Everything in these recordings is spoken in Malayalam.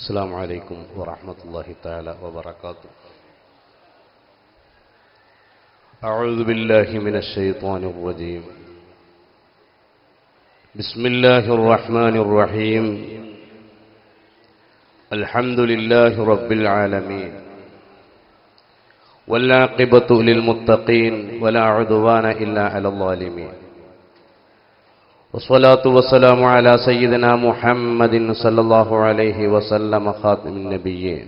السلام عليكم ورحمة الله تعالى وبركاته. أعوذ بالله من الشيطان الرجيم. بسم الله الرحمن الرحيم. الحمد لله رب العالمين والعاقبة للمتقين ولا عدوان إلا على الظالمين. والصلاة والسلام على سيدنا محمد صلى الله عليه وسلم خاتم النبيين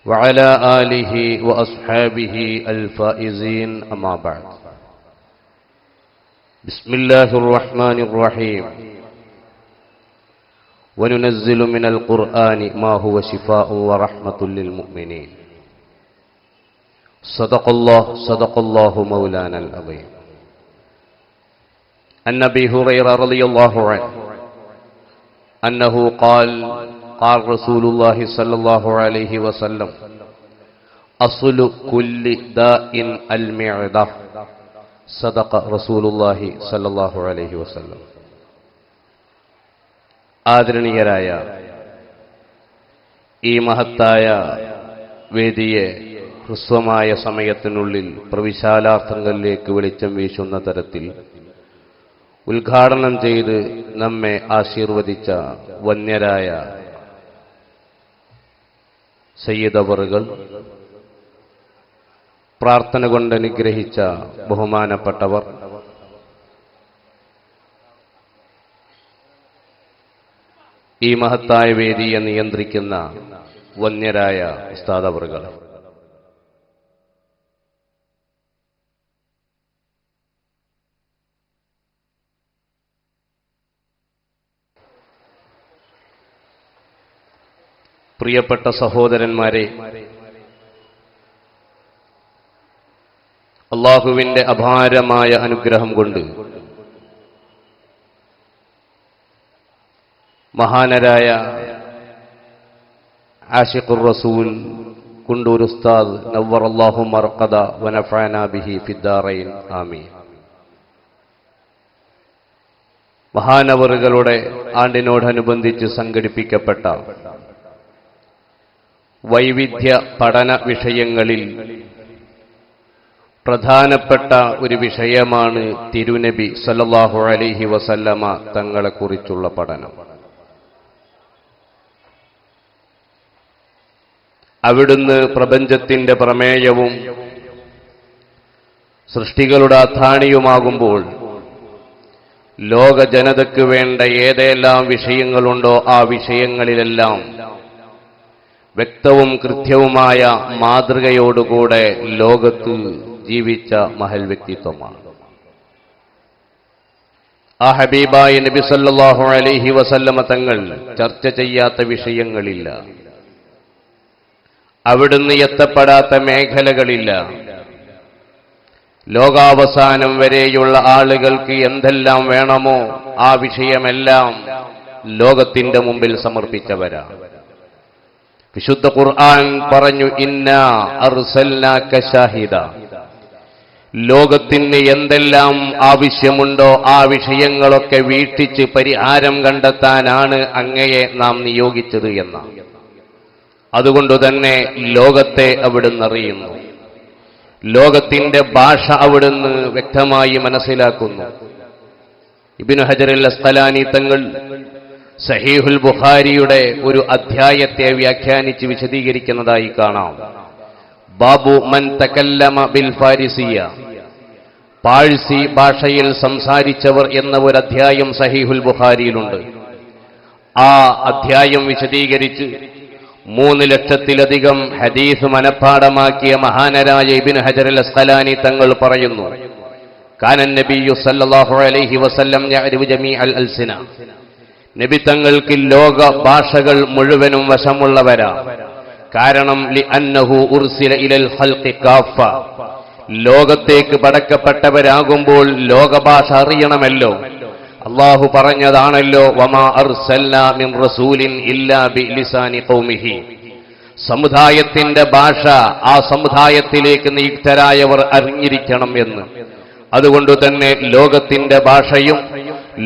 وعلى آله وأصحابه الفائزين أما بعد. بسم الله الرحمن الرحيم. وننزل من القرآن ما هو شفاء ورحمة للمؤمنين. صدق الله مولانا العظيم. عن أبي هريرة رضي الله عنه أنه قال رسول الله صلى الله عليه وسلم: أصل كل داء المعدة. صدق رسول الله صلى الله عليه وسلم. ആദരണീയരായ ഈ മഹത്തായ വേദിയെ ഹ്രസ്വമായ സമയത്തിനുള്ളിൽ പ്രവിശാലാർത്ഥങ്ങളിലേക്ക് വെളിച്ചം വീശുന്ന തരത്തിൽ ഉദ്ഘാടനം ചെയ്ത് നമ്മെ ആശീർവദിച്ച വന്യരായ സയ്യിദ് അവറുകൾ, പ്രാർത്ഥന കൊണ്ട് അനുഗ്രഹിച്ച ബഹുമാനപ്പെട്ടവർ, ഈ മഹത്തായ വേദിയെ നിയന്ത്രിക്കുന്ന വന്യരായ ഉസ്താദ് അവറുകൾ, പ്രിയപ്പെട്ട സഹോദരന്മാരെ, അല്ലാഹുവിന്റെ അപാരമായ അനുഗ്രഹം കൊണ്ട് മഹാനരായ ആശിഖുർ റസൂൽ കുണ്ടൂർ ഉസ്താദ് നവ്വറല്ലാഹു മർഖദ വനഫഅനാ ബിഹി ഫിദ്ദാറൈൻ ആമീൻ മഹാനവറുകളുടെ ആണ്ടിനോടനുബന്ധിച്ച് സംഘടിപ്പിക്കപ്പെട്ട വൈവിധ്യ പഠന വിഷയങ്ങളിൽ പ്രധാനപ്പെട്ട ഒരു വിഷയമാണ് തിരുനബി സല്ലല്ലാഹു അലൈഹി വസല്ലമ തങ്ങളെക്കുറിച്ചുള്ള പഠനം. അവിടുന്ന് പ്രപഞ്ചത്തിന്റെ പ്രമേയവും സൃഷ്ടികളുടെ അത്താണിയുമാകുമ്പോൾ ലോക ജനതയ്ക്ക് വേണ്ട ഏതെല്ലാം വിഷയങ്ങളുണ്ടോ ആ വിഷയങ്ങളിലെല്ലാം വ്യക്തവും കൃത്യവുമായ മാതൃകയോടുകൂടെ ലോകത്ത് ജീവിച്ച മഹൽ വ്യക്തിത്വമാണ്. ആ ഹബീബായ നബി സല്ലല്ലാഹു അലൈഹി വസല്ലമ തങ്ങൾ ചർച്ച ചെയ്യാത്ത വിഷയങ്ങളില്ല, അവിടുന്ന് എത്തപ്പെടാത്ത മേഖലകളില്ല. ലോകാവസാനം വരെയുള്ള ആളുകൾക്ക് എന്തെല്ലാം വേണമോ ആ വിഷയമെല്ലാം ലോകത്തിന്റെ മുമ്പിൽ സമർപ്പിച്ചവരാണ്. വിശുദ്ധ ഖുർആൻ പറഞ്ഞു: ഇന്നാ അർസൽനാക ഷാഹിദ. ലോകത്തിന് എന്തെല്ലാം ആവശ്യമുണ്ടോ ആ വിഷയങ്ങളൊക്കെ വീക്ഷിച്ച് പരിഹാരം കണ്ടെത്താനാണ് അങ്ങയെ നാം നിയോഗിച്ചത് എന്ന. അതുകൊണ്ട് തന്നെ ലോകത്തെ അവിടുന്ന് അറിയുന്നു, ലോകത്തിന്റെ ഭാഷ അവിടുന്ന് വ്യക്തമായി മനസ്സിലാക്കുന്നു. ഇബ്നു ഹജർ അൽ അസ്ഖലാനി തങ്ങൾ സഹീഹുൽ ബുഖാരിയുടെ ഒരു അധ്യായത്തെ വ്യാഖ്യാനിച്ച് വിശദീകരിക്കുന്നതായി കാണാം. ബാബു മൻ തകല്ലമ ബിൽ ഫാരിസിയ, പാഴ്സി ഭാഷയിൽ സംസാരിച്ചവർ എന്ന ഒരു അധ്യായം സഹീഹുൽ ബുഖാരിയിലുണ്ട്. ആ അധ്യായം വിശദീകരിച്ച് 3 ലക്ഷത്തിലധികം ഹദീസ് മനഃപ്പാഠമാക്കിയ മഹാനരായ ഇബ്നു ഹജർ അൽ അസ്ഖലാനി തങ്ങൾ പറയുന്നു: കാനൻ നബിയ്യു സല്ലല്ലാഹു അലൈഹി വസല്ലം യഅരിഫു ജമീഅൽ അൽസിന. നബി തങ്ങൾക്ക് ലോക ഭാഷകൾ മുഴുവനും വശമുള്ളവരാ. കാരണം ലിഅന്നഹു ഉർസില ഇലൽ ഖൽഖി കാഫ. ലോകത്തേക്ക് പടക്കപ്പെട്ടവരാകുമ്പോൾ ലോകഭാഷ അറിയണമല്ലോ. അല്ലാഹു പറഞ്ഞതാണല്ലോ: വമാ അർസൽനാ മിൻ റസൂലിൻ ഇല്ലാ ബിലിസാനി ഖൗമിഹി. സമുദായത്തിന്റെ ഭാഷ ആ സമുദായത്തിലേക്ക് നിയുക്തരായവർ അറിഞ്ഞിരിക്കണം എന്ന്. അതുകൊണ്ട് തന്നെ ലോകത്തിന്റെ ഭാഷയും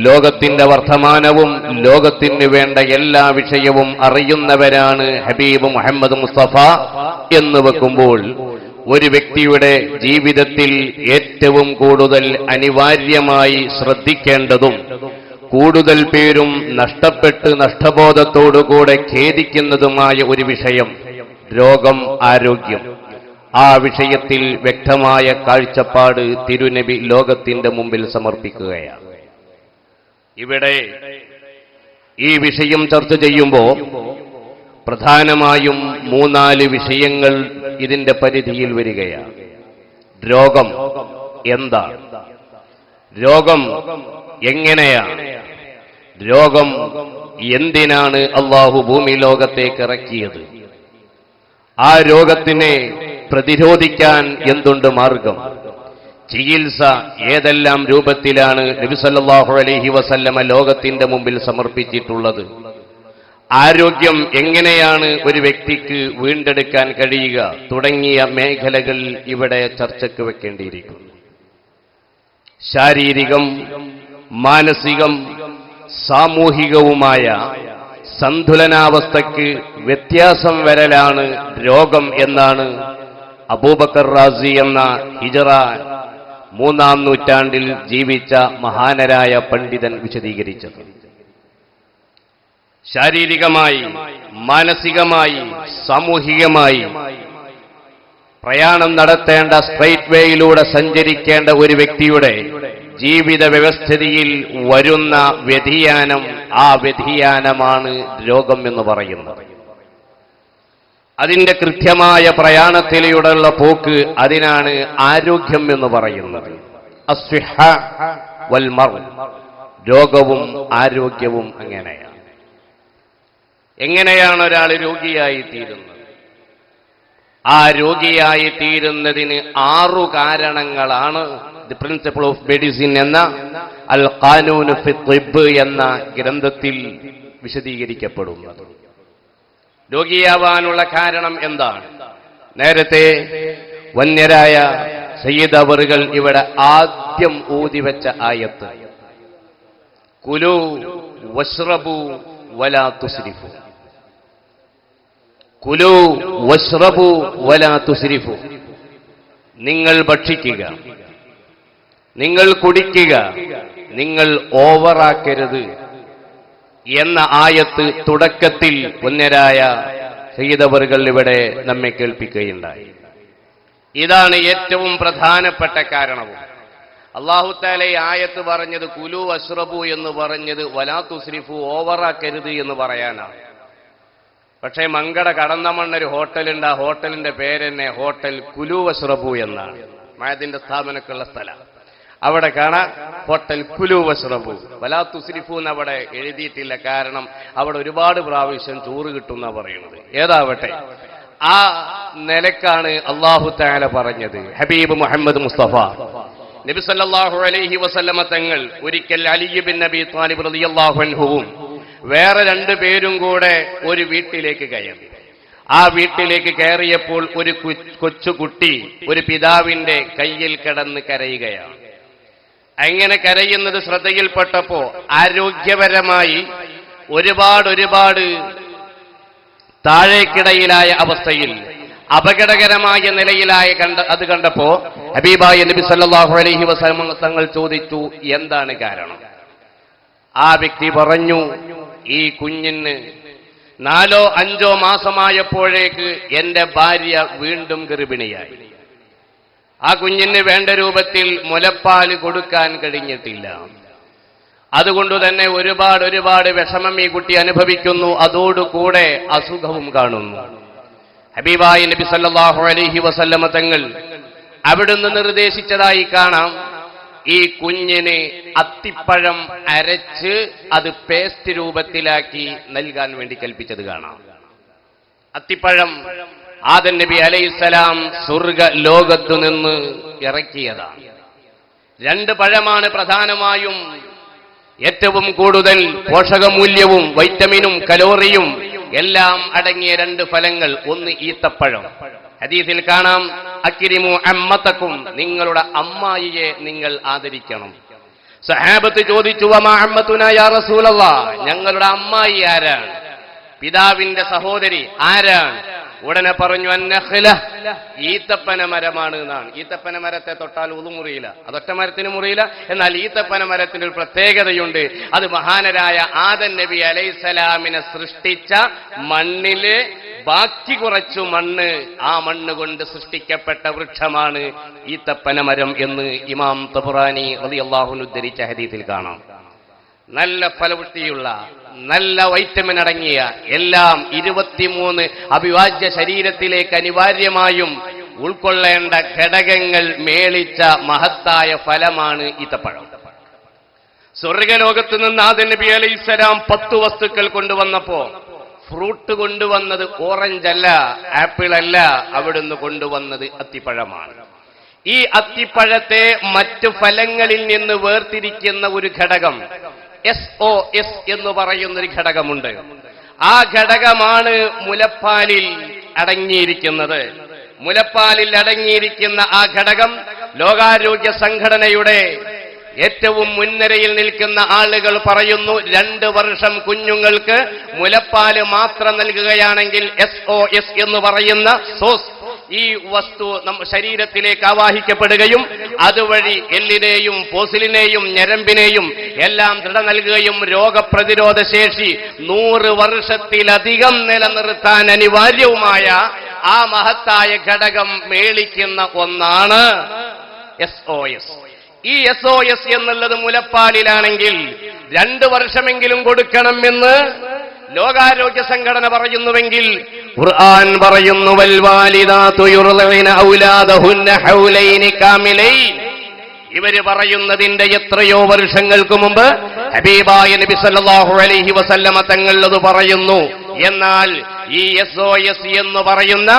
ലോകത്തിന്റെ വർത്തമാനവും ലോകത്തിന് വേണ്ട എല്ലാ വിഷയവും അറിയുന്നവരാണ് ഹബീബ് മുഹമ്മദ് മുസ്തഫ എന്ന് വെക്കുമ്പോൾ, ഒരു വ്യക്തിയുടെ ജീവിതത്തിൽ ഏറ്റവും കൂടുതൽ അനിവാര്യമായി ശ്രദ്ധിക്കേണ്ടതും കൂടുതൽ പേരും നഷ്ടപ്പെട്ട് നഷ്ടബോധത്തോടുകൂടെ ഖേദിക്കുന്നതുമായ ഒരു വിഷയം രോഗം, ആരോഗ്യം. ആ വിഷയത്തിൽ വ്യക്തമായ കാഴ്ചപ്പാട് തിരുനബി ലോകത്തിന്റെ മുമ്പിൽ സമർപ്പിക്കുകയാണ്. ഇവിടെ ഈ വിഷയം ചർച്ച ചെയ്യുമ്പോൾ പ്രധാനമായും 3-4 വിഷയങ്ങൾ ഇതിന്റെ പരിധിയിൽ വരികയാണ്. രോഗം എന്താ? രോഗം എങ്ങനെയാണ്? രോഗം എന്തിനാണ് അല്ലാഹു ഭൂമി ലോകത്തേക്ക് ഇറക്കിയത്? ആ രോഗത്തിനെ പ്രതിരോധിക്കാൻ എന്തുണ്ട് മാർഗം? ചികിത്സ ഏതെല്ലാം രൂപത്തിലാണ് നബി സല്ലല്ലാഹു അലൈഹി വസല്ലമ ലോകത്തിന്റെ മുമ്പിൽ സമർപ്പിച്ചിട്ടുള്ളത്? ആരോഗ്യം എങ്ങനെയാണ് ഒരു വ്യക്തിക്ക് വീണ്ടെടുക്കാൻ കഴിയുക? തുടങ്ങിയ മേഖലകൾ ഇവിടെ ചർച്ചയ്ക്ക് വെക്കേണ്ടിയിരിക്കുന്നു. ശാരീരികം, മാനസികം, സാമൂഹികവുമായ സന്തുലനാവസ്ഥയ്ക്ക് വ്യത്യാസം വരലാണ് രോഗം എന്നാണ് അബൂബക്കർ റാസി എന്ന ഹിജറ 3-ാം നൂറ്റാണ്ടിൽ ജീവിച്ച മഹാനരായ പണ്ഡിതൻ വിശദീകരിച്ചത്. ശാരീരികമായി, മാനസികമായി, സാമൂഹികമായി പ്രയാണം നടത്തേണ്ട സ്ട്രെയിറ്റ് വേയിലൂടെ സഞ്ചരിക്കേണ്ട ഒരു വ്യക്തിയുടെ ജീവിത വ്യവസ്ഥിതിയിൽ വരുന്ന വ്യതിയാനം, ആ വ്യതിയാനമാണ് രോഗം എന്ന് പറയുന്നത്. അതിന്റെ കൃത്യമായ പ്രയാണത്തിലൂടെയുള്ള പോക്ക്, അതിനാണ് ആരോഗ്യം എന്ന് പറയുന്നത്. അസ്വിഹ വൽ മർദ്, രോഗവും ആരോഗ്യവും അങ്ങനെയാണ്. എങ്ങനെയാണ് ഒരാൾ രോഗിയായി തീരുന്നത്? ആ രോഗിയായി തീരുന്നതിന് 6 കാരണങ്ങളാണ് ദി പ്രിൻസിപ്പിൾ ഓഫ് മെഡിസിൻ എന്ന അൽ ഖാനൂൻ ഫി തിബ്ബ് എന്ന ഗ്രന്ഥത്തിൽ വിശദീകരിക്കപ്പെടുന്നത്. രോഗിയാവാനുള്ള കാരണം എന്താണ്? നേരത്തെ വന്യരായ സയ്യിദ് അവറുകൾ ഇവിടെ ആദ്യം ഊതിവെച്ച ആയത്ത്, കുലു വശ്റബു വലാ തുസ്രിഫു. കുലു വശ്റബു വലാ തുസ്രിഫു, നിങ്ങൾ ഭക്ഷിക്കുക, നിങ്ങൾ കുടിക്കുക, നിങ്ങൾ ഓവറാക്കരുത് എന്ന ആയത്ത് തുടക്കത്തിൽ പുണ്യരായ സയ്യിദ് അവറുകൾ ഇവിടെ നമ്മെ കേൾപ്പിക്കുകയുണ്ടായി. ഇതാണ് ഏറ്റവും പ്രധാനപ്പെട്ട കാരണവും. അല്ലാഹു തആല ഈ ആയത്ത് പറഞ്ഞത് കുലു വശ്റബു എന്ന് പറഞ്ഞത് വലാ തുസ്രിഫു, ഓവറാക്കരുത് എന്ന് പറയാനാണ്. പക്ഷേ മങ്കട കടന്നമണ്ണൊരു ഹോട്ടലുണ്ട്. ആ ഹോട്ടലിന്റെ പേര് തന്നെ ഹോട്ടൽ കുലു വശ്റബു എന്നാണ്. മയദിന്റെ സ്ഥാപനക്കുള്ള സ്ഥലം. അവിടെ കാണാം ഹോട്ടൽ കുലു വശ്റബു, വലാ തുസ്രിഫു എന്ന് അവിടെ എഴുതിയിട്ടില്ല. കാരണം അവിടെ ഒരുപാട് പ്രാവശ്യം ചോറ് കിട്ടുന്ന പറയുന്നത്. ഏതാവട്ടെ, ആ നിലക്കാണ് അല്ലാഹു തആല പറഞ്ഞത്. ഹബീബ് മുഹമ്മദ് മുസ്തഫ നബി സല്ലല്ലാഹു അലൈഹി വസല്ലമ തങ്ങൾ ഒരിക്കൽ അലി ബിൻ അബി ത്വാലിബ് റളിയല്ലാഹു അൻഹുവും വേറെ 2 പേരും കൂടെ ഒരു വീട്ടിലേക്ക് കയറി. ആ വീട്ടിലേക്ക് കയറിയപ്പോൾ ഒരു കൊച്ചുകുട്ടി ഒരു പിതാവിന്റെ കയ്യിൽ കിടന്ന് കരയുകയാണ്. അങ്ങനെ കരയുന്നത് ശ്രദ്ധയിൽപ്പെട്ടപ്പോ ആരോഗ്യപരമായി ഒരുപാട് താഴേക്കിടയിലായ അവസ്ഥയിൽ, അപകടകരമായ നിലയിലായ അത് കണ്ടപ്പോ ഹബീബായ നബി സല്ലല്ലാഹു അലൈഹി വസല്ലം തങ്ങൾ ചോദിച്ചു, എന്താണ് കാരണം? ആ വ്യക്തി പറഞ്ഞു, ഈ കുഞ്ഞിന് 4-5 മാസമായപ്പോഴേക്ക് എന്റെ ഭാര്യ വീണ്ടും ഗർഭിണിയായി. ആ കുഞ്ഞിന് വേണ്ട രൂപത്തിൽ മുലപ്പാൽ കൊടുക്കാൻ കഴിഞ്ഞിട്ടില്ല. അതുകൊണ്ടുതന്നെ ഒരുപാട് വിഷമം ഈ കുട്ടി അനുഭവിക്കുന്നു. അതോടുകൂടെ അസുഖവും കാണുന്നു. ഹബീബായ നബി സല്ലല്ലാഹു അലൈഹി വസല്ലമ തങ്ങൾ അവിടുന്ന് നിർദ്ദേശിച്ചതായി കാണാം, ഈ കുഞ്ഞിന് അത്തിപ്പഴം അരച്ച് അത് പേസ്റ്റ് രൂപത്തിലാക്കി നൽകാൻ വേണ്ടി കൽപ്പിച്ചത് കാണാം. അത്തിപ്പഴം ആദം നബി അലൈഹിസ്സലാം സ്വർഗ ലോകത്തു നിന്ന് ഇറക്കിയതാണ്. 2 പഴമാണ് പ്രധാനമായും ഏറ്റവും കൂടുതൽ പോഷകമൂല്യവും വൈറ്റമിനും കലോറിയും എല്ലാം അടങ്ങിയ 2 ഫലങ്ങൾ. ഒന്ന് ഈത്തപ്പഴം. ഹദീസിൽ കാണാം, അക്രിമു അമ്മതക്കും, നിങ്ങളുടെ അമ്മായിയെ നിങ്ങൾ ആദരിക്കണം. സഹാബത്ത് ചോദിച്ചു, വമാ അമ്മത്തുനാ യാ റസൂലല്ലാഹ്, ഞങ്ങളുടെ അമ്മായി ആരാണ്, പിതാവിന്റെ സഹോദരി ആരാണ്? ഉടനെ പറഞ്ഞു, അന്നഖ്ല, ഈത്തപ്പന മരമാണ് എന്നാണ്. ഈത്തപ്പന മരത്തെ തൊട്ടാൽ ഉളു മുറിയില്ല, അതൊറ്റ മരത്തിന് മുറിയില്ല. എന്നാൽ ഈത്തപ്പന മരത്തിന് ഒരു പ്രത്യേകതയുണ്ട്. അത് മഹാനരായ ആദം നബി അലൈഹിസ്സലാമിനെ സൃഷ്ടിച്ച മണ്ണില് ബാക്കി കുറച്ചു മണ്ണ്, ആ മണ്ണ് കൊണ്ട് സൃഷ്ടിക്കപ്പെട്ട വൃക്ഷമാണ് ഈത്തപ്പന മരം എന്ന് ഇമാം തബറാനി റളിയല്ലാഹു അൻഹു ഉദ്ധരിച്ച ഹദീസിൽ കാണാം. നല്ല ഫലപുഷ്ടിയുള്ള, നല്ല വൈറ്റമിൻ അടങ്ങിയ, എല്ലാം 23 അവിഭാജ്യ ശരീരത്തിലേക്ക് അനിവാര്യമായും ഉൾക്കൊള്ളേണ്ട ഘടകങ്ങൾ മേളിച്ച മഹത്തായ ഫലമാണ് ഈത്തപ്പഴം. സ്വർഗലോകത്ത് നിന്ന് ആദം നബി അലൈഹിസ്സലാം 10 വസ്തുക്കൾ കൊണ്ടുവന്നപ്പോ ഫ്രൂട്ട് കൊണ്ടുവന്നത് ഓറഞ്ച് അല്ല, ആപ്പിൾ അല്ല, അവിടുന്ന് കൊണ്ടുവന്നത് അത്തിപ്പഴമാണ്. ഈ അത്തിപ്പഴത്തെ മറ്റു ഫലങ്ങളിൽ നിന്ന് വേർതിരിക്കുന്ന ഒരു ഘടകം SOS എന്ന് പറയുന്നൊരു ഘടകമുണ്ട്. ആ ഘടകമാണ് മുലപ്പാലിൽ അടങ്ങിയിരിക്കുന്നത്. മുലപ്പാലിൽ അടങ്ങിയിരിക്കുന്ന ആ ഘടകം ലോകാരോഗ്യ സംഘടനയുടെ ഏറ്റവും മുൻനിരയിൽ നിൽക്കുന്ന ആളുകൾ പറയുന്നു, 2 വർഷം കുഞ്ഞുങ്ങൾക്ക് മുലപ്പാല് മാത്രം നൽകുകയാണെങ്കിൽ SOS എന്ന് പറയുന്ന സോസ്, ഈ വസ്തു ശരീരത്തിലേക്ക് ആവാഹിക്കപ്പെടുകയും അതുവഴി എല്ലിനെയും പോസിലിനെയും ഞരമ്പിനെയും എല്ലാം ദൃഢ നൽകുകയും രോഗപ്രതിരോധ ശേഷി 100 വർഷത്തിലധികം നിലനിർത്താൻ അനിവാര്യവുമായ ആ മഹത്തായ ഘടകം മേളിക്കുന്ന ഒന്നാണ് SOS. ഈ SOS എന്നുള്ളത് മുലപ്പാലിലാണെങ്കിൽ 2 വർഷമെങ്കിലും കൊടുക്കണമെന്ന് ലോകാരോഗ്യ സംഘടന പറയുന്നുവെങ്കിൽ ഖുർആൻ പറയുന്നു, വൽ വാലിദാതു യുർദിന ഔലാദഹുന്ന ഹൗലൈനി കാമിലൈൻ. ഇവര് പറയുന്നതിന്റെ എത്രയോ വർഷങ്ങൾക്ക് മുമ്പ് ഹബീബായ നബി സല്ലല്ലാഹു അലൈഹി വസല്ലമ തങ്ങൾ അത് പറയുന്നു. എന്നാൽ ഈ SOS എന്ന് പറയുന്ന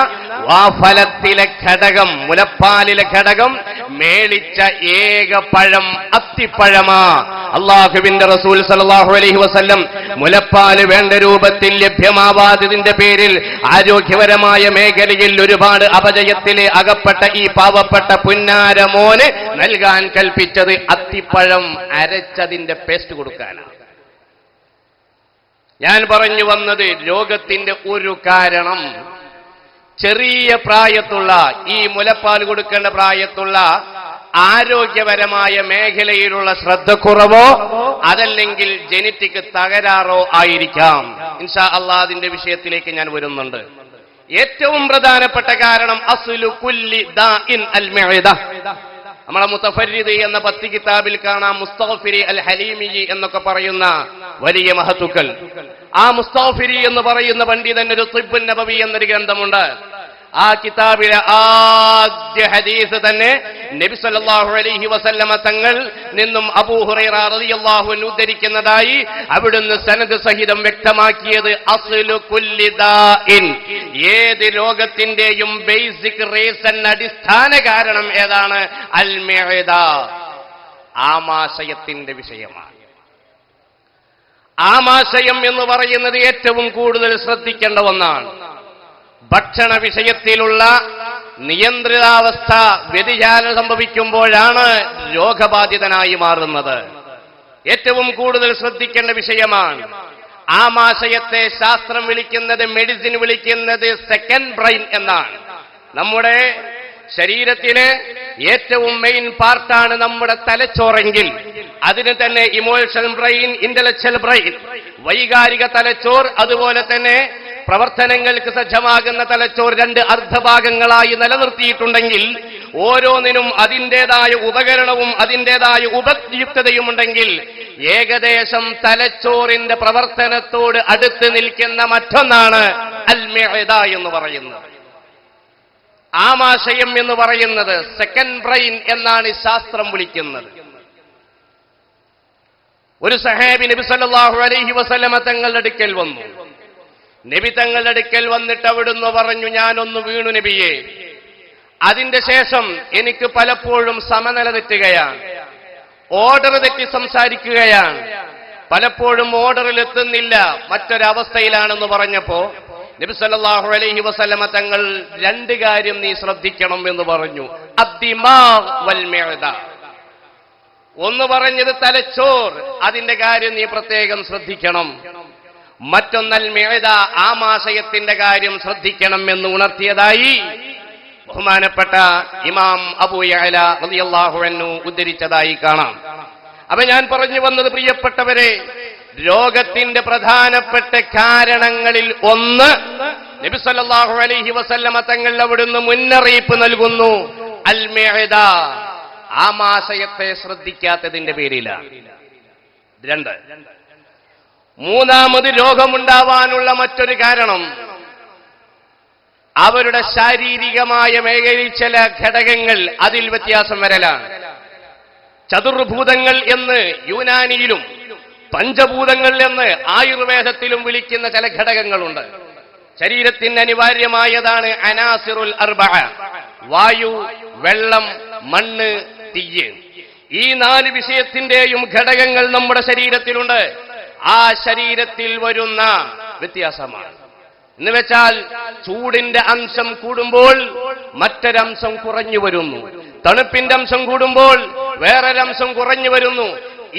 ഫലത്തിലെ ഘടകം, മുലപ്പാലിലെ ഘടകം മേളിച്ച ഏക പഴം അത്തിപ്പഴമാ. അള്ളാഹുവിന്റെ റസൂൽ സല്ലല്ലാഹു അലൈഹി വസല്ലം മുലപ്പാല് വേണ്ട രൂപത്തിൽ ലഭ്യമാവാത്തതിന്റെ പേരിൽ ആരോഗ്യപരമായ മേഖലയിൽ ഒരുപാട് അപജയത്തിൽ അകപ്പെട്ട ഈ പാവപ്പെട്ട പുന്നാരമോന് നൽകാൻ കൽപ്പിച്ചത് അത്തിപ്പഴം അരച്ചതിന്റെ പേസ്റ്റ് കൊടുക്കാനാണ്. ഞാൻ പറഞ്ഞു വന്നത്, രോഗത്തിന്റെ ഒരു കാരണം ചെറിയ പ്രായത്തുള്ള, ഈ മുലപ്പാൽ കൊടുക്കേണ്ട പ്രായത്തുള്ള ആരോഗ്യപരമായ മേഖലയിലുള്ള ശ്രദ്ധക്കുറവോ അതല്ലെങ്കിൽ ജനറ്റിക് തകരാറോ ആയിരിക്കാം. ഇൻഷാ അല്ലാഹ് അതിന്റെ വിഷയത്തിലേക്ക് ഞാൻ വരുന്നുണ്ട്. ഏറ്റവും പ്രധാനപ്പെട്ട കാരണം അസ്ലു കുല്ലി ദാഇൻ അൽ മഅദ. നമ്മളെ മുത്തഫരിദ് എന്ന 10 കിതാബിൽ കാണാം മുസ്തഗ്ഫിരി അൽ ഹലീമി എന്നൊക്കെ പറയുന്ന വലിയ മഹത്തുക്കൾ. ആ മുസ്തഗ്ഫിരി എന്ന് പറയുന്ന പണ്ഡിതൻ ഒരു തിബ്ബുൻ നബവി എന്നൊരു ഗ്രന്ഥമുണ്ട്. ആ കിതാബിലെ ആദ്യ ഹദീസ് തന്നെ നബി സല്ലല്ലാഹു അലൈഹി വസല്ലമ തങ്ങൾ നിന്നും അബൂ ഹുറൈറ റളിയല്ലാഹു അൻഹു ഉദ്ധരിക്കുന്നതായി അവിടുന്ന് സനദ് സഹിതം വ്യക്തമാക്കിയത്, അസ്ലു കുല്ലി ദാഇൻ, ഏത് രോഗത്തിന്റെയും ബേസിക് റീസൺ, അടിസ്ഥാന കാരണം ഏതാണ്? അൽ മഅദ, ആമാശയത്തിന്റെ വിഷയമാണ്. ആമാശയം എന്ന് പറയുന്നത് ഏറ്റവും കൂടുതൽ ശ്രദ്ധിക്കേണ്ട ഒന്നാണ്. ഭക്ഷണ വിഷയത്തിലുള്ള നിയന്ത്രിതാവസ്ഥ വ്യതിചാലനം സംഭവിക്കുമ്പോഴാണ് രോഗബാധിതനായി മാറുന്നത്. ഏറ്റവും കൂടുതൽ ശ്രദ്ധിക്കേണ്ട വിഷയമാണ്. ആമാശയത്തെ ശാസ്ത്രം വിളിക്കുന്നത്, മെഡിസിൻ വിളിക്കുന്നത് സെക്കൻഡ് ബ്രെയിൻ എന്നാണ്. നമ്മുടെ ശരീരത്തിലെ ഏറ്റവും മെയിൻ പാർട്ടാണ് നമ്മുടെ തലച്ചോറെങ്കിൽ അതിന് തന്നെ ഇമോഷണൽ ബ്രെയിൻ, ഇന്റലക്ച്വൽ ബ്രെയിൻ, വൈകാരിക തലച്ചോർ, അതുപോലെ തന്നെ പ്രവർത്തനങ്ങൾക്ക് സജ്ജമാകുന്ന തലച്ചോർ 2 അർദ്ധഭാഗങ്ങളായി നിലനിർത്തിയിട്ടുണ്ടെങ്കിൽ ഓരോന്നിനും അതിൻ്റെതായ ഉപകരണവും അതിൻ്റെതായ ഉപയുക്തതയുമുണ്ടെങ്കിൽ ഏകദേശം തലച്ചോറിന്റെ പ്രവർത്തനത്തോട് അടുത്ത് നിൽക്കുന്ന മറ്റൊന്നാണ് അൽ മഅദ എന്ന് പറയുന്നത്. ആമാശയം എന്ന് പറയുന്നത് സെക്കൻഡ് ബ്രെയിൻ എന്നാണ് ശാസ്ത്രം വിളിക്കുന്നത്. ഒരു സഹാബി നബി സല്ലല്ലാഹു അലൈഹി വസല്ലമ തങ്ങളുടെ അടുക്കൽ വന്നു. നബി തങ്ങളുടെ അടുക്കൽ വന്നിട്ട് അവിടുന്ന് പറഞ്ഞു, ഞാനൊന്ന് വീണു നബിയെ. അതിന്റെ ശേഷം എനിക്ക് പലപ്പോഴും സമനില തെറ്റുകയാണ്, ഓർഡർ തെറ്റി സംസാരിക്കുകയാണ്, പലപ്പോഴും ഓർഡറിൽ എത്തുന്നില്ല, മറ്റൊരവസ്ഥയിലാണെന്ന് പറഞ്ഞപ്പോ നബി സല്ലല്ലാഹു അലൈഹി വസല്ലമ തങ്ങൾ 2 കാര്യം നീ ശ്രദ്ധിക്കണം എന്ന് പറഞ്ഞു. അദ്ദിമാഗ് വൽ മഅദ. ഒന്ന് പറഞ്ഞത് തലച്ചോർ, അതിന്റെ കാര്യം നീ പ്രത്യേകം ശ്രദ്ധിക്കണം. മറ്റൊന്നൽ മേദ, ആമാശയത്തിന്റെ കാര്യം ശ്രദ്ധിക്കണം എന്ന് ഉണർത്തിയതായി ബഹുമാനപ്പെട്ട ഇമാം അബൂ യഅല റളിയല്ലാഹു അൻഹു ഉദ്ധരിച്ചതായി കാണാം. അപ്പൊ ഞാൻ പറഞ്ഞു വന്നത്, പ്രിയപ്പെട്ടവരെ, രോഗത്തിന്റെ പ്രധാനപ്പെട്ട കാരണങ്ങളിൽ ഒന്ന് നബി സല്ലല്ലാഹു അലൈഹി വസല്ലമ തങ്ങൾ അവിടുന്ന് മുന്നറിയിപ്പ് നൽകുന്നു, അൽ മേദ, ആമാശയത്തെ ശ്രദ്ധിക്കാത്തതിന്റെ പേരിലാണ്. 2, മൂന്നാമത് രോഗമുണ്ടാവാനുള്ള മറ്റൊരു കാരണം അവരുടെ ശാരീരികമായ മേഖലയിൽ ചില ഘടകങ്ങൾ അതിൽ വ്യത്യാസം വരലാണ്. ചതുർഭൂതങ്ങൾ എന്ന് യുനാനിയിലും പഞ്ചഭൂതങ്ങൾ എന്ന് ആയുർവേദത്തിലും വിളിക്കുന്ന ചില ഘടകങ്ങളുണ്ട്. ശരീരത്തിന് അനിവാര്യമായതാണ് അനാസിറുൽ അർബഅ, വായു, വെള്ളം, മണ്ണ്, തീയ്. ഈ 4 വിഷയത്തിന്റെയും ഘടകങ്ങൾ നമ്മുടെ ശരീരത്തിലുണ്ട്. ആ ശരീരത്തിൽ വരുന്ന വ്യത്യാസമാണ്. എന്ന് വെച്ചാൽ ചൂടിന്റെ അംശം കൂടുമ്പോൾ മറ്റൊരംശം കുറഞ്ഞു വരുന്നു, തണുപ്പിന്റെ അംശം കൂടുമ്പോൾ വേറൊരംശം കുറഞ്ഞു വരുന്നു.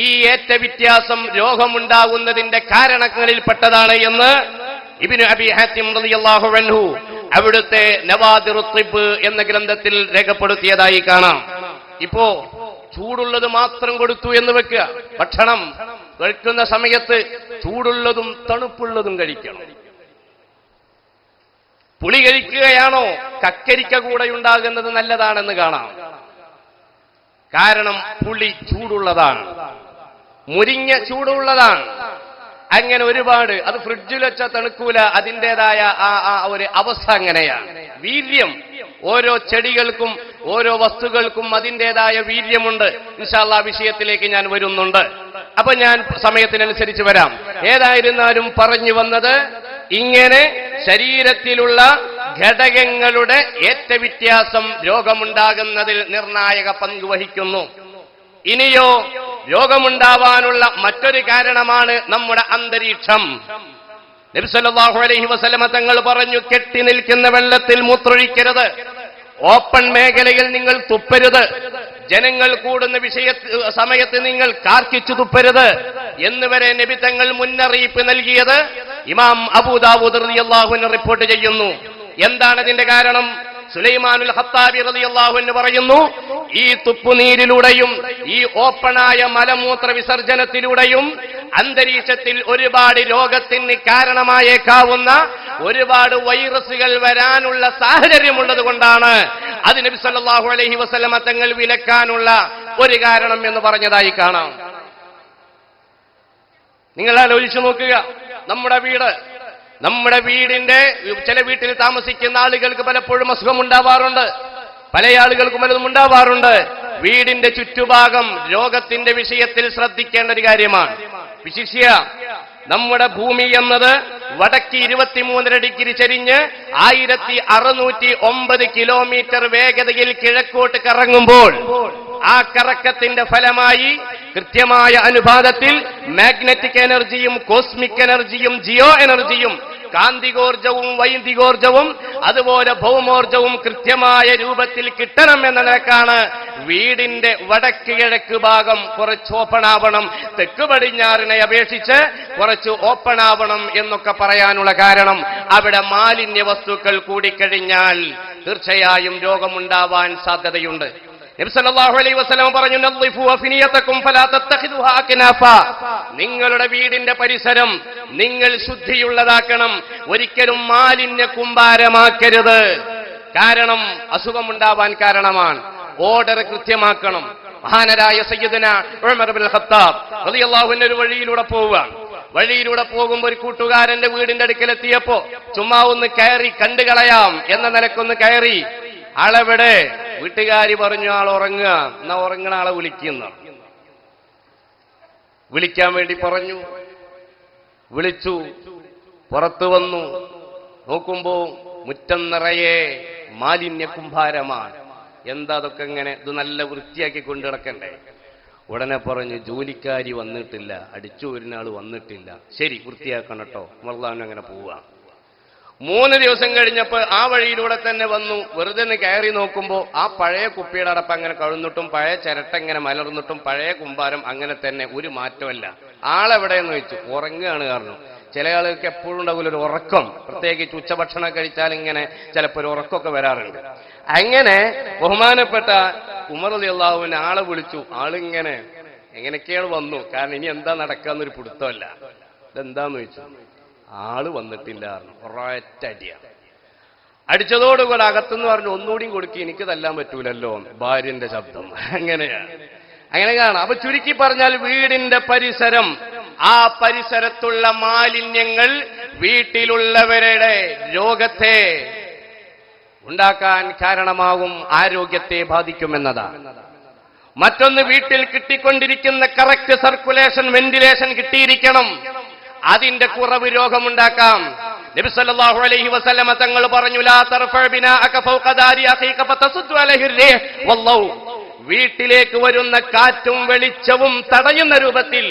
ഈ ഏറ്റ വ്യത്യാസം രോഗമുണ്ടാകുന്നതിന്റെ കാരണങ്ങളിൽപ്പെട്ടതാണ് എന്ന് ഇബ്നു അബീ ഹാത്തിം റളിയല്ലാഹു അൻഹു അവിടുത്തെ നവാദിറുത് തിബ് എന്ന ഗ്രന്ഥത്തിൽ രേഖപ്പെടുത്തിയതായി കാണാം. ഇപ്പോ ചൂടുള്ളത് മാത്രം കൊടുത്തു എന്ന് വെക്കുക. ഭക്ഷണം കഴിക്കുന്ന സമയത്ത് ചൂടുള്ളതും തണുപ്പുള്ളതും കഴിക്കണം. പുളി കഴിക്കുകയാണോ, കക്കരിക്ക കൂടെ ഉണ്ടാകുന്നത് നല്ലതാണെന്ന് കാണാം. കാരണം പുളി ചൂടുള്ളതാണ്, മുരിങ്ങ ചൂടുള്ളതാണ്. അങ്ങനെ ഒരുപാട്, അത് ഫ്രിഡ്ജിൽ വെച്ചാൽ തണുക്കൂല, അതിൻ്റെതായ ആ ഒരു അവസ്ഥ അങ്ങനെയാണ്. വീര്യം, ഓരോ ചെടികൾക്കും ഓരോ വസ്തുക്കൾക്കും അതിൻ്റെതായ വീര്യമുണ്ട്. ഇൻഷാ അല്ലാഹ് വിഷയത്തിലേക്ക് ഞാൻ വരുന്നുണ്ട്. അപ്പൊ ഞാൻ സമയത്തിനനുസരിച്ച് വരാം. ഏതായിരുന്നാലും പറഞ്ഞു വന്നത്, ഇങ്ങനെ ശരീരത്തിലുള്ള ഘടകങ്ങളുടെ ഏറ്റ വ്യത്യാസം രോഗമുണ്ടാകുന്നതിൽ നിർണായക പങ്ക് വഹിക്കുന്നു. ഇനിയോ രോഗമുണ്ടാവാനുള്ള മറ്റൊരു കാരണമാണ് നമ്മുടെ അന്തരീക്ഷം. നബി സല്ലല്ലാഹു അലൈഹി വസല്ലമ തങ്ങൾ പറഞ്ഞു, കെട്ടി നിൽക്കുന്ന വെള്ളത്തിൽ മൂത്രൊഴിക്കരുത്, ഓപ്പൺ മേഖലയിൽ നിങ്ങൾ തുപ്പരുത്, ജനങ്ങൾ കൂടുന്ന സമയത്ത് നിങ്ങൾ കാർക്കിച്ചു തുപ്പരുത് എന്നുവരെ നബി തങ്ങൾ മുന്നറിയിപ്പ് നൽകിയത് ഇമാം അബൂ ദാവൂദ് റളിയല്ലാഹു അൻഹു റിപ്പോർട്ട് ചെയ്യുന്നു. എന്താണ് അതിന്റെ കാരണം? സുലൈമാനുൽ ഖത്താബി റളിയല്ലാഹു അൻഹു പറയുന്നു, ഈ തുപ്പുനീരിലൂടെയും ഈ ഓപ്പണായ മലമൂത്ര വിസർജനത്തിലൂടെയും അന്തരീക്ഷത്തിൽ ഒരുപാട് രോഗത്തിന് കാരണമായേക്കാവുന്ന ഒരുപാട് വൈറസുകൾ വരാനുള്ള സാഹചര്യമുള്ളത് കൊണ്ടാണ് അത് നബി സല്ലല്ലാഹു അലൈഹി വസല്ലമ തങ്ങൾ വിലക്കാനുള്ള ഒരു കാരണം എന്ന് പറഞ്ഞതായി കാണാം. നിങ്ങൾ ആലോചിച്ചു നോക്കുക, നമ്മുടെ വീടിന്റെ ചില വീട്ടിൽ താമസിക്കുന്ന ആളുകൾക്ക് പലപ്പോഴും അസുഖമുണ്ടാവാറുണ്ട്, പല ആളുകൾക്കും പലതും ഉണ്ടാവാറുണ്ട്. വീടിന്റെ ചുറ്റുഭാഗം രോഗത്തിന്റെ വിഷയത്തിൽ ശ്രദ്ധിക്കേണ്ട ഒരു കാര്യമാണ്. വിശിഷ്യ നമ്മുടെ ഭൂമി എന്നത് വടക്ക് 23 ഡിഗ്രി ചെരിഞ്ഞ് 1609 കിലോമീറ്റർ വേഗതയിൽ കിഴക്കോട്ട് കറങ്ങുമ്പോൾ ആ കറക്കത്തിന്റെ ഫലമായി കൃത്യമായ അനുപാതത്തിൽ മാഗ്നറ്റിക് എനർജിയും കോസ്മിക് എനർജിയും ജിയോ എനർജിയും കാന്തികോർജവും വൈദികോർജവും അതുപോലെ ഭൗമോർജവും കൃത്യമായ രൂപത്തിൽ കിട്ടണം എന്ന നിലക്കാണ് വീടിന്റെ വടക്ക് കിഴക്ക് ഭാഗം കുറച്ച് ഓപ്പണാവണം, തെക്ക് പടിഞ്ഞാറിനെ അപേക്ഷിച്ച് കുറച്ച് ഓപ്പണാവണം എന്നൊക്കെ പറയാനുള്ള കാരണം അവിടെ മാലിന്യ വസ്തുക്കൾ കൂടിക്കഴിഞ്ഞാൽ തീർച്ചയായും രോഗമുണ്ടാവാൻ സാധ്യതയുണ്ട്. നബി സല്ലല്ലാഹു അലൈഹി വസല്ലം പറഞ്ഞു, നദ്ദിഫു അഫ്നിയതകും ഫലാ തത്തഖിദുഹാ അക്നാഫ, നിങ്ങളുടെ വീടിന്റെ പരിസരം നിങ്ങൾ ശുദ്ധിയുള്ളതാക്കണം, ഒരിക്കലും മാലിന്യ കൂമ്പാരമാക്കരുത്. കാരണം അസുഖമുണ്ടാവാൻ കാരണമാണ്. ഓർഡർ കൃത്യമാക്കണം. മഹാനരായ സയ്യിദുനാ ഉമർ ഇബ്നുൽ ഖത്താബ് റളിയല്ലാഹു അൻഹു ഒരു വഴിയിലൂടെ പോകുമ്പോൾ ഒരു കൂട്ടുകാരന്റെ വീടിന്റെ അടുക്കലെത്തിയപ്പോ ചുമ്മാ ഒന്ന് കയറി കണ്ടു കളയാം എന്ന നിലക്കൊന്ന് കയറി. ആളെവിടെ? വീട്ടുകാരി പറഞ്ഞു, ആൾ ഉറങ്ങുക, എന്നാ ഉറങ്ങണ ആളെ വിളിക്കാൻ വേണ്ടി പറഞ്ഞു. വിളിച്ചു, പുറത്തു വന്നു. നോക്കുമ്പോ മുറ്റം നിറയെ മാലിന്യ കുംഭാരമാണ്. എന്താ അതൊക്കെ ഇങ്ങനെ? ഇത് നല്ല വൃത്തിയാക്കി കൊണ്ടു നടക്കണ്ടേ? ഉടനെ പറഞ്ഞു, ജോലിക്കാരി വന്നിട്ടില്ല, അടിച്ചു വരുന്ന ആൾ വന്നിട്ടില്ല. ശരി, വൃത്തിയാക്കണം കേട്ടോ. മർദ്ദാനും അങ്ങനെ പോവുക. 3 ദിവസം കഴിഞ്ഞപ്പോൾ ആ വഴിയിലൂടെ തന്നെ വന്നു. വെറുതെ ഒന്ന് കയറി നോക്കുമ്പോൾ ആ പഴയ കുപ്പിയുടെ അടപ്പ് അങ്ങനെ കഴുന്നിട്ടും പഴയ ചിരട്ട ഇങ്ങനെ മലർന്നിട്ടും പഴയ കുമ്പാരം അങ്ങനെ തന്നെ, ഒരു മാറ്റമല്ല. ആളെവിടെയെന്ന് വെച്ചു, ഉറങ്ങുകയാണ്. കാരണം ചില ആളുകൾക്ക് എപ്പോഴും ഉണ്ടാവില്ല ഒരു ഉറക്കം, പ്രത്യേകിച്ച് ഉച്ചഭക്ഷണം കഴിച്ചാൽ ഇങ്ങനെ ചിലപ്പോൾ ഒരു ഉറക്കമൊക്കെ വരാറുണ്ട്. അങ്ങനെ ബഹുമാനപ്പെട്ട ഉമർ റളിയല്ലാഹു അൻഹു ആളെ വിളിച്ചു. ആളിങ്ങനെ എങ്ങനെയൊക്കെയാണ് വന്നു, കാരണം ഇനി എന്താ നടക്കാന്നൊരു പിടുത്തമല്ല. ഇതെന്താന്ന് ചോദിച്ചു. ആള് വന്നിട്ടില്ല. ഒരൊറ്റ അടിയാണ്. അടിച്ചതോടുകൂടെ അകത്തുനിന്ന് പറഞ്ഞു, ഒന്നുകൂടിയും കൊടുക്കി, എനിക്ക് തല്ലാൻ പറ്റൂലല്ലോ. ഭാര്യന്റെ ശബ്ദം. അങ്ങനെയാണ്, അങ്ങനെ കാണാം. അപ്പൊ ചുരുക്കി പറഞ്ഞാൽ വീടിന്റെ പരിസരം, ആ പരിസരത്തുള്ള മാലിന്യങ്ങൾ വീട്ടിലുള്ളവരുടെ രോഗത്തെ ഉണ്ടാക്കാൻ കാരണമാകും, ആരോഗ്യത്തെ ബാധിക്കുമെന്നതാണ്. മറ്റൊന്ന്, വീട്ടിൽ കിട്ടിക്കൊണ്ടിരിക്കുന്ന കറക്റ്റ് സർക്കുലേഷൻ, വെന്റിലേഷൻ കിട്ടിയിരിക്കണം. അതിന്റെ കുറവ് രോഗമുണ്ടാക്കാം. നബി സല്ലല്ലാഹു അലൈഹി വസല്ലമ തങ്ങൾ പറഞ്ഞു, ലാ തർഫഅ ബിനാഅക ഫൗഖ ദാരി അഖീക ഫതസുദ്ദു അലൈഹി റിഹ് വല്ലാഹു. വീട്ടിലേക്ക് വരുന്ന കാറ്റും വെളിച്ചവും തടയുന്ന രൂപത്തിൽ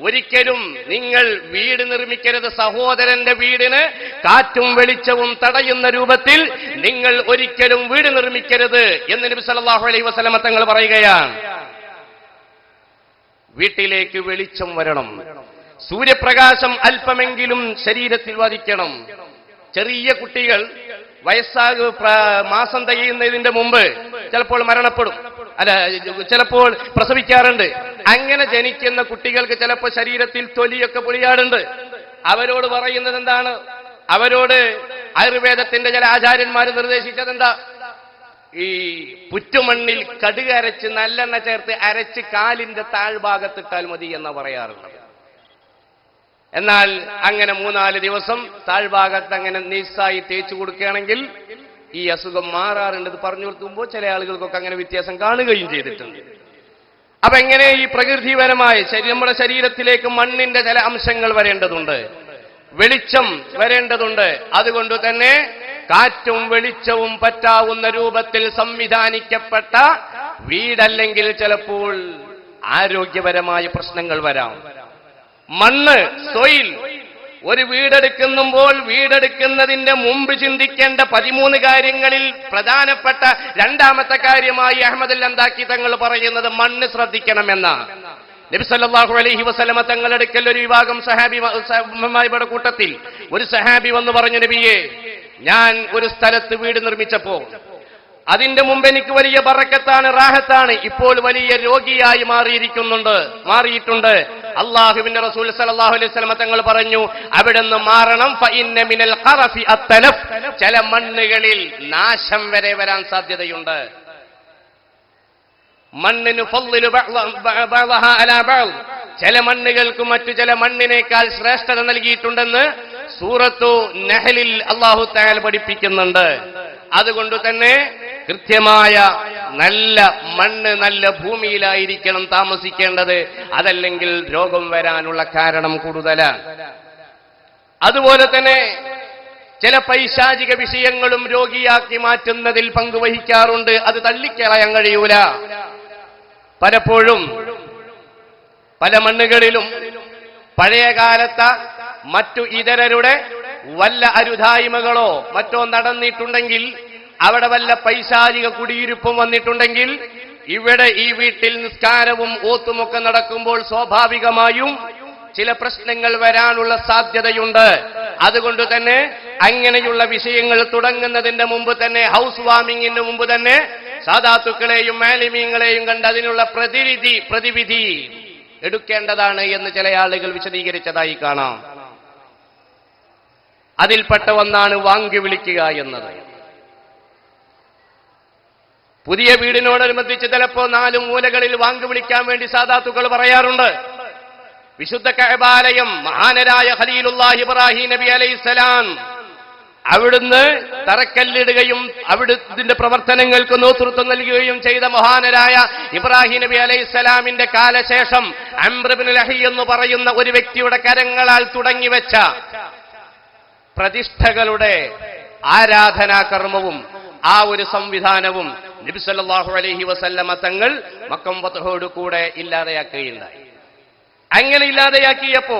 ഒരിക്കലും നിങ്ങൾ വീട് നിർമ്മിക്കരുത്. സഹോദരന്റെ വീടിന് കാറ്റും വെളിച്ചവും തടയുന്ന രൂപത്തിൽ നിങ്ങൾ ഒരിക്കലും വീട് നിർമ്മിക്കരുത് എന്ന് നബി സല്ലല്ലാഹു അലൈഹി വസല്ലമ തങ്ങൾ പറയുകയാണ്. വീട്ടിലേക്ക് വെളിച്ചം വരണം, സൂര്യപ്രകാശം അല്പമെങ്കിലും ശരീരത്തിൽ വധിക്കണം. ചെറിയ കുട്ടികൾ മാസം തികയുന്നതിന്റെ മുമ്പ് ചിലപ്പോൾ മരണപ്പെടും, ചിലപ്പോൾ പ്രസവിക്കാറുണ്ട്. അങ്ങനെ ജനിക്കുന്ന കുട്ടികൾക്ക് ചിലപ്പോൾ ശരീരത്തിൽ തൊലിയൊക്കെ പൊളിയാറുണ്ട്. അവരോട് പറയുന്നത് എന്താണ്? അവരോട് ആയുർവേദത്തിന്റെ ചില ആചാര്യന്മാർ നിർദ്ദേശിച്ചത് എന്താ? ഈ പുറ്റുമണ്ണിൽ കടുക് അരച്ച് നല്ലെണ്ണ ചേർത്ത് അരച്ച് കാലിന്റെ താഴ്ഭാഗത്തിട്ടാൽ മതി എന്ന് പറയാറുള്ളത്. എന്നാൽ അങ്ങനെ 3-4 ദിവസം താഴ്ഭാഗത്ത് അങ്ങനെ നീസായി തേച്ചു കൊടുക്കുകയാണെങ്കിൽ ഈ അസുഖം മാറാറുണ്ട്. ഇത് പറഞ്ഞു കൊടുക്കുമ്പോൾ ചില ആളുകൾക്കൊക്കെ അങ്ങനെ വ്യത്യാസം കാണുകയും ചെയ്തിട്ടുണ്ട്. അപ്പൊ എങ്ങനെ ഈ പ്രകൃതിപരമായ നമ്മുടെ ശരീരത്തിലേക്ക് മണ്ണിന്റെ ചില അംശങ്ങൾ വരേണ്ടതുണ്ട്, വെളിച്ചം വരേണ്ടതുണ്ട്. അതുകൊണ്ട് തന്നെ കാറ്റും വെളിച്ചവും പറ്റാവുന്ന രൂപത്തിൽ സംവിധാനിക്കപ്പെട്ട വീടല്ലെങ്കിൽ ചിലപ്പോൾ ആരോഗ്യപരമായ പ്രശ്നങ്ങൾ വരാം. മണ്ണ്, സോയിൽ, ഒരു വീടെടുക്കുന്നതിന്റെ മുമ്പ് ചിന്തിക്കേണ്ട 13 കാര്യങ്ങളിൽ പ്രധാനപ്പെട്ട 2ാമത്തെ കാര്യമായി അഹ്മദ് അൽ-അന്താക്കി തങ്ങൾ പറയുന്നത് മണ്ണ് ശ്രദ്ധിക്കണമെന്നാണ്. നബി സല്ലല്ലാഹു അലൈഹി വസല്ലമ തങ്ങളുടെ അടുക്കൽ ഒരു വിഭാഗം സഹാബിമാരുടെ കൂട്ടത്തിൽ ഒരു സഹാബി വന്നു പറഞ്ഞു, നബിയേ, ഞാൻ ഒരു സ്ഥലത്ത് വീട് നിർമ്മിച്ചപ്പോ അതിന്റെ മുമ്പ് എനിക്ക് വലിയ ബറക്കത്താണ്, റാഹത്താണ്. ഇപ്പോൾ വലിയ രോഗിയായി മാറിയിട്ടുണ്ട്. അല്ലാഹുവിന്റെ റസൂൽ സല്ലല്ലാഹു അലൈഹി വസല്ലം തങ്ങൾ പറഞ്ഞു, അവിടുന്ന് മാറണം. ഫഇന്ന മിനൽ ഖറഫി അത്തലഫ്. ചില മണ്ണുകളിൽ നാശം വരെ വരാൻ സാധ്യതയുണ്ട്. മണ്ണിന് ഫള്ലു ബഅദഹാ അലാ ബഅദ്. ചില മണ്ണുകൾക്ക് മറ്റു ചില മണ്ണിനേക്കാൾ ശ്രേഷ്ഠത നൽകിയിട്ടുണ്ടെന്ന് സൂറത്തു നഹ്ലിൽ അല്ലാഹു തആല പഠിപ്പിക്കുന്നുണ്ട്. അതുകൊണ്ട് തന്നെ കൃത്യമായ നല്ല മണ്ണ്, നല്ല ഭൂമിയിലായിരിക്കണം താമസിക്കേണ്ടത്. അതല്ലെങ്കിൽ രോഗം വരാനുള്ള കാരണം കൂടുതലാണ്. അതുപോലെ തന്നെ ചില പൈശാചിക വിഷയങ്ങളും രോഗിയാക്കി മാറ്റുന്നതിൽ പങ്കുവഹിക്കാറുണ്ട്. അത് തള്ളിക്കളയാൻ കഴിയൂല. പലപ്പോഴും പല മണ്ണുകളിലും പഴയകാലത്തെ മറ്റു ഇതരരുടെ വല്ല അരുതായ്മകളോ മറ്റോ നടന്നിട്ടുണ്ടെങ്കിൽ, അവിടെ വല്ല പൈശാചിക കുടിയിരുപ്പും വന്നിട്ടുണ്ടെങ്കിൽ, ഇവിടെ ഈ വീട്ടിൽ നിസ്കാരവും ഓത്തുമൊക്കെ നടക്കുമ്പോൾ സ്വാഭാവികമായും ചില പ്രശ്നങ്ങൾ വരാനുള്ള സാധ്യതയുണ്ട്. അതുകൊണ്ട് തന്നെ അങ്ങനെയുള്ള വിഷയങ്ങൾ തുടങ്ങുന്നതിന്റെ മുമ്പ് തന്നെ, ഹൗസ് വാമിങ്ങിന് മുമ്പ് തന്നെ സാദാത്തുക്കളെയും മാലിമീങ്ങളെയും കണ്ട് അതിനുള്ള പ്രതിവിധി എടുക്കേണ്ടതാണ് എന്ന് ചില ആളുകൾ വിശദീകരിച്ചതായി കാണാം. അതിൽപ്പെട്ട ഒന്നാണ് വാങ്കി വിളിക്കുക എന്നത്. പുതിയ വീടിനോടനുബന്ധിച്ച് ചിലപ്പോൾ 4 മൂലകളിൽ വാങ്കി വിളിക്കാൻ വേണ്ടി സാദാത്തുക്കൾ പറയാറുണ്ട്. വിശുദ്ധ കഅബാലയം മഹാനരായ ഖലീലുല്ലാഹി ഇബ്രാഹിം നബി അലൈഹിസ്സലാം അവിടുന്ന് തറക്കല്ലിടുകയും അവിടുത്തെ പ്രവർത്തനങ്ങൾക്ക് നേതൃത്വം നൽകുകയും ചെയ്ത മഹാനരായ ഇബ്രാഹിം നബി അലൈഹിസ്സലാമിന്റെ കാലശേഷം അംർ ഇബ്നു ലഹി എന്ന് പറയുന്ന ഒരു വ്യക്തിയുടെ കരങ്ങളാൽ തുടങ്ങിവെച്ച പ്രതിഷ്ഠകളുടെ ആരാധനാകർമ്മവും ആ ഒരു സംവിധാനവും നബി സല്ലല്ലാഹു അലൈഹി വസല്ലമ തങ്ങൾ മക്കം ഫത്ഹോട് കൂടെ ഇല്ലാതെയാക്കുകയുണ്ടായി. അങ്ങനെ ഇല്ലാതെയാക്കിയപ്പോ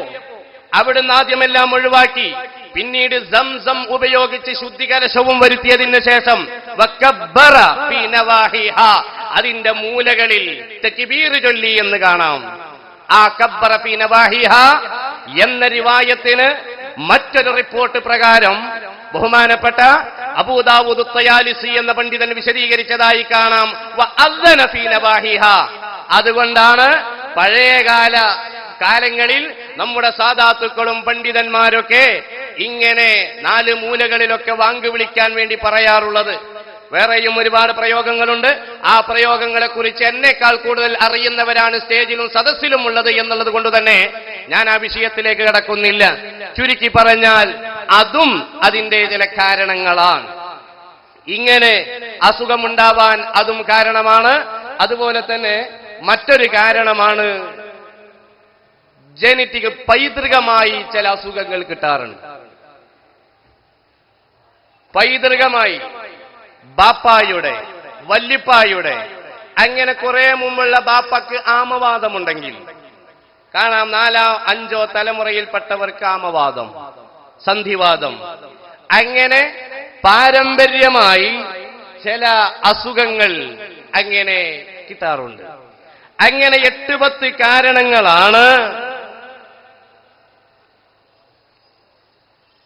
അവിടുന്ന് ആദ്യമെല്ലാം ഒഴിവാക്കി. പിന്നീട് സംസം ഉപയോഗിച്ച് ശുദ്ധികലശവും വരുത്തിയതിനു ശേഷം വകബ്ബറ ഫീ നവാഹിഹാ, അതിന്റെ മൂലകളിൽ തക്ബീർ ചൊല്ലി എന്ന് കാണാം. ആ കബ്ബറ ഫീ നവാഹിഹാ എന്ന റിവായത്തിന് മറ്റൊരു റിപ്പോർട്ട് പ്രകാരം ബഹുമാനപ്പെട്ട അബൂ ദാവൂദ് തയാലിസി എന്ന പണ്ഡിതൻ വിശദീകരിച്ചതായി കാണാം. വഅദ്ദന ഫീ നവാഹിഹാ, അതുകൊണ്ടാണ് പഴയകാല കാലങ്ങളിൽ നമ്മുടെ സാദാത്തുക്കളും പണ്ഡിതന്മാരൊക്കെ ഇങ്ങനെ 4 മൂലകളിലൊക്കെ വാങ്ക് വിളിക്കാൻ വേണ്ടി പറയാറുള്ളത്. വേറെയും ഒരുപാട് പ്രയോഗങ്ങളുണ്ട്. ആ പ്രയോഗങ്ങളെ കുറിച്ച് എന്നേക്കാൾ കൂടുതൽ അറിയുന്നവരാണ് സ്റ്റേജിലും സദസ്സിലും ഉള്ളത് എന്നുള്ളത് കൊണ്ട് തന്നെ ഞാൻ ആ വിഷയത്തിലേക്ക് കടക്കുന്നില്ല. ചുരുക്കി പറഞ്ഞാൽ അതും അതിന്റെ ചില കാരണങ്ങളാണ്. ഇങ്ങനെ അസുഖമുണ്ടാവാൻ അതും കാരണമാണ്. അതുപോലെ തന്നെ മറ്റൊരു കാരണമാണ് ജനറ്റിക്, പൈതൃകമായി ചില അസുഖങ്ങൾ കിട്ടാറുണ്ട്. പൈതൃകമായി ബാപ്പായുടെ, വല്ലിപ്പായുടെ, അങ്ങനെ കുറെ മുമ്പുള്ള ബാപ്പക്ക് ആമവാദമുണ്ടെങ്കിൽ കാണാം 4, 5 തലമുറയിൽപ്പെട്ടവർക്ക് ആമവാദം, സന്ധിവാദം, അങ്ങനെ പാരമ്പര്യമായി ചില അസുഖങ്ങൾ അങ്ങനെ കിട്ടാറുണ്ട്. അങ്ങനെ 8-10 കാരണങ്ങളാണ്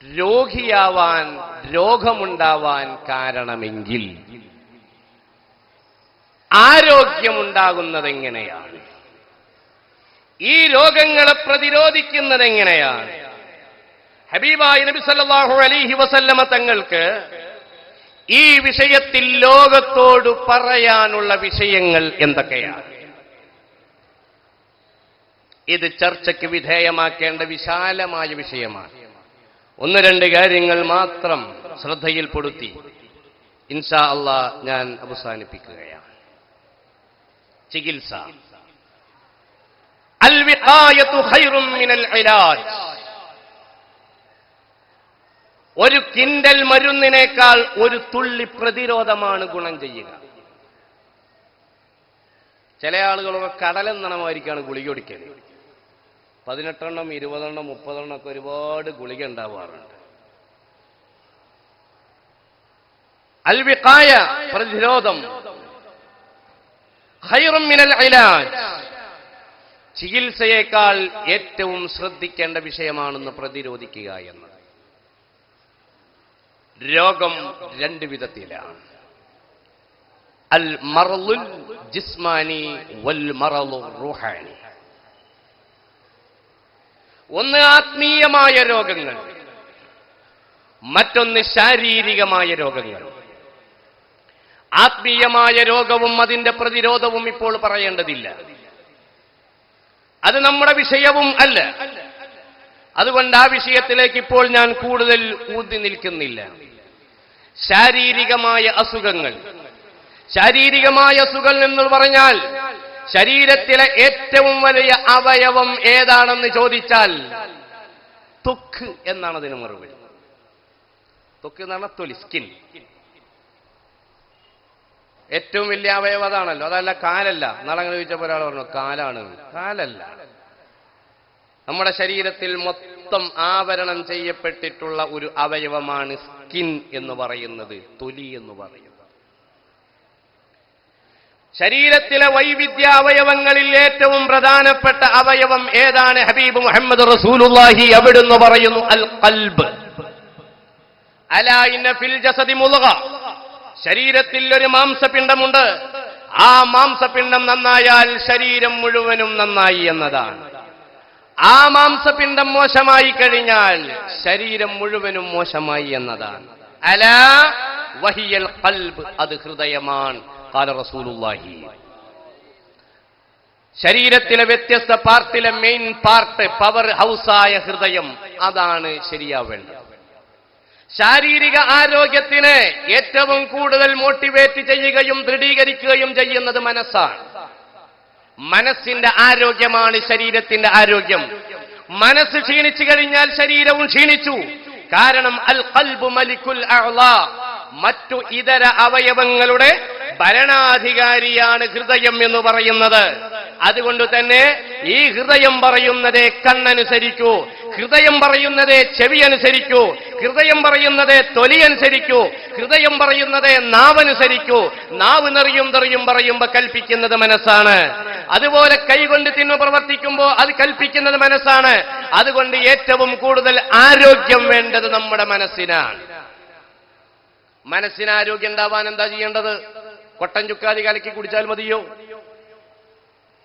രോഗിയാവാൻ, രോഗമുണ്ടാവാൻ കാരണമെങ്കിൽ ആരോഗ്യമുണ്ടാകുന്നത് എങ്ങനെയാണ്? ഈ രോഗങ്ങളെ പ്രതിരോധിക്കുന്നത് എങ്ങനെയാണ്? ഹബീബായ നബി സല്ലല്ലാഹു അലൈഹി വസല്ലമ തങ്ങൾക്ക് ഈ വിഷയത്തിൽ ലോകത്തോട് പറയാനുള്ള വിഷയങ്ങൾ എന്തൊക്കെയാണ്? ഇത് ചർച്ചയ്ക്ക് വിധേയമാക്കേണ്ട വിശാലമായ വിഷയമാണ്. 1-2 കാര്യങ്ങൾ മാത്രം ശ്രദ്ധയിൽപ്പെടുത്തി ഇൻഷാ അല്ലാഹ് ഞാൻ അവസാനിപ്പിക്കുകയാണ്. ചികിത്സ. അൽ വിഖായതു ഖൈറും മിനൽ ഇലാജ്. ഒരു കിൻഡൽ മരുന്നിനേക്കാൾ ഒരു തുള്ളി പ്രതിരോധമാണ് ഗുണം ചെയ്യുക. ചില ആളുകളൊക്കെ കടലെന്നണമായിരിക്കാണ് ഗുളിക കുടിക്കുന്നത്. 18 എണ്ണം, 20 എണ്ണം, 30 എണ്ണം ഒക്കെ ഒരുപാട് ഗുളിക ഉണ്ടാവാറുണ്ട്. അൽ വിഖായ, പ്രതിരോധം, ഖൈറും മിനൽ ഇലാജ്, ചികിത്സയേക്കാൾ ഏറ്റവും ശ്രദ്ധിക്കേണ്ട വിഷയമാണെന്ന് പ്രതിരോധിക്കുക എന്നത്. രോഗം 2 വിധത്തിലാണ്. അൽ മറളുൽ ജിസ്മാനി വൽ മറളു റൂഹാനി. ഒന്ന് ആത്മീയമായ രോഗങ്ങൾ, മറ്റൊന്ന് ശാരീരികമായ രോഗങ്ങൾ. ആത്മീയമായ രോഗവും അതിന്റെ പ്രതിരോധവും ഇപ്പോൾ പറയേണ്ടതില്ല, അത് നമ്മുടെ വിഷയവും അല്ല. അതുകൊണ്ട് ആ വിഷയത്തിലേക്ക് ഇപ്പോൾ ഞാൻ കൂടുതൽ ഊന്നി നിൽക്കുന്നില്ല. ശാരീരികമായ അസുഖങ്ങൾ. ശാരീരികമായ അസുഖങ്ങൾ എന്ന് പറഞ്ഞാൽ ശരീരത്തിലെ ഏറ്റവും വലിയ അവയവം ഏതാണെന്ന് ചോദിച്ചാൽ ത്വക്ക് എന്നാണ് അതിന് മറുപടി. ത്വക്ക് എന്ന് പറഞ്ഞാൽ തൊലി, സ്കിൻ. ഏറ്റവും വലിയ അവയവം അതാണല്ലോ. അതല്ല, കാലല്ല. നാളങ്ങനെ ചോദിച്ചപ്പോൾ ഒരാൾ പറഞ്ഞു കാലാണ്. കാലല്ല. നമ്മുടെ ശരീരത്തിൽ മൊത്തം ആവരണം ചെയ്യപ്പെട്ടിട്ടുള്ള ഒരു അവയവമാണ് സ്കിൻ എന്ന് പറയുന്നത്, തൊലി എന്ന് പറയുന്നത്. ശരീരത്തിലെ വൈവിധ്യ അവയവങ്ങളിൽ ഏറ്റവും പ്രധാനപ്പെട്ട അവയവം ഏതാണ്? ഹബീബ് മുഹമ്മദ് റസൂലുള്ളാഹി അവിടുന്ന് പറയുന്നു, അൽ ഖൽബ്. അലാ ഇന്ന ഫിൽ ജസദി മുദ്ഗ. ശരീരത്തിൽ ഒരു മാംസപിണ്ഡമുണ്ട്. ആ മാംസപിണ്ഡം നന്നായാൽ ശരീരം മുഴുവനും നന്നായി എന്നതാണ്. ആ മാംസപിണ്ഡം മോശമായി കഴിഞ്ഞാൽ ശരീരം മുഴുവനും മോശമായി എന്നതാണ്. അലാ വഹിയൽ ഖൽബ്, അത് ഹൃദയമാണ്. ഖാല റസൂലുള്ളാഹി. ശരീരത്തിലെ വ്യത്യസ്ത പാർട്ടിലെ മെയിൻ പാർട്ട്, പവർ ഹൗസായ ഹൃദയം, അതാണ് ശരിയാവേണ്ടത്. ശാരീരിക ആരോഗ്യത്തിന് ഏറ്റവും കൂടുതൽ മോട്ടിവേറ്റ് ചെയ്യുകയും ദൃഢീകരിക്കുകയും ചെയ്യുന്നത് മനസ്സാണ്. മനസ്സിന്റെ ആരോഗ്യമാണ് ശരീരത്തിന്റെ ആരോഗ്യം. മനസ്സ് ക്ഷീണിച്ചു കഴിഞ്ഞാൽ ശരീരവും ക്ഷീണിച്ചു. കാരണം അൽ ഖൽബു മലിക്കുൽ അഅ്ളാ, മറ്റു ഇതര അവയവങ്ങളുടെ ഭരണാധികാരിയാണ് ഹൃദയം എന്ന് പറയുന്നത്. അതുകൊണ്ട് തന്നെ ഈ ഹൃദയം പറയുന്നതേ കണ്ണനുസരിക്കൂ, ഹൃദയം പറയുന്നതേ ചെവി അനുസരിക്കൂ, ഹൃദയം പറയുന്നതേ തൊലി അനുസരിക്കൂ, ഹൃദയം പറയുന്നതേ നാവനുസരിക്കൂ. നാവ് നെറിയും പറയുമ്പോ കൽപ്പിക്കുന്നത് മനസ്സാണ്. അതുപോലെ കൈകൊണ്ട് തിന്മ പ്രവർത്തിക്കുമ്പോൾ അത് കൽപ്പിക്കുന്നത് മനസ്സാണ്. അതുകൊണ്ട് ഏറ്റവും കൂടുതൽ ആരോഗ്യം വേണ്ടത് നമ്മുടെ മനസ്സിനാണ്. മനസ്സിന് ആരോഗ്യം ഉണ്ടാവാൻ എന്താ ചെയ്യേണ്ടത്? കൊട്ടൻ ചുക്കാതി കലക്കി കുടിച്ചാൽ മതിയോ?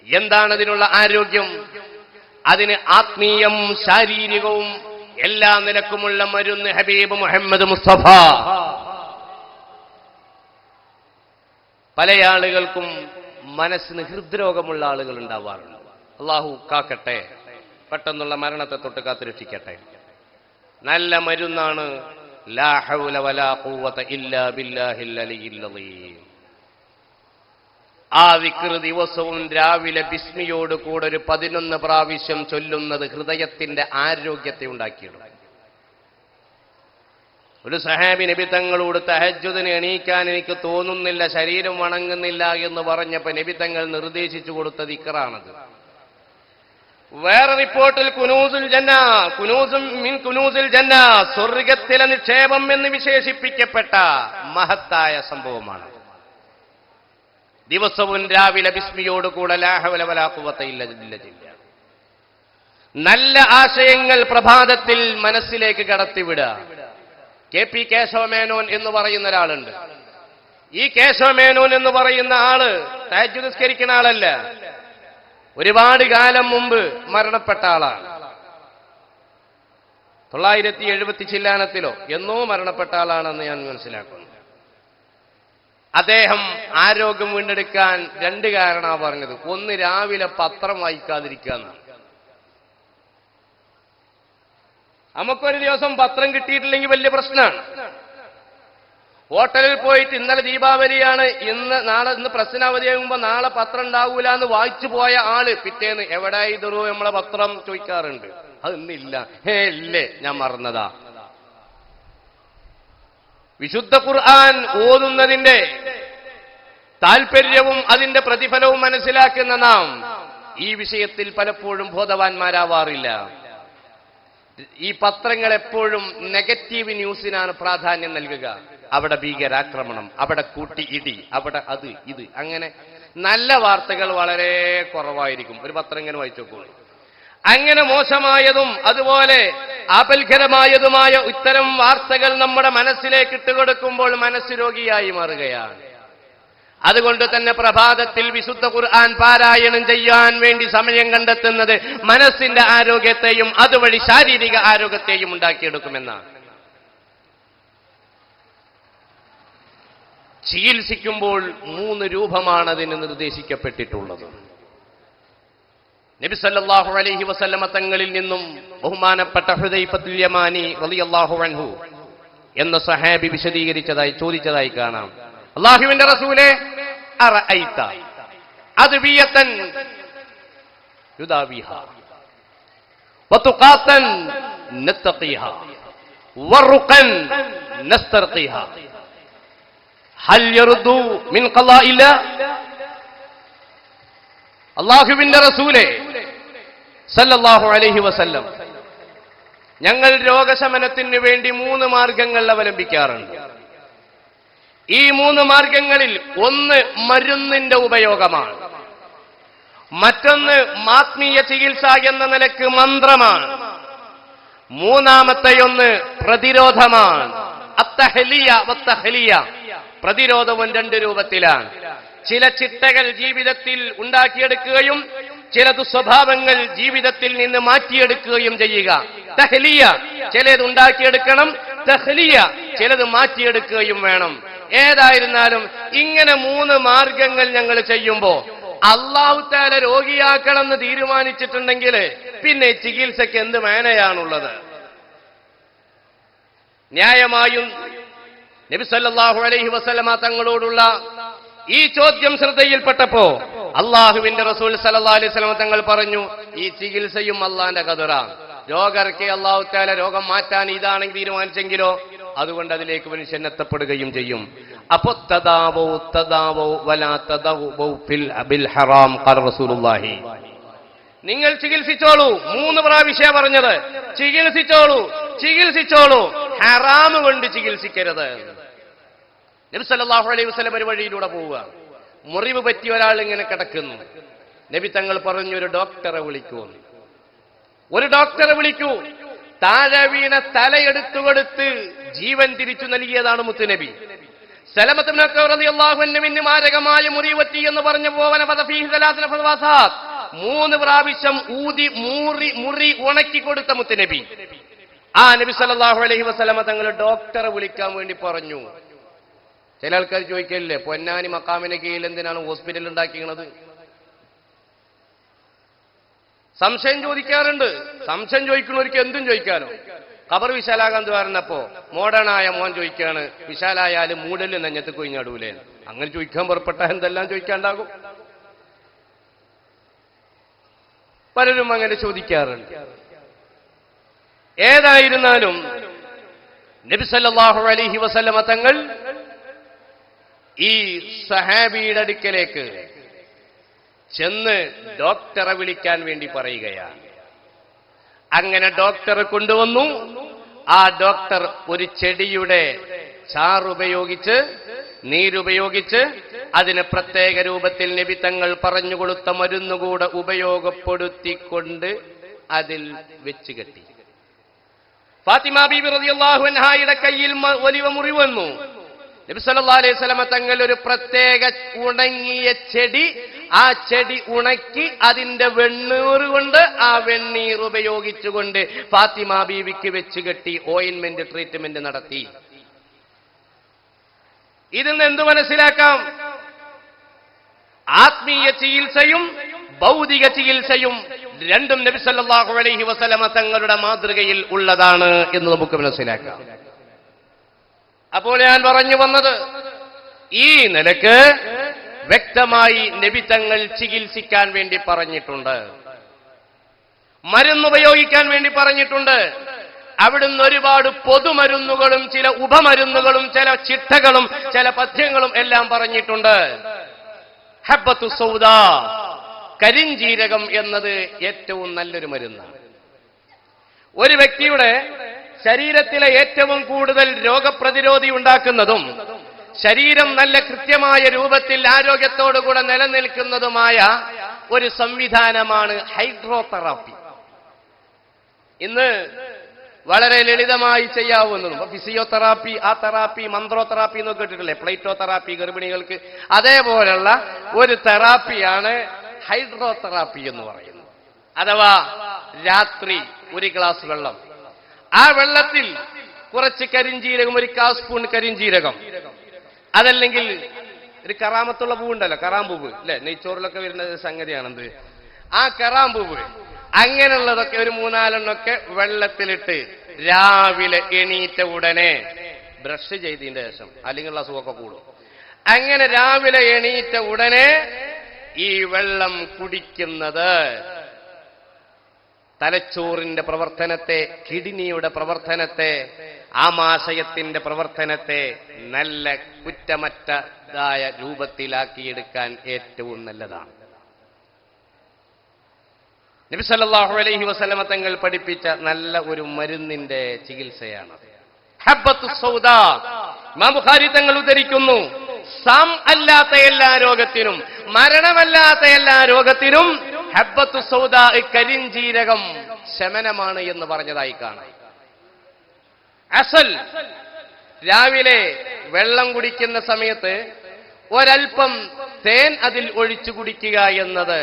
എന്താണ് അതിനുള്ള ആരോഗ്യം? അതിന് ആത്മീയം ശാരീരികവും എല്ലാ നിലക്കുമുള്ള മരുന്ന് ഹബീബ് മുഹമ്മദ് മുസ്തഫ. പല ആളുകൾക്കും മനസ്സിന് ഹൃദ്രോഗമുള്ള ആളുകൾ ഉണ്ടാവാറുണ്ട്. അള്ളാഹു കാക്കട്ടെ, പെട്ടെന്നുള്ള മരണത്തെ തൊട്ട് കാത്തുരക്ഷിക്കട്ടെ. നല്ല മരുന്നാണ് ലാ ഹൗല വലാ ഖുവത ഇല്ലാ ബില്ലാഹിൽ അലിയിൽ അളീം. ആ ദിക്ർ ദിവസവും രാവിലെ ബിസ്മിയോട് കൂടെ ഒരു 11 പ്രാവശ്യം ചൊല്ലുന്നത് ഹൃദയത്തിന്റെ ആരോഗ്യത്തെ ഉണ്ടാക്കിയിടും. ഒരു സഹാബി നബി തങ്ങളോട് തഹജ്ജുദിന് എണീക്കാൻ എനിക്ക് തോന്നുന്നില്ല, ശരീരം വണങ്ങുന്നില്ല എന്ന് പറഞ്ഞപ്പോ നബി തങ്ങൾ നിർദ്ദേശിച്ചു കൊടുത്ത ദിക്റാണത്. വേറെ റിപ്പോർട്ടിൽ കുനൂസുൽ ജന്ന, കുനൂസും മിൻ കുനൂസിൽ ജന്ന, സ്വർഗത്തിലെ നിക്ഷേപം എന്ന് വിശേഷിപ്പിക്കപ്പെട്ട മഹത്തായ സംഭവമാണ്. ദിവസവും രാവിലെ ബിസ്മിയോട് കൂടെ ലാ ഹൗല വലാ ഖുവത ഇല്ലാ ബില്ലാഹ്. നല്ല ആശയങ്ങൾ പ്രഭാതത്തിൽ മനസ്സിലേക്ക് കടത്തിവിടുക. കെ.പി. കേശവമേനോൻ എന്ന് പറയുന്ന ഒരാളുണ്ട്. ഈ കേശവമേനോൻ എന്ന് പറയുന്ന ആള് തഹജ്ജുദ് നിസ്കരിക്കുന്ന ആളല്ല, ഒരുപാട് കാലം മുമ്പ് മരണപ്പെട്ട ആളാണ്. 970 ചില്ലാനത്തിലോ എന്നോ മരണപ്പെട്ട ആളാണെന്ന് ഞാൻ മനസ്സിലാക്കുന്നു. അദ്ദേഹം ആരോഗ്യം വീണ്ടെടുക്കാൻ 2 കാരണമാണ് പറഞ്ഞത്. ഒന്ന്, രാവിലെ പത്രം വായിക്കാതിരിക്കുക. നമുക്കൊരു ദിവസം പത്രം കിട്ടിയിട്ടില്ലെങ്കിൽ വലിയ പ്രശ്നമാണ്. ഹോട്ടലിൽ പോയിട്ട് ഇന്നലെ ദീപാവലിയാണ്, ഇന്ന് പ്രശ്ന അവധിയാകുമ്പോ നാളെ പത്രം ഉണ്ടാവൂല എന്ന് വായിച്ചു പോയ ആള് പിറ്റേന്ന് എവിടെ ഇതൊരു നമ്മളെ പത്രം ചോദിക്കാറുണ്ട്. അത് ഇന്നില്ല. ഇല്ലേ, ഞാൻ മറന്നതാ. വിശുദ്ധ ഖുർആൻ ഓതുന്നതിന്റെ താൽപര്യവും അതിന്റെ പ്രതിഫലവും മനസ്സിലാക്കുന്ന നാം ഈ വിഷയത്തിൽ പലപ്പോഴും ബോധവാന്മാരാവാറില്ല. ഈ പത്രങ്ങൾ എപ്പോഴും നെഗറ്റീവ് ന്യൂസിനാണ് പ്രാധാന്യം നൽകുക. അവിടെ ഭീകരാക്രമണം, അവിടെ കൂട്ടി ഇടി, അവിടെ അത് ഇത്, അങ്ങനെ നല്ല വാർത്തകൾ വളരെ കുറവായിരിക്കും. ഒരു പത്രം ഇങ്ങനെ വായിച്ചു നോക്കൂ. അങ്ങനെ മോശമായതും അതുപോലെ ആപൽക്കരമായതുമായ ഇത്തരം വാർത്തകൾ നമ്മുടെ മനസ്സിലേക്ക് ഇട്ടുകൊടുക്കുമ്പോൾ മനസ്സ് രോഗിയായി മാറുകയാണ്. അതുകൊണ്ട് തന്നെ പ്രഭാതത്തിൽ വിശുദ്ധ ഖുർആൻ പാരായണം ചെയ്യാൻ വേണ്ടി സമയം കണ്ടെത്തുന്നത് മനസ്സിന്റെ ആരോഗ്യത്തെയും അതുവഴി ശാരീരിക ആരോഗ്യത്തെയും ഉണ്ടാക്കിയെടുക്കുമെന്നാണ്. ചികിത്സിക്കുമ്പോൾ 3 രൂപമാണ് അതിന് നിർദ്ദേശിക്കപ്പെട്ടിട്ടുള്ളത്. നബി സല്ലല്ലാഹു അലൈഹി വസല്ലമ തങ്ങളിൽ നിന്നും ബഹുമാനപ്പെട്ട ഹുദൈഫത്തുൽ യമാനി റളിയല്ലാഹു അൻഹു എന്ന സഹാബി ചോദിച്ചതായി കാണാം. അല്ലാഹുവിന്റെ റസൂലേ, അറഅയ്ത അദ്വിയതൻ യുദാവിഹാ വതുഖാതൻ നത്തഖിഹാ വറുഖൻ നസ്തർഖിഹാ ഹൽ യർദു മിൻ ഖളാഇല്ലാ. അല്ലാഹുവിന്റെ റസൂലേ സല്ലല്ലാഹു അലൈഹി വസല്ലം, ഞങ്ങൾ രോഗശമനത്തിന് വേണ്ടി 3 മാർഗങ്ങൾ അവലംബിക്കാറുണ്ട്. ഈ 3 മാർഗങ്ങളിൽ ഒന്ന് മരുന്നിന്റെ ഉപയോഗമാണ്, മറ്റൊന്ന് ആത്മീയ ചികിത്സ എന്ന നിലക്ക് മന്ത്രമാണ്, മൂന്നാമത്തെയൊന്ന് പ്രതിരോധമാണ്. അത്തഹലിയ വത്തഹലിയ, പ്രതിരോധവും 2 രൂപത്തിലാണ്. ചില ചിട്ടകൾ ജീവിതത്തിൽ ഉണ്ടാക്കിയെടുക്കുകയും ചില ദുസ്വഭാവങ്ങൾ ജീവിതത്തിൽ നിന്ന് മാറ്റിയെടുക്കുകയും ചെയ്യുക. തഹ്ലിയ, ചിലത് ഉണ്ടാക്കിയെടുക്കണം. തഹ്ലിയ, ചിലത് മാറ്റിയെടുക്കുകയും വേണം. ഏതായിരുന്നാലും ഇങ്ങനെ 3 മാർഗങ്ങൾ ഞങ്ങൾ ചെയ്യുമ്പോ അല്ലാഹു തആല രോഗിയാക്കണമെന്ന് തീരുമാനിച്ചിട്ടുണ്ടെങ്കിൽ പിന്നെ ചികിത്സയ്ക്ക് എന്ത് മേനയാണുള്ളത്? ന്യായമായും നബി സല്ലല്ലാഹു അലൈഹി വസല്ലമ തങ്ങളോടുള്ള ഈ ചോദ്യം ശ്രദ്ധയിൽപ്പെട്ടപ്പോ അള്ളാഹുവിന്റെ റസൂൽ സല്ലല്ലാഹു അലൈഹി വസല്ലം തങ്ങൾ പറഞ്ഞു, ഈ ചികിത്സയും അള്ളാന്റെ ഖദറാണ്. രോഗർക്ക് അല്ലാഹു തആല രോഗം മാറ്റാൻ ഇതാണെങ്കിൽ തീരുമാനിച്ചെങ്കിലോ അതുകൊണ്ട് അതിലേക്ക് മനുഷ്യൻ എത്തപ്പെടുകയും ചെയ്യും. അപ്പൊ തദാവൗ വലാ തദാവൗ ബിൽ ഹറാം ഖാല റസൂലുള്ളാഹി. നിങ്ങൾ ചികിത്സിച്ചോളൂ, 3 പ്രാവശ്യം പറഞ്ഞത്. ചികിത്സിച്ചോളൂ, ഹറാം കൊണ്ട് ചികിത്സിക്കരുത്. നബി സല്ലല്ലാഹു അലൈഹി വസല്ലം ഒരു വഴിയിലൂടെ പോവുക, മുറിവ് പറ്റിയ ഒരാൾ ഇങ്ങനെ കിടക്കുന്നു. നബി തങ്ങൾ പറഞ്ഞു, ഒരു ഡോക്ടറെ വിളിക്കൂ. താഴെ വീണ തലയെടുത്തു കൊടുത്ത് ജീവൻ തിരിച്ചു നൽകിയതാണ് മുത്തുനബി. സലമത്ത് ഇബ്നു അക്വ റളിയല്ലാഹു അൻഹുവിന് മാരകമായ മുറിവ് പറ്റി എന്ന് പറഞ്ഞു പോവന ഫീഹി 3 ഫവാസാത്ത്, 3 പ്രാവശ്യം ഊതി മുറി ഉണക്കി കൊടുത്ത മുത്തുനബി. ആ നബി സല്ലല്ലാഹു അലൈഹി വസല്ലമ തങ്ങൾ ഡോക്ടറെ വിളിക്കാൻ വേണ്ടി പറഞ്ഞു. ചില ആൾക്കാർ ചോദിക്കല്ലേ, പൊന്നാനി മക്കാമിന് കീഴിൽ എന്തിനാണ് ഹോസ്പിറ്റൽ ഉണ്ടാക്കിയത്? സംശയം ചോദിക്കാറുണ്ട്. സംശയം ചോദിക്കുന്നവർക്ക് എന്തും ചോദിക്കാനോ. ഖബർ വിശാലാകാൻ പറഞ്ഞപ്പോ മോഡേണായ മോൻ ചോദിക്കാണ്, വിശാലായാലും മൂടല് നെഞ്ഞത്ത് കൊയിഞ്ഞാടൂലേ? അങ്ങനെ ചോദിക്കാൻ പുറപ്പെട്ട എന്തെല്ലാം ചോദിക്കാണ്ടാകും. പലരും അങ്ങനെ ചോദിക്കാറുണ്ട്. ഏതായിരുന്നാലും നബി സല്ലല്ലാഹു അലൈഹി വസല്ലമ തങ്ങൾ ഈ സഹാബിയുടെ അടുക്കലേക്ക് ചെന്ന് ഡോക്ടറെ വിളിക്കാൻ വേണ്ടി പറയുകയാണ്. അങ്ങനെ ഡോക്ടറെ കൊണ്ടുവന്നു. ആ ഡോക്ടർ ഒരു ചെടിയുടെ ചാറുപയോഗിച്ച്, നീരുപയോഗിച്ച്, അതിന് പ്രത്യേക രൂപത്തിൽ നബി തങ്ങൾ പറഞ്ഞുകൊടുത്ത മരുന്നുകൂടെ ഉപയോഗപ്പെടുത്തിക്കൊണ്ട് അതിൽ വെച്ച് കെട്ടി. ഫാത്തിമ ബീബി റളിയല്ലാഹു അൻഹായുടെ കയ്യിൽ വലിയ മുറിവ് വന്നു. നബി സല്ലല്ലാഹു അലൈഹി വസല്ലമ തങ്ങൾ ഒരു പ്രത്യേക ഉണങ്ങിയ ചെടി, ആ ചെടി ഉണക്കി അതിന്റെ വെണ്ണീർ കൊണ്ട്, ആ വെണ്ണീർ ഉപയോഗിച്ചുകൊണ്ട് ഫാത്തിമ ബീവിക്ക് വെച്ച് കെട്ടി ഓയിൻമെന്റ് ട്രീറ്റ്മെന്റ് നടത്തി. ഇതിൽ നിന്ന് എന്ത് മനസ്സിലാക്കാം? ആത്മീയ ചികിത്സയും ഭൗതിക ചികിത്സയും രണ്ടും നബി സല്ലല്ലാഹു അലൈഹി വസല്ലമ തങ്ങളുടെ മാതൃകയിൽ ഉള്ളതാണ് എന്ന് നമുക്ക് മനസ്സിലാക്കാം. അപ്പോൾ ഞാൻ പറഞ്ഞു വന്നത്, ഈ നിലക്ക് വ്യക്തമായി നബി തങ്ങൾ ചികിത്സിക്കാൻ വേണ്ടി പറഞ്ഞിട്ടുണ്ട്, മരുന്നുപയോഗിക്കാൻ വേണ്ടി പറഞ്ഞിട്ടുണ്ട്. അവിടുന്ന് ഒരുപാട് പൊതുമരുന്നുകളും ചില ഉപമരുന്നുകളും ചില ചിട്ടകളും ചില പഥ്യങ്ങളും എല്ലാം പറഞ്ഞിട്ടുണ്ട്. ഹബ്ബത്തു സൗദാ, കരിഞ്ജീരകം എന്നത് ഏറ്റവും നല്ലൊരു മരുന്നാണ്. ഒരു വ്യക്തിയുടെ ശരീരത്തിലെ ഏറ്റവും കൂടുതൽ രോഗപ്രതിരോധി ഉണ്ടാക്കുന്നതും ശരീരം നല്ല കൃത്യമായ രൂപത്തിൽ ആരോഗ്യത്തോടുകൂടെ നിലനിൽക്കുന്നതുമായ ഒരു സംവിധാനമാണ് ഹൈഡ്രോതെറാപ്പി. ഇന്ന് വളരെ ലളിതമായി ചെയ്യാവുന്നതും ഫിസിയോതെറാപ്പി, ആ തെറാപ്പി, മന്ത്രോതെറാപ്പി എന്നൊക്കെ കേട്ടിട്ടില്ലേ, പ്ലേറ്റോ തെറാപ്പി ഗർഭിണികൾക്ക്, അതേപോലുള്ള ഒരു തെറാപ്പിയാണ് ഹൈഡ്രോതെറാപ്പി എന്ന് പറയുന്നത്. അഥവാ രാത്രി ഒരു ഗ്ലാസ് വെള്ളം, ആ വെള്ളത്തിൽ കുറച്ച് കരിഞ്ജീരകം, ഒരു 1/4 സ്പൂൺ കരിഞ്ജീരകം, അതല്ലെങ്കിൽ ഒരു കറാമത്തുള്ള പൂവുണ്ടല്ലോ, കറാമ്പൂവ് അല്ലെ, നെയ്ച്ചോറിലൊക്കെ വരുന്ന സംഗതിയാണെന്ത്, ആ കറാമ്പൂവ്, അങ്ങനെയുള്ളതൊക്കെ ഒരു 3-4 എണ്ണമൊക്കെ വെള്ളത്തിലിട്ട് രാവിലെ എണീറ്റ ഉടനെ ബ്രഷ് ചെയ്തതിന്റെ ശേഷം, അല്ലെങ്കിൽ അസുഖമൊക്കെ കൂടും, അങ്ങനെ രാവിലെ എണീറ്റ ഉടനെ ഈ വെള്ളം കുടിക്കുന്നത് തലച്ചോറിന്റെ പ്രവർത്തനത്തെ, കിഡ്നിയുടെ പ്രവർത്തനത്തെ, ആമാശയത്തിന്റെ പ്രവർത്തനത്തെ നല്ല കുറ്റമറ്റതായ രൂപത്തിലാക്കിയെടുക്കാൻ ഏറ്റവും നല്ലതാണ്. നബി സല്ലല്ലാഹു അലൈഹി വസല്ലമ തങ്ങൾ പഠിപ്പിച്ച നല്ല ഒരു മരുന്നിന്റെ ചികിത്സയാണ് ഹബ്ബത്തു സൗദാ. ഇമാം ബുഖാരി തങ്ങൾ ഉദ്ധരിക്കുന്നു, സാം അല്ലാത്ത എല്ലാ രോഗത്തിനും, മരണമല്ലാത്ത എല്ലാ രോഗത്തിനും ഹബ്ബത്തു സൗദാ, കരിഞ്ജീരകം ശമനമാണ് എന്ന് പറഞ്ഞതായി കാണാം. അസൽ, രാവിലെ വെള്ളം കുടിക്കുന്ന സമയത്ത് ഒരൽപ്പം തേൻ അതിൽ ഒഴിച്ചു കുടിക്കുക എന്നത്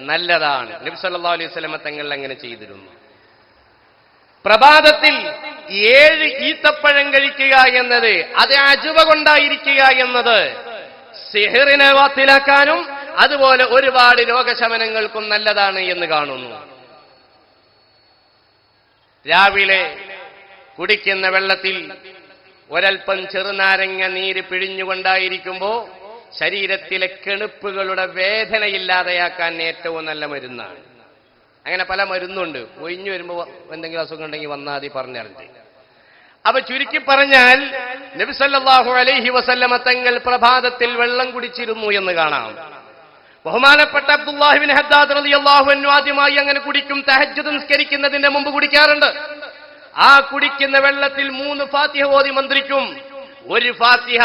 നല്ലതാണ്. നബി സല്ലല്ലാഹു അലൈഹി വസല്ലം തങ്ങൾ അങ്ങനെ ചെയ്തിരുന്നു. പ്രഭാതത്തിൽ 7 ഈത്തപ്പഴം കഴിക്കുക എന്നത്, അത് അജുവ കൊണ്ടായിരിക്കുക എന്നത് സിഹറിനെ വാത്തിലാക്കാനും അതുപോലെ ഒരുപാട് രോഗശമനങ്ങൾക്കും നല്ലതാണ് എന്ന് കാണുന്നു. രാവിലെ കുടിക്കുന്ന വെള്ളത്തിൽ ഒരൽപ്പം ചെറുനാരങ്ങ നീര് പിഴിഞ്ഞുകൊണ്ടായിരിക്കുമ്പോ ശരീരത്തിലെ കെണുപ്പുകളുടെ വേദനയില്ലാതെയാക്കാൻ ഏറ്റവും നല്ല മരുന്നാണ്. അങ്ങനെ പല മരുന്നുണ്ട്. ഒഴിഞ്ഞു വരുമ്പോ എന്തെങ്കിലും അസുഖം ഉണ്ടെങ്കിൽ വന്നാൽ പറഞ്ഞാൽ. അപ്പൊ ചുരുക്കി പറഞ്ഞാൽ നബി സല്ലല്ലാഹു അലൈഹി വസല്ലമ തങ്ങൾ പ്രഭാതത്തിൽ വെള്ളം കുടിച്ചിരുന്നു എന്ന് കാണാം. ബഹുമാനപ്പെട്ട അബ്ദുല്ലാഹി ഇബ്നു ഹദ്ദാദ് റളിയല്ലാഹു അൻഹു ആദ്യമായി അങ്ങനെ കുടിക്കും. തഹജ്ജുദ് നിസ്കരിക്കുന്നതിന്റെ മുമ്പ് കുടിക്കാറുണ്ട്. ആ കുടിക്കുന്ന വെള്ളത്തിൽ 3 ഫാത്തിഹ ഓതി മന്ത്രിക്കും. ഒരു ഫാത്തിഹ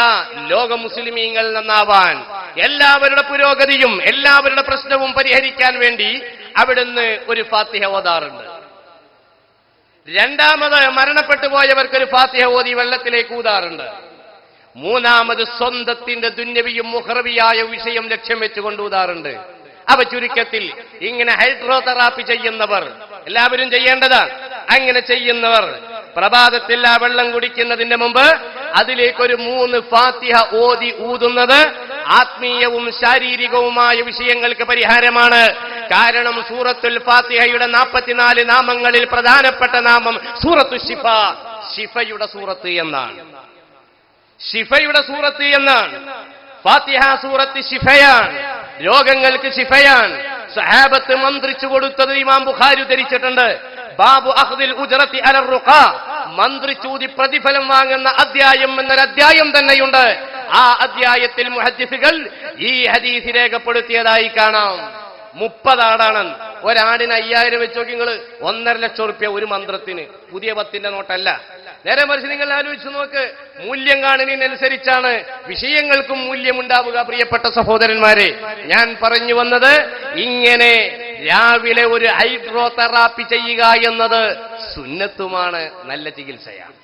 ലോക മുസ്ലിമീങ്ങൾ നന്നാവാൻ, എല്ലാവരുടെ പുരോഗതിയും എല്ലാവരുടെ പ്രശ്നവും പരിഹരിക്കാൻ വേണ്ടി അവിടുന്ന് ഒരു ഫാത്തിഹ ഓതാറുണ്ട്. രണ്ടാമത് മരണപ്പെട്ടു പോയവർക്കൊരു ഫാത്തിഹ ഓതി വെള്ളത്തിലേക്ക് ഊതാറുണ്ട്. മൂന്നാമത് സ്വന്തത്തിന്റെ ദുന്യവിയും മുഹറവിയായ വിഷയം ലക്ഷ്യം വെച്ചുകൊണ്ട് ഊതാറുണ്ട്. അവ ചുരുക്കത്തിൽ ഇങ്ങനെ ഹൈഡ്രോതെറാപ്പി ചെയ്യുന്നവർ എല്ലാവരും ചെയ്യേണ്ടതാണ്. അങ്ങനെ ചെയ്യുന്നവർ പ്രഭാതത്തിൽ ആ വെള്ളം കുടിക്കുന്നതിന്റെ മുമ്പ് അതിലേക്കൊരു 3 ഫാത്തിഹ ഓതി ഊതുന്നത് ആത്മീയവും ശാരീരികവുമായ വിഷയങ്ങൾക്ക് പരിഹാരമാണ്. കാരണം സൂറത്തുൽ ഫാത്തിഹയുടെ 44 നാമങ്ങളിൽ പ്രധാനപ്പെട്ട നാമം സൂറത്തു ശിഫ, ശിഫയുടെ സൂറത്ത് എന്നാണ്. ശിഫയുടെ സൂറത്ത് എന്നാണ്. ഫാത്തിഹ സൂറത്ത് ശിഫയാണ്, രോഗങ്ങൾക്ക് ശിഫയാണ്. സഹാബത്ത് മന്ത്രിച്ചു കൊടുത്തത് ഇമാം ബുഖാരി ഉദ്ധരിച്ചിട്ടുണ്ട്. ബാബു അഖ്ദിൽ ഉജ്റതി അലർ റുഖാ, മന്ത്രിച്ചൂതി പ്രതിഫലം വാങ്ങുന്ന അധ്യായം എന്നൊരു അധ്യായം തന്നെയുണ്ട്. ആ അധ്യായത്തിൽ മുഹദ്ദിസുകൾ ഈ ഹദീസ് രേഖപ്പെടുത്തിയതായി കാണാം. 30 ആടാണ്. ഒരാടിന് 5000 വെച്ച് നോക്കി നിങ്ങൾ. 1.5 ലക്ഷം റുപ്യ ഒരു മന്ത്രത്തിന്. പുതിയ 10ന്റെ നോട്ടല്ല. നേരെ മറിച്ച് നിങ്ങൾ ആലോചിച്ച് നോക്ക്. മൂല്യം കാണുന്നതിനനുസരിച്ചാണ് വിഷയങ്ങൾക്കും മൂല്യമുണ്ടാവുക. പ്രിയപ്പെട്ട സഹോദരന്മാരെ, ഞാൻ പറഞ്ഞു വന്നത് ഇങ്ങനെ രാവിലെ ഒരു ഹൈഡ്രോതെറാപ്പി ചെയ്യുക എന്നത് സുന്നത്തുമാണ്, നല്ല ചികിത്സയാണ്.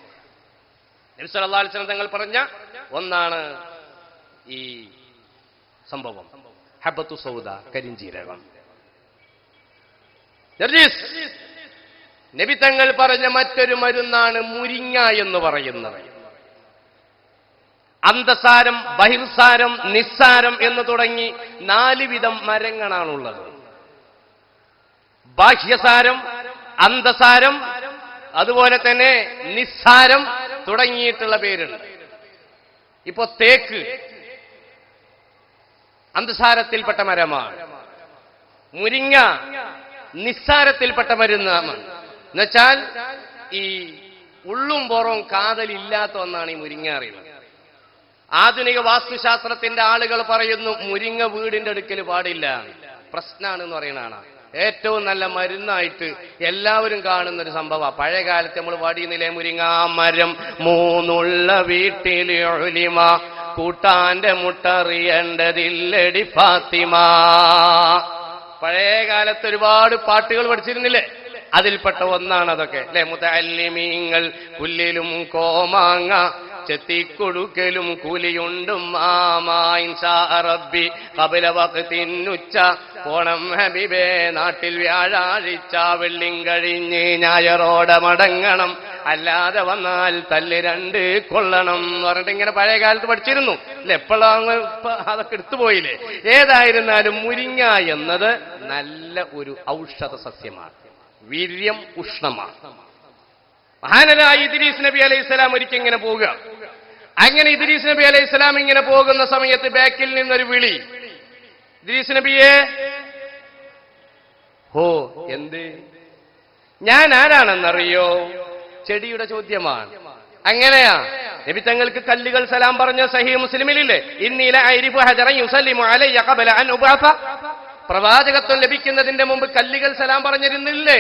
നബി സല്ലല്ലാഹു അലൈഹി വസല്ലം തങ്ങൾ പറഞ്ഞ ഒന്നാണ് ഈ സംഭവം. ഹബ്ബത്തു സൗദ, കരിഞ്ജീരകം. നബി തങ്ങൾ പറഞ്ഞ മറ്റൊരു മരുന്നാണ് മുരിങ്ങ എന്ന് പറയുന്നത്. അന്തസാരം, ബഹിർസാരം, നിസ്സാരം എന്ന് തുടങ്ങി 4 വിധം മരങ്ങളാണുള്ളത്. ബാഹ്യസാരം, അന്തസാരം, അതുപോലെ തന്നെ നിസ്സാരം തുടങ്ങിയിട്ടുള്ള പേരുണ്ട്. ഇപ്പോ തേക്ക് അന്തസാരത്തിൽപ്പെട്ട മരമാണ്. മുരിങ്ങ നിസ്സാരത്തിൽപ്പെട്ട മരുന്നാണ്. എന്നുവെച്ചാൽ ഈ ഉള്ളും പുറവും കാതലില്ലാത്ത ഒന്നാണ് ഈ മുരിങ്ങ അറിയുന്നത്. ആധുനിക വാസ്തുശാസ്ത്രത്തിന്റെ ആളുകൾ പറയുന്നു മുരിങ്ങ വീടിന്റെ അടുക്കൽ പാടില്ല, പ്രശ്നമാണെന്ന് പറയുന്നതാണ്. ഏറ്റവും നല്ല മരുന്നായിട്ട് എല്ലാവരും കാണുന്ന ഒരു സംഭവം. പഴയ കാലത്ത് നമ്മൾ പാടിയുന്നില്ലേ, മുരിങ്ങാ മരം 3 വീട്ടിലെ ഒലിമ, കൂട്ടാന്റെ മുട്ടറിയേണ്ടതില്ലടി ഫാത്തിമ. പഴയ കാലത്ത് ഒരുപാട് പാട്ടുകൾ പഠിച്ചിരുന്നില്ലേ? അതിൽപ്പെട്ട ഒന്നാണ് അതൊക്കെ അല്ലെ. മുതഅല്ലിമീങ്ങൾ പുല്ലിലും കോമാങ്ങ, ചെത്തിക്കൊടുക്കലും കൂലിയുണ്ടും മാമാ, ഇൻഷാ റബ്ബി ഖബല വഖ്തിന്നുച്ച, പോണം ഹബീബേ നാട്ടിൽ വ്യാഴാഴ്ച, വെള്ളിം കഴിഞ്ഞ് ഞായറോടെ മടങ്ങണം, അല്ലാതെ വന്നാൽ തല്ല് 2 കൊള്ളണം എന്ന് പറഞ്ഞിട്ട് ഇങ്ങനെ പഴയ കാലത്ത് പഠിച്ചിരുന്നു അല്ലെ. എപ്പോഴാണ് അതൊക്കെ എടുത്തുപോയില്ലേ? ഏതായിരുന്നാലും മുരിങ്ങ എന്നത് നല്ല ഒരു ഔഷധ സസ്യമാണ്, വീര്യം ഉഷ്ണമാണ്. മഹാനായ ഇദ്രീസ് നബി അലൈഹിസ്സലാം ഒരിക്കൽ ഇങ്ങനെ പോവുക. അങ്ങനെ ഇദ്രീസ് നബി അലൈഹിസ്സലാം ഇങ്ങനെ പോകുന്ന സമയത്ത് ബാക്കിൽ നിന്നൊരു വിളി, ഇദ്രീസ് നബിയെ. ഹോ, എന്ത്? ഞാൻ ആരാണെന്നറിയോ? ചെടിയുടെ ചോദ്യമാണ്. അങ്ങനെയാ നബി തങ്ങൾക്ക് കല്ലുകൾ സലാം പറഞ്ഞ സഹീഹ് മുസ്ലിമിലില്ലേ, ഇന്നീ ലഅരിഫു ഹജറൻ യുസല്ലിമു അലയ്യ ഖബല അൻ ഉബഅസ. പ്രവാചകത്വം ലഭിക്കുന്നതിന്റെ മുമ്പ് കല്ലുകൾ സലാം പറഞ്ഞിരുന്നില്ലേ?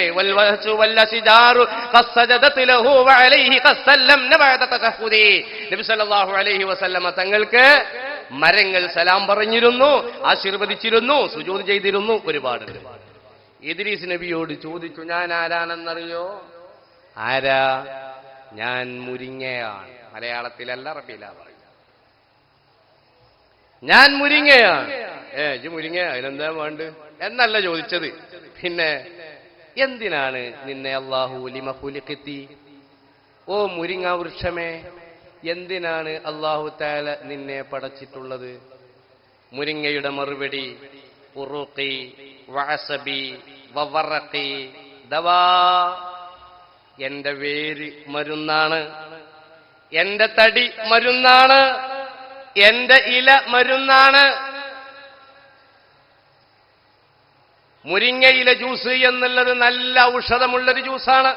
നബി സല്ലല്ലാഹു അലൈഹി വസല്ലമ തങ്ങൾക്ക് മരങ്ങൾ സലാം പറഞ്ഞിരുന്നു, ആശീർവദിച്ചിരുന്നു, സുജൂദ് ചെയ്തിരുന്നു, ഒരുപാട്. ഇദ്രീസ് നബിയോട് ചോദിച്ചു, ഞാൻ ആരാണെന്നറിയോ? ആരാ? ഞാൻ മുരിങ്ങയാണ്. മലയാളത്തിലല്ല, അറബിയിലാ പറയും. ഞാൻ മുരിങ്ങയാണ്. ഇജ്ജ് മുരിങ്ങ, അതിനെന്താ വേണ്ട എന്നല്ല ചോദിച്ചത്. പിന്നെ എന്തിനാണ് നിന്നെ അല്ലാഹു ലിമ ഖുലിഖതി, ഓ മുരിങ്ങ വൃക്ഷമേ, എന്തിനാണ് അല്ലാഹു തആല നിന്നെ പടച്ചിട്ടുള്ളത്? മുരിങ്ങയുടെ മറുപടി, ഉറുഖി വഅസബി വവറഖി ദവാ, എന്റെ വേര് മരുന്നാണ്, എന്റെ തടി മരുന്നാണ്, എന്റെ ഇല മരുന്നാണ്. മുരിങ്ങയിലെ ജ്യൂസ് എന്നുള്ളത് നല്ല ഔഷധമുള്ളൊരു ജ്യൂസാണ്.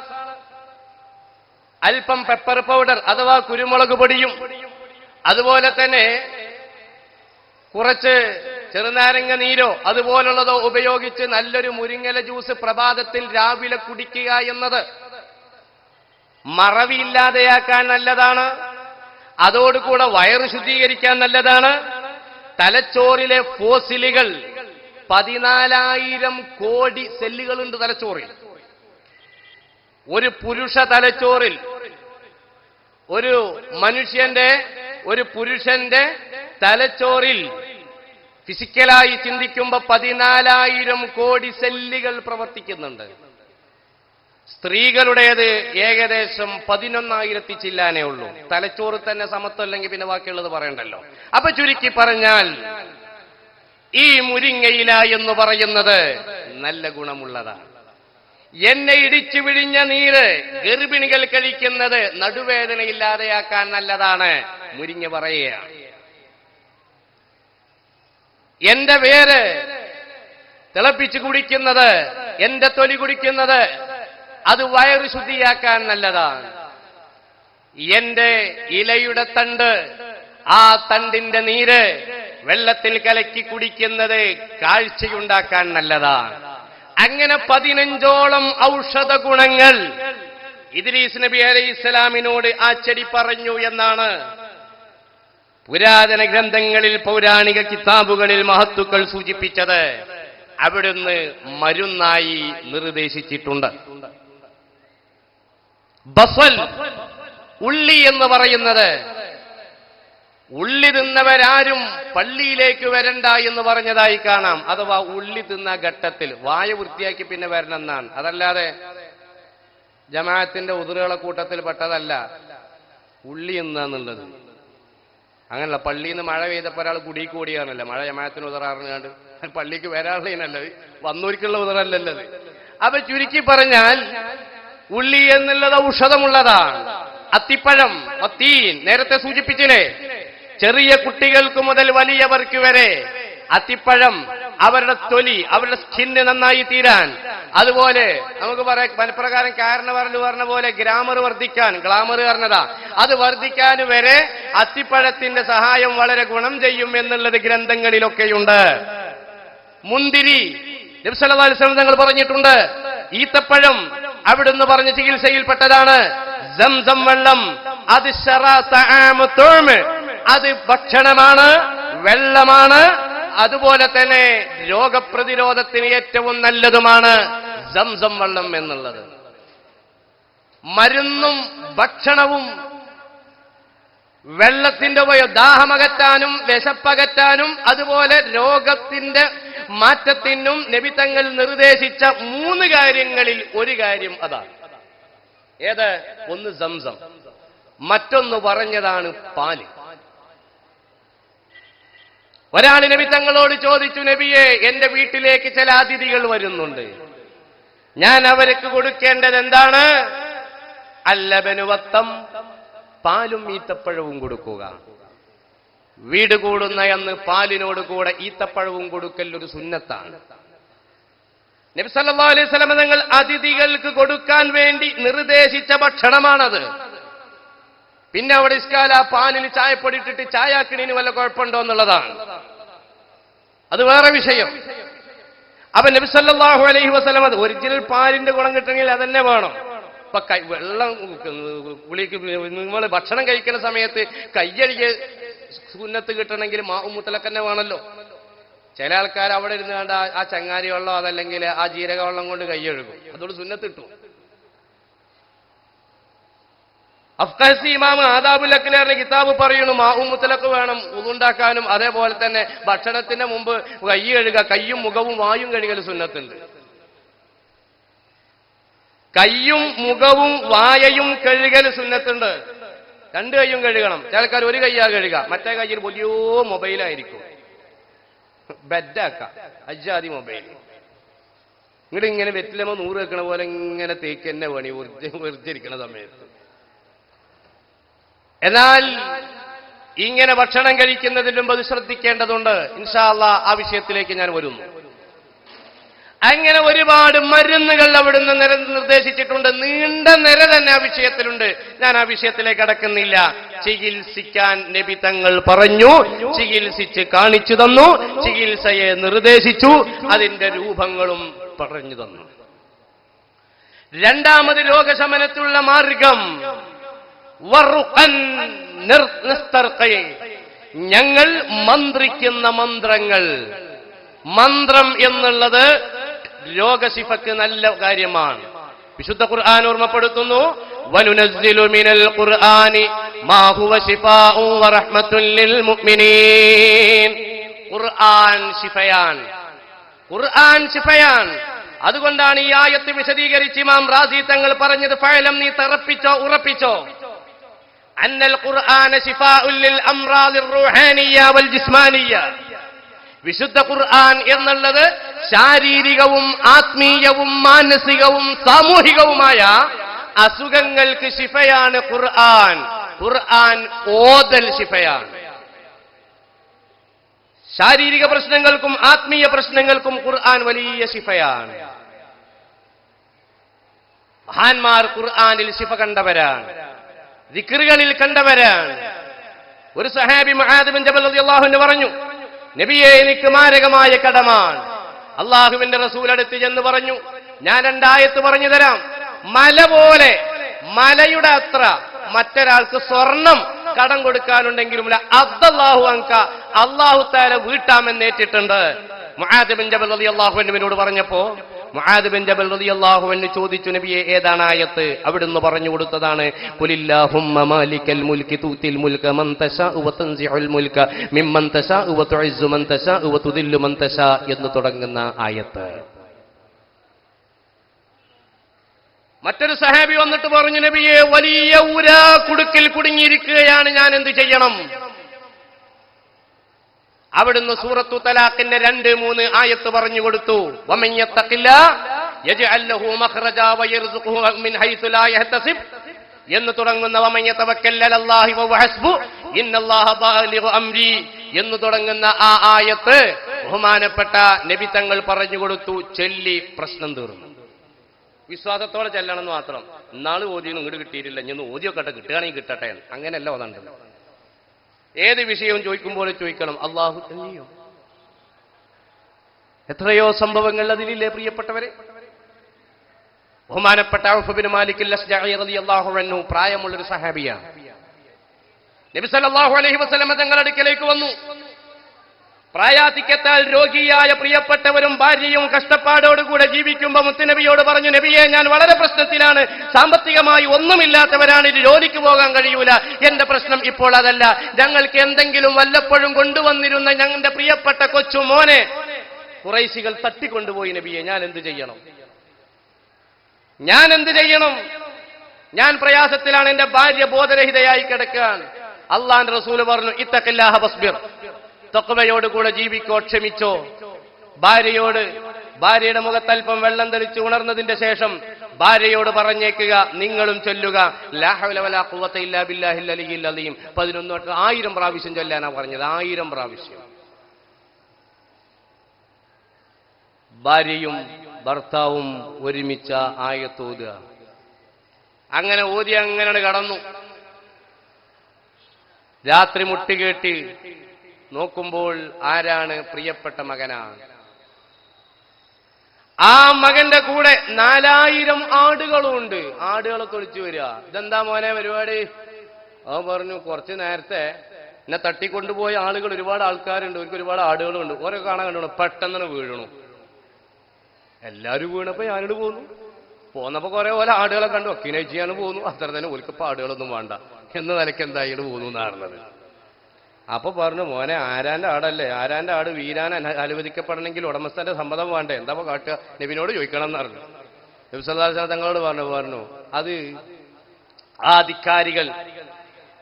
അല്പം പെപ്പർ പൗഡർ അഥവാ കുരുമുളക് പൊടിയും അതുപോലെ തന്നെ കുറച്ച് ചെറുനാരങ്ങ നീരോ അതുപോലുള്ളതോ ഉപയോഗിച്ച് നല്ലൊരു മുരിങ്ങല ജ്യൂസ് പ്രഭാതത്തിൽ രാവിലെ കുടിക്കുക എന്നത് മറവിയില്ലാതെയാക്കാൻ നല്ലതാണ്. അതോടുകൂടെ വയറ് ശുദ്ധീകരിക്കാൻ നല്ലതാണ്. തലച്ചോറിലെ ഫോസിലുകൾ 14,000 കോടി സെല്ലുകളുണ്ട് തലച്ചോറിൽ. ഒരു പുരുഷ തലച്ചോറിൽ ഒരു പുരുഷന്റെ തലച്ചോറിൽ ഫിസിക്കലായി ചിന്തിക്കുമ്പോൾ 14,000 കോടി സെല്ലുകൾ പ്രവർത്തിക്കുന്നുണ്ട്. സ്ത്രീകളുടേത് ഏകദേശം 11,000 ചില്ലാനേ ഉള്ളൂ. തലച്ചോറ് തന്നെ സമത്വമല്ലെങ്കിൽ പിന്നെ ബാക്കിയുള്ളത് പറയണ്ടല്ലോ. അപ്പൊ ചുരുക്കി പറഞ്ഞാൽ ഈ മുരിങ്ങയില എന്ന് പറയുന്നത് നല്ല ഗുണമുള്ളതാണ്. എന്നെ ഇടിച്ചു വിഴിഞ്ഞ നീര് ഗർഭിണികൾ കഴിക്കുന്നത് നടുവേദന ഇല്ലാതെയാക്കാൻ നല്ലതാണ്. മുരിങ്ങ പറയുക. എന്റെ വേര് തിളപ്പിച്ച് കുടിക്കുന്നത്, എന്റെ തൊലി കുടിക്കുന്നത് അത് വയറ് ശുദ്ധിയാക്കാൻ നല്ലതാണ്. എന്റെ ഇലയുടെ തണ്ട്, ആ തണ്ടിന്റെ നീര് വെള്ളത്തിൽ കലക്കി കുടിക്കുന്നത് കാഴ്ചയുണ്ടാക്കാൻ നല്ലതാണ്. അങ്ങനെ 15ഓളം ഔഷധ ഗുണങ്ങൾ ഇദ്രീസ് നബി അലൈഹിസ്സലാമിനോട് ആ ചെടി പറഞ്ഞു എന്നാണ് പുരാതന ഗ്രന്ഥങ്ങളിൽ, പൗരാണിക കിതാബുകളിൽ മഹത്തുക്കൾ സൂചിപ്പിച്ചത്. അവിടുന്ന് മരുന്നായി നിർദ്ദേശിച്ചിട്ടുണ്ട്. ബസൽ, ഉള്ളി എന്ന് പറയുന്നത്, ഉള്ളി തിന്നവരാരും പള്ളിയിലേക്ക് വരണ്ട എന്ന് പറഞ്ഞതായി കാണാം. അഥവാ ഉള്ളി തിന്ന ഘട്ടത്തിൽ വായ വൃത്തിയാക്കി പിന്നെ വരണമെന്നാണ്. അതല്ലാതെ ജമാഅത്തിന്റെ ഉദറുകളെ കൂട്ടത്തിൽ പെട്ടതല്ല ഉള്ളി എന്നുള്ളത്. അങ്ങനല്ല. പള്ളിയിൽ നിന്ന് മഴ പെയ്തപ്പോൾ ഒരാൾ കുടിക്ക് കൂടിയാണല്ലോ. മഴ ജമാഅത്തിന് ഉദറാറുണ്ട് പള്ളിക്ക് വരാനുള്ളതിനല്ലത്, വന്നൂരിക്കുള്ള ഉദറല്ലല്ലത്. അപ്പൊ ചുരുക്കി പറഞ്ഞാൽ ഉള്ളി എന്നുള്ളത് ഔഷധമുള്ളതാണ്. അത്തിപ്പഴം, അത്തീൻ നേരത്തെ സൂചിപ്പിച്ചില്ലേ. ചെറിയ കുട്ടികൾക്ക് മുതൽ വലിയവർക്ക് വരെ അത്തിപ്പഴം, അവരുടെ തൊലി, അവരുടെ സ്കിന്ന് നന്നായി തീരാൻ, അതുപോലെ നമുക്ക് പറയാം മനഃപ്രകാരം പറഞ്ഞ പോലെ ഗ്രാമർ വർദ്ധിക്കാൻ, ഗ്ലാമർ പറഞ്ഞതാ, അത് വർദ്ധിക്കാൻ വരെ അത്തിപ്പഴത്തിന്റെ സഹായം വളരെ ഗുണം ചെയ്യും എന്നുള്ളത് ഗ്രന്ഥങ്ങളിലൊക്കെയുണ്ട്. മുന്തിരി നബി സല്ലല്ലാഹു അലൈഹി വസല്ലം തങ്ങൾ പറഞ്ഞിട്ടുണ്ട്. ഈത്തപ്പഴം അവിടുന്ന് പറഞ്ഞ ചികിത്സയിൽപ്പെട്ടതാണ്. സംസം വെള്ളം അത് അത് ഭക്ഷണമാണ്, വെള്ളമാണ്, അതുപോലെ തന്നെ രോഗപ്രതിരോധത്തിന് ഏറ്റവും നല്ലതുമാണ് സംസം വെള്ളം എന്നുള്ളത്. മരുന്നും ഭക്ഷണവും വെള്ളത്തിന്റെ ദാഹമകറ്റാനും വിശപ്പകറ്റാനും അതുപോലെ രോഗത്തിന്റെ മാറ്റത്തിനും നബി തങ്ങൾ നിർദ്ദേശിച്ച 3 കാര്യങ്ങളിൽ ഒരു കാര്യം അതാണ്. ഏത്? ഒന്ന് സംസം, മറ്റൊന്ന് പറഞ്ഞതാണ് പാല്. ഒരാൾ നബി തങ്ങളോട് ചോദിച്ചു, നബിയെ, എന്റെ വീട്ടിലേക്ക് ചില അതിഥികൾ വരുന്നുണ്ട്, ഞാൻ അവർക്ക് കൊടുക്കേണ്ടത് എന്താണ്? അല്ലബനുവത്തം, പാലും ഈത്തപ്പഴവും കൊടുക്കുക. വീട് കൂടുന്ന എന്ന് പാലിനോട് കൂടെ ഈത്തപ്പഴവും കൊടുക്കൽ ഒരു സുന്നത്താണ്. നബി സല്ലല്ലാഹു അലൈഹി വസല്ലം തങ്ങൾ അതിഥികൾക്ക് കൊടുക്കാൻ വേണ്ടി നിർദ്ദേശിച്ച ഭക്ഷണമാണത്. പിന്നെ അവിടെ ഇസ്കാല പാലിൽ ചായപ്പൊടി ഇട്ടിട്ട് ചായാക്കിണിന് വല്ല കുഴപ്പമുണ്ടോ എന്നുള്ളതാണ്, അത് വേറെ വിഷയം. അപ്പൊ നബി സല്ലല്ലാഹു അലൈഹി വസല്ലം അത് ഒറിജിനൽ പാലിന്റെ ഗുണം കിട്ടണമെങ്കിൽ അതന്നെ വേണം. ഇപ്പൊ വെള്ളം കുളിക്ക് നിങ്ങൾ ഭക്ഷണം കഴിക്കുന്ന സമയത്ത് കയ്യടിക്ക് സുന്നത്ത് കിട്ടണമെങ്കിൽ മുത്തലക്ക് തന്നെ വേണമല്ലോ. ചില ആൾക്കാർ അവിടെ ഇരുന്ന് കണ്ട ആ ചങ്ങാരി വെള്ളം അതല്ലെങ്കിൽ ആ ജീരക വെള്ളം കൊണ്ട് കൈയ്യഴുകും, അതോട് സുന്നത്ത് കിട്ടും. അഫ്ഖാസി ഇമാം ആദാബുൽ അക്ലാറിന്റെ കിതാബ് പറയുന്നു മാഉ മുത്തലക്ക് വേണം ഉളുണ്ടാക്കാനും, അതേപോലെ തന്നെ ഭക്ഷണത്തിന് മുമ്പ് കൈ കഴുകുക, കയ്യും മുഖവും വായും കഴുകൽ സുന്നത്തുണ്ട്. കയ്യും മുഖവും വായയും കഴുകൽ സുന്നത്തുണ്ട്. 2 കൈയും കഴുകണം. ചില ആൾക്കാർ ഒരു കയ്യാ കഴുകുക, മറ്റേ കയ്യിൽ വലിയ മൊബൈലായിരിക്കും, ബെഡാക്കാം അജാതി മൊബൈൽ. ഇങ്ങോട്ട് ഇങ്ങനെ വെറ്റിലമ്മ 100 വെക്കണ പോലെ ഇങ്ങനെ തേക്ക് തന്നെ വേണി വെറുതിരിക്കണ സമയത്ത്. എന്നാൽ ഇങ്ങനെ ഭക്ഷണം കഴിക്കുന്നതിന് മുമ്പ് അത് ശ്രദ്ധിക്കേണ്ടതുണ്ട്. ഇൻഷാ അല്ലാഹ് ആ വിഷയത്തിലേക്ക് ഞാൻ വരുന്നു. അങ്ങനെ ഒരുപാട് മരുന്നുകൾ അവിടുന്ന് നിർദ്ദേശിച്ചിട്ടുണ്ട്. നീണ്ട നിര തന്നെ ആ വിഷയത്തിലുണ്ട്. ഞാൻ ആ വിഷയത്തിലേക്ക് കടക്കുന്നില്ല. ചികിത്സിക്കാൻ നബി തങ്ങൾ പറഞ്ഞു, ചികിത്സിച്ച് കാണിച്ചു തന്നു, ചികിത്സയെ നിർദ്ദേശിച്ചു, അതിന്റെ രൂപങ്ങളും പറഞ്ഞു തന്നു. രണ്ടാമത് രോഗശമനത്തിലുള്ള മാർഗം ഞങ്ങൾ മന്ത്രിക്കുന്ന മന്ത്രങ്ങൾ. മന്ത്രം എന്നുള്ളത് രോഗശിഫക്ക് നല്ല കാര്യമാണ്. വിശുദ്ധ ഖുർആൻ ഓർമ്മപ്പെടുത്തുന്നു, വനുനസ്സിലു മിനൽ ഖുർആനി മാ ഹുവ ശിഫാഉ വറഹ്മത്തുൽ ലിൽ മുഅ്മിനീൻ. ഖുർആൻ ശിഫയാൻ, ഖുർആൻ ശിഫയാൻ. അതുകൊണ്ടാണ് ഈ ആയത്ത് വിശദീകരിച്ച് ഇമാം റാസി തങ്ങൾ പറഞ്ഞത്, ഫഅലം, നീ തറപ്പിച്ചോ, ഉറപ്പിച്ചോ, അന്നൽ ഖുർആന ശിഫാഉൽ ലിൽ അംറാദിർ റൂഹാനിയ്യ വൽ ജിസ്മാനിയ്യ. വിശുദ്ധ ഖുർആൻ എന്നുള്ളത് ശാരീരികവും ആത്മീയവും മാനസികവും സാമൂഹികവുമായ അസുഖങ്ങൾക്ക് ശിഫയാണ് ഖുർആൻ. ഖുർആൻ ഓതൽ ശിഫയാണ്. ശാരീരിക പ്രശ്നങ്ങൾക്കും ആത്മീയ പ്രശ്നങ്ങൾക്കും ഖുർആൻ വലിയ ശിഫയാണ്. മഹാന്മാർ ഖുർആനിൽ ശിഫ കണ്ടവരാണ്, ദിക്റുകളിൽ കണ്ടവരാണ്. ഒരു സഹാബി മുആദ് ബിൻ ജബൽ റളിയല്ലാഹു അൻഹു പറഞ്ഞു, നബിയെ, എനിക്ക് മാരകമായ കടമാണ്. അള്ളാഹുവിന്റെ റസൂൽ അടുത്ത് ചെന്ന് പറഞ്ഞു, ഞാൻ രണ്ടായത്ത് പറഞ്ഞു തരാം. മല പോലെ, മലയുടെ അത്ര മറ്റൊരാൾക്ക് സ്വർണം കടം കൊടുക്കാനുണ്ടെങ്കിലും അദ്ദല്ലാഹു അൻക, അല്ലാഹു തആല വീട്ടാമെന്നേറ്റിട്ടുണ്ട്. മുആദ് ബിൻ ജബൽ റളിയല്ലാഹു അൻഹുവിനോട് പറഞ്ഞപ്പോ മുആദ് ബിൻ ജബൽ റളിയല്ലാഹു അൻഹു ചോദിച്ചു, നബിയെ, ഏതാണ് ആയത്ത്? അവിടുന്ന് പറഞ്ഞു കൊടുത്തതാണ്, ഖുലില്ലാഹുമ്മ മാലിക്കൽ മുൽക്കി തൂതിൽ മുൽക മൻ തശാഉ വതൻസിഉൽ മുൽക മിമ്മൻ തശാഉ വതുഇസ്സു മൻ തശാഉ വതുദില്ലു മൻ തശാ എന്ന് തുടങ്ങുന്ന ആയത്ത്. മറ്റൊരു സഹാബി വന്നിട്ട് പറഞ്ഞു, നബിയെ, വലിയ ഉരാ കുടുക്കിൽ കുടുങ്ങിയിരിക്കുകയാണ്, ഞാൻ എന്ത് ചെയ്യണം? അവിടുന്ന് സൂറത്തു തലാഖിന്റെ 2-3 ആയത്ത് പറഞ്ഞു കൊടുത്തു. വമൻ യത്തഖില്ലാഹ യജ്അൽ ലഹു മഖ്റജാ വയർസുഖുഹു മിൻ ഹൈസു ലാ യഹ്തസിബ് എന്ന് തുടങ്ങുന്ന വമൻ യതവക്കൽ അലല്ലാഹി വഹുവ ഹസ്ബു ഇന്നല്ലാഹ ബാലിഗു അംരി എന്ന് തുടങ്ങുന്ന ആ ആയത്ത് ബഹുമാനപ്പെട്ട നബി തങ്ങൾ പറഞ്ഞു കൊടുത്തു. ചൊല്ലി പ്രശ്നം തീർന്നു. വിശ്വാസത്തോടെ ചെല്ലണമെന്ന് മാത്രം. ഇന്നാള് ഓതിയൊന്നും ഇങ്ങോട്ട് കിട്ടിയിട്ടില്ല, ഇനി ഓതിയൊക്കെ കിട്ടുകയാണെങ്കിൽ കിട്ടട്ടെ. അങ്ങനെയല്ല ഓതണ്ടല്ലോ. ഏത് വിഷയവും ചോദിക്കുമ്പോൾ ചോദിക്കണം, അള്ളാഹു ചെയ്യും. എത്രയോ സംഭവങ്ങൾ അതിലില്ലേ പ്രിയപ്പെട്ടവരെ? ബഹുമാനപ്പെട്ട ഔഫ് ബിൻ മാലിക് അൽ-അശ്ജഈ റളിയല്ലാഹു അൻഹു പ്രായമുള്ളൊരു സഹാബിയാണ്. നബി സല്ലല്ലാഹു അലൈഹി വസല്ലം തങ്ങളുടെ അടുക്കലേക്ക് വന്നു. പ്രായാധിക്യത്താൽ രോഗിയായ പ്രിയപ്പെട്ടവരും ഭാര്യയും കഷ്ടപ്പാടോടുകൂടെ ജീവിക്കുമ്പോൾ മുത്തുനബിയോട് പറഞ്ഞു, നബിയെ, ഞാൻ വളരെ പ്രശ്നത്തിലാണ്, സാമ്പത്തികമായി ഒന്നുമില്ലാത്തവരാണ്, ഇത് ജോലിക്ക് പോകാൻ കഴിയൂല. എന്റെ പ്രശ്നം ഇപ്പോൾ അതല്ല. ഞങ്ങൾക്ക് എന്തെങ്കിലും വല്ലപ്പോഴും കൊണ്ടുവന്നിരുന്ന ഞങ്ങളുടെ പ്രിയപ്പെട്ട കൊച്ചു മോനെ ഖുറൈശികൾ തട്ടിക്കൊണ്ടുപോയി. നബിയെ, ഞാൻ എന്ത് ചെയ്യണം? ഞാൻ എന്ത് ചെയ്യണം? ഞാൻ പ്രയാസത്തിലാണ്, എന്റെ ഭാര്യ ബോധരഹിതയായി കിടക്കുകയാണ്. അള്ളാന്റെ റസൂല് പറഞ്ഞു, ഇത്തഖില്ലാഹ വസ്ബിർ, തഖ്വയോടുകൂടെ ജീവിക്കോ, ക്ഷമിച്ചോ. ഭാര്യയുടെ മുഖത്തൽപ്പം വെള്ളം തെളിച്ച് ഉണർന്നതിന്റെ ശേഷം ഭാര്യയോട് പറഞ്ഞേക്കുക, നിങ്ങളും ചൊല്ലുക, ലാ ഹൗല വലാ ഖുവത ഇല്ലാ ബില്ലാഹിൽ അലിയിൽ അലീം. 1000 പ്രാവശ്യം ചൊല്ലാനാ പറഞ്ഞത്. 1000 പ്രാവശ്യം. ഭാര്യയും ഭർത്താവും ഒരുമിച്ച ആയത്ത് ഓതുക. അങ്ങനെ ഓതി അങ്ങനെ കടന്നു. രാത്രി മുട്ടുകേട്ട് നോക്കുമ്പോൾ ആരാണ്? പ്രിയപ്പെട്ട മകനാണ്. ആ മകന്റെ കൂടെ 4000 ആടുകളുണ്ട്. ആടുകളെ തൊളിച്ചു വരിക. ഇതെന്താ മോനെ പരിപാടി? അവൻ പറഞ്ഞു, കുറച്ച് നേരത്തെ എന്നെ തട്ടിക്കൊണ്ടുപോയ ആളുകൾ, ഒരുപാട് ആൾക്കാരുണ്ട്, അവർക്ക് ഒരുപാട് ആടുകളുണ്ട്, ഓരോ കാണാൻ കണ്ടു, പെട്ടെന്ന് വീഴണു. എല്ലാവരും വീണപ്പോ ഞാനിട് പോന്നു. പോന്നപ്പോ കുറെ പോലെ ആടുകളെ കണ്ടു, ഒക്കിനേച്ചിയാണ് പോന്നു. അത്ര തന്നെ ഒലിക്കപ്പോ ആടുകളൊന്നും വേണ്ട എന്ന നിലയ്ക്ക് എന്തായാലും പോന്നു എന്നാണത്. അപ്പൊ പറഞ്ഞു, മോനെ, ആരാന്റെ ആടല്ലേ, ആരാന്റെ ആട് വീരാൻ അനുവദിക്കപ്പെടണമെങ്കിൽ ഉടമസ്ഥന്റെ സമ്മതം വേണ്ടേ, എന്താ കാട്ടുക? നബിനോട് ചോദിക്കണം എന്ന് പറഞ്ഞു. നബി സല്ലല്ലാഹു അലൈഹി വസല്ലം തങ്ങളോട് പറഞ്ഞു, അത് ആ ധിക്കാരികൾ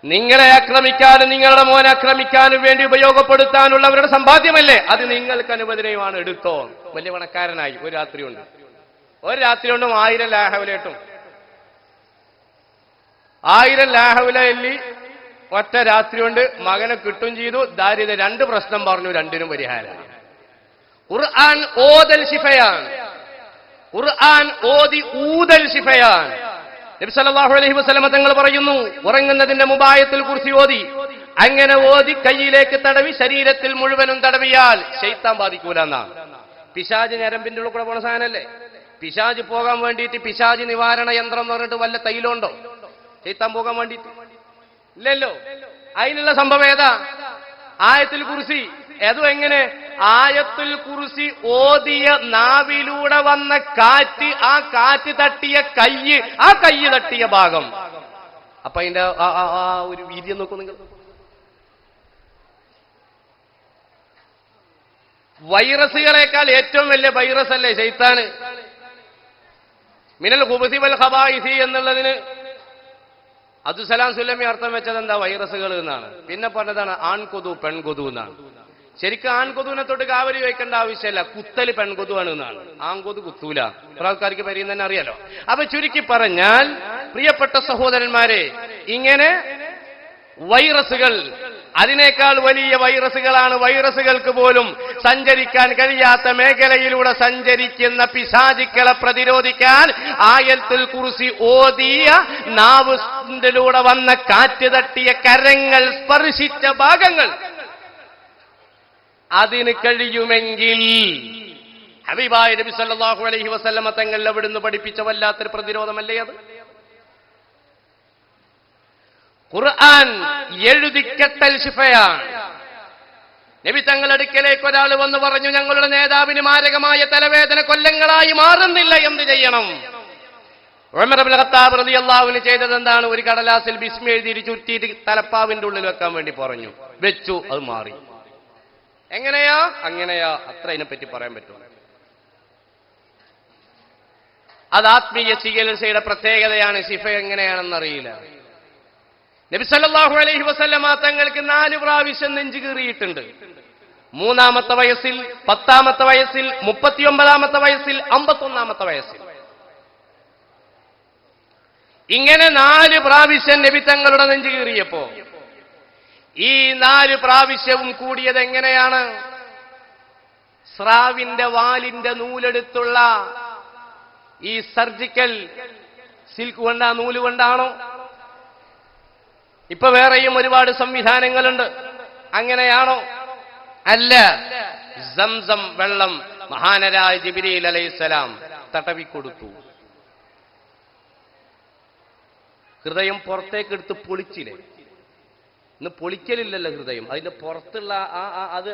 നിങ്ങളെ ആക്രമിക്കാനും നിങ്ങളുടെ മോനെ ആക്രമിക്കാനും വേണ്ടി ഉപയോഗപ്പെടുത്താനുള്ളവരുടെ സമ്പാദ്യമല്ലേ, അത് നിങ്ങൾക്ക് അനുവദനീയമാണ്, എടുത്തോ. വലിയ പണക്കാരനായി. ഒരു രാത്രി കൊണ്ട് 1000 ലാഹവിലേട്ടും 1000 ലാഹവില എല്ലി ഒറ്റ രാത്രി കൊണ്ട് മകനെ കിട്ടും ചെയ്തു. ദാരിദ്ര്യ 2 പ്രശ്നം പറഞ്ഞു, 2നും പരിഹാരമാണ്. ഖുർആൻ ഓതൽ ശിഫയാണ്. ഖുർആൻ ഓതി ഊതൽ ശിഫയാണ്. നബി സല്ലല്ലാഹു അലൈഹി വസല്ലം തങ്ങൾ പറയുന്നു, ഉറങ്ങുന്നതിന്റെ മുബായത്തിൽ കുർസി ഓതി, അങ്ങനെ ഓതി കയ്യിലേക്ക് തടവി ശരീരത്തിൽ മുഴുവനും തടവിയാൽ ശൈത്താൻ ബാധിക്കൂല എന്നാണ്. പിശാച് ഞരമ്പിന്റെ ഉള്ളിൽ കൂടെ പോണ സാധനല്ലേ. പിശാച് പോകാൻ വേണ്ടിയിട്ട് പിശാച് നിവാരണ യന്ത്രം എന്ന് പറഞ്ഞിട്ട് വല്ല തൈലുണ്ടോ ശൈത്താൻ പോകാൻ വേണ്ടിയിട്ട്? ഇല്ലല്ലോ. അതിനുള്ള സംഭവം ഏതാ? ആയത്തുൽ കുർസി. അതും എങ്ങനെ? ആയത്തുൽ കുർസി ഓതിയ നാവിലൂടെ വന്ന കാറ്റ്, ആ കാറ്റ് തട്ടിയ കയ്യ്, ആ കയ്യ് തട്ടിയ ഭാഗം. അപ്പൊ അതിന്റെ ഒരു വീര്യം നോക്കൂ നിങ്ങൾ. വൈറസുകളെക്കാൾ ഏറ്റവും വലിയ വൈറസ് അല്ലേ ശൈത്താന്? മിനൽ ഖുബുസി വൽ ഖബായിസി എന്നുള്ളതിന് അബ്ദുസലാം സുലമി അർത്ഥം വെച്ചത് എന്താ? വൈറസുകൾ എന്നാണ്. പിന്നെ പറഞ്ഞതാണ് ആൺകൊതു പെൺകൊതു എന്നാണ്. ശരിക്കും ആൺകൊതുവിനെ തൊട്ട് കാവലി വയ്ക്കേണ്ട ആവശ്യമില്ല, കുത്തല് പെൺകൊതുവാണ് എന്നാണ്. ആൺകൊതു കുത്തൂല. കുറെ ആൾക്കാർക്ക് പരിയും തന്നെ അറിയാലോ. അപ്പൊ ചുരുക്കി പറഞ്ഞാൽ പ്രിയപ്പെട്ട സഹോദരന്മാരെ, ഇങ്ങനെ വൈറസുകൾ, അതിനേക്കാൾ വലിയ വൈറസുകളാണ്. വൈറസുകൾക്ക് പോലും സഞ്ചരിക്കാൻ കഴിയാത്ത മേഖലയിലൂടെ സഞ്ചരിക്കുന്ന പിശാചുക്കളെ പ്രതിരോധിക്കാൻ ആയത്തുൽ കുർസി ഓതിയ നാവിലൂടെ വന്ന കാറ്റ് തട്ടിയ കരങ്ങൾ സ്പർശിച്ച ഭാഗങ്ങൾ അതിന് കഴിയുമെങ്കിൽ ഹബീബായ നബി സല്ലല്ലാഹു അലൈഹി വസല്ലമ തങ്ങൾ അവിടുന്ന് പഠിപ്പിച്ച വല്ലാത്തൊരു പ്രതിരോധമല്ലേ അത്? ഖുർആൻ എഴുതിക്കെട്ടൽ ശിഫയാണ്. നബി തങ്ങളുടെ അടുക്കലേക്ക് ഒരാൾ വന്ന് പറഞ്ഞു, ഞങ്ങളുടെ നേതാവിന് മാരകമായ തലവേദന കൊല്ലങ്ങളായി മാറുന്നില്ല, എന്ത് ചെയ്യണം? ഉമർ ഇബ്നു ഖത്താബ് റളിയല്ലാഹു അൻഹു ചെയ്തത് എന്താണ്? ഒരു കടലാസിൽ ബിസ്മി എഴുതി ചുറ്റിയിട്ട് തലപ്പാവിന്റെ ഉള്ളിൽ വെക്കാൻ വേണ്ടി പറഞ്ഞു. വെച്ചു, അത് മാറി. എങ്ങനെയാ? അങ്ങനെയാ. അത്ര അതിനെപ്പറ്റി പറയാൻ പറ്റും. അത് ആത്മീയ ചികിത്സയുടെ പ്രത്യേകതയാണ്. ശിഫ എങ്ങനെയാണെന്നറിയില്ല. നബി സല്ലല്ലാഹു അലൈഹി വസല്ലമ തങ്ങൾക്ക് 4 പ്രാവശ്യം നെഞ്ചു കീറിയിട്ടുണ്ട്. 3-ാമത്തെ വയസ്സിൽ, 10-ാമത്തെ വയസ്സിൽ, 39-ാമത്തെ വയസ്സിൽ, 51-ാമത്തെ വയസ്സിൽ. ഇങ്ങനെ 4 പ്രാവശ്യം നബി തങ്ങളുടെ നെഞ്ചു കീറിയപ്പോ ഈ 4 പ്രാവശ്യവും കൂടിയത് എങ്ങനെയാണ്? സ്രാവിന്റെ വാലിന്റെ നൂലെടുത്തുള്ള ഈ സർജിക്കൽ സിൽക്ക് കൊണ്ടാ, നൂല് കൊണ്ടാണോ? ഇപ്പൊ വേറെയും ഒരുപാട് സംവിധാനങ്ങളുണ്ട്. അങ്ങനെയാണോ? അല്ല. സംസം വെള്ളം മഹാനരായ ജിബ്രീൽ അലൈഹിസ്സലാം തടവിക്കൊടുത്തു. ഹൃദയം പുറത്തേക്ക് എടുത്ത് പൊളിച്ചില്ലേ? ഇന്ന് പൊളിക്കലില്ലല്ലോ ഹൃദയം. അതിന്റെ പുറത്തുള്ള അത്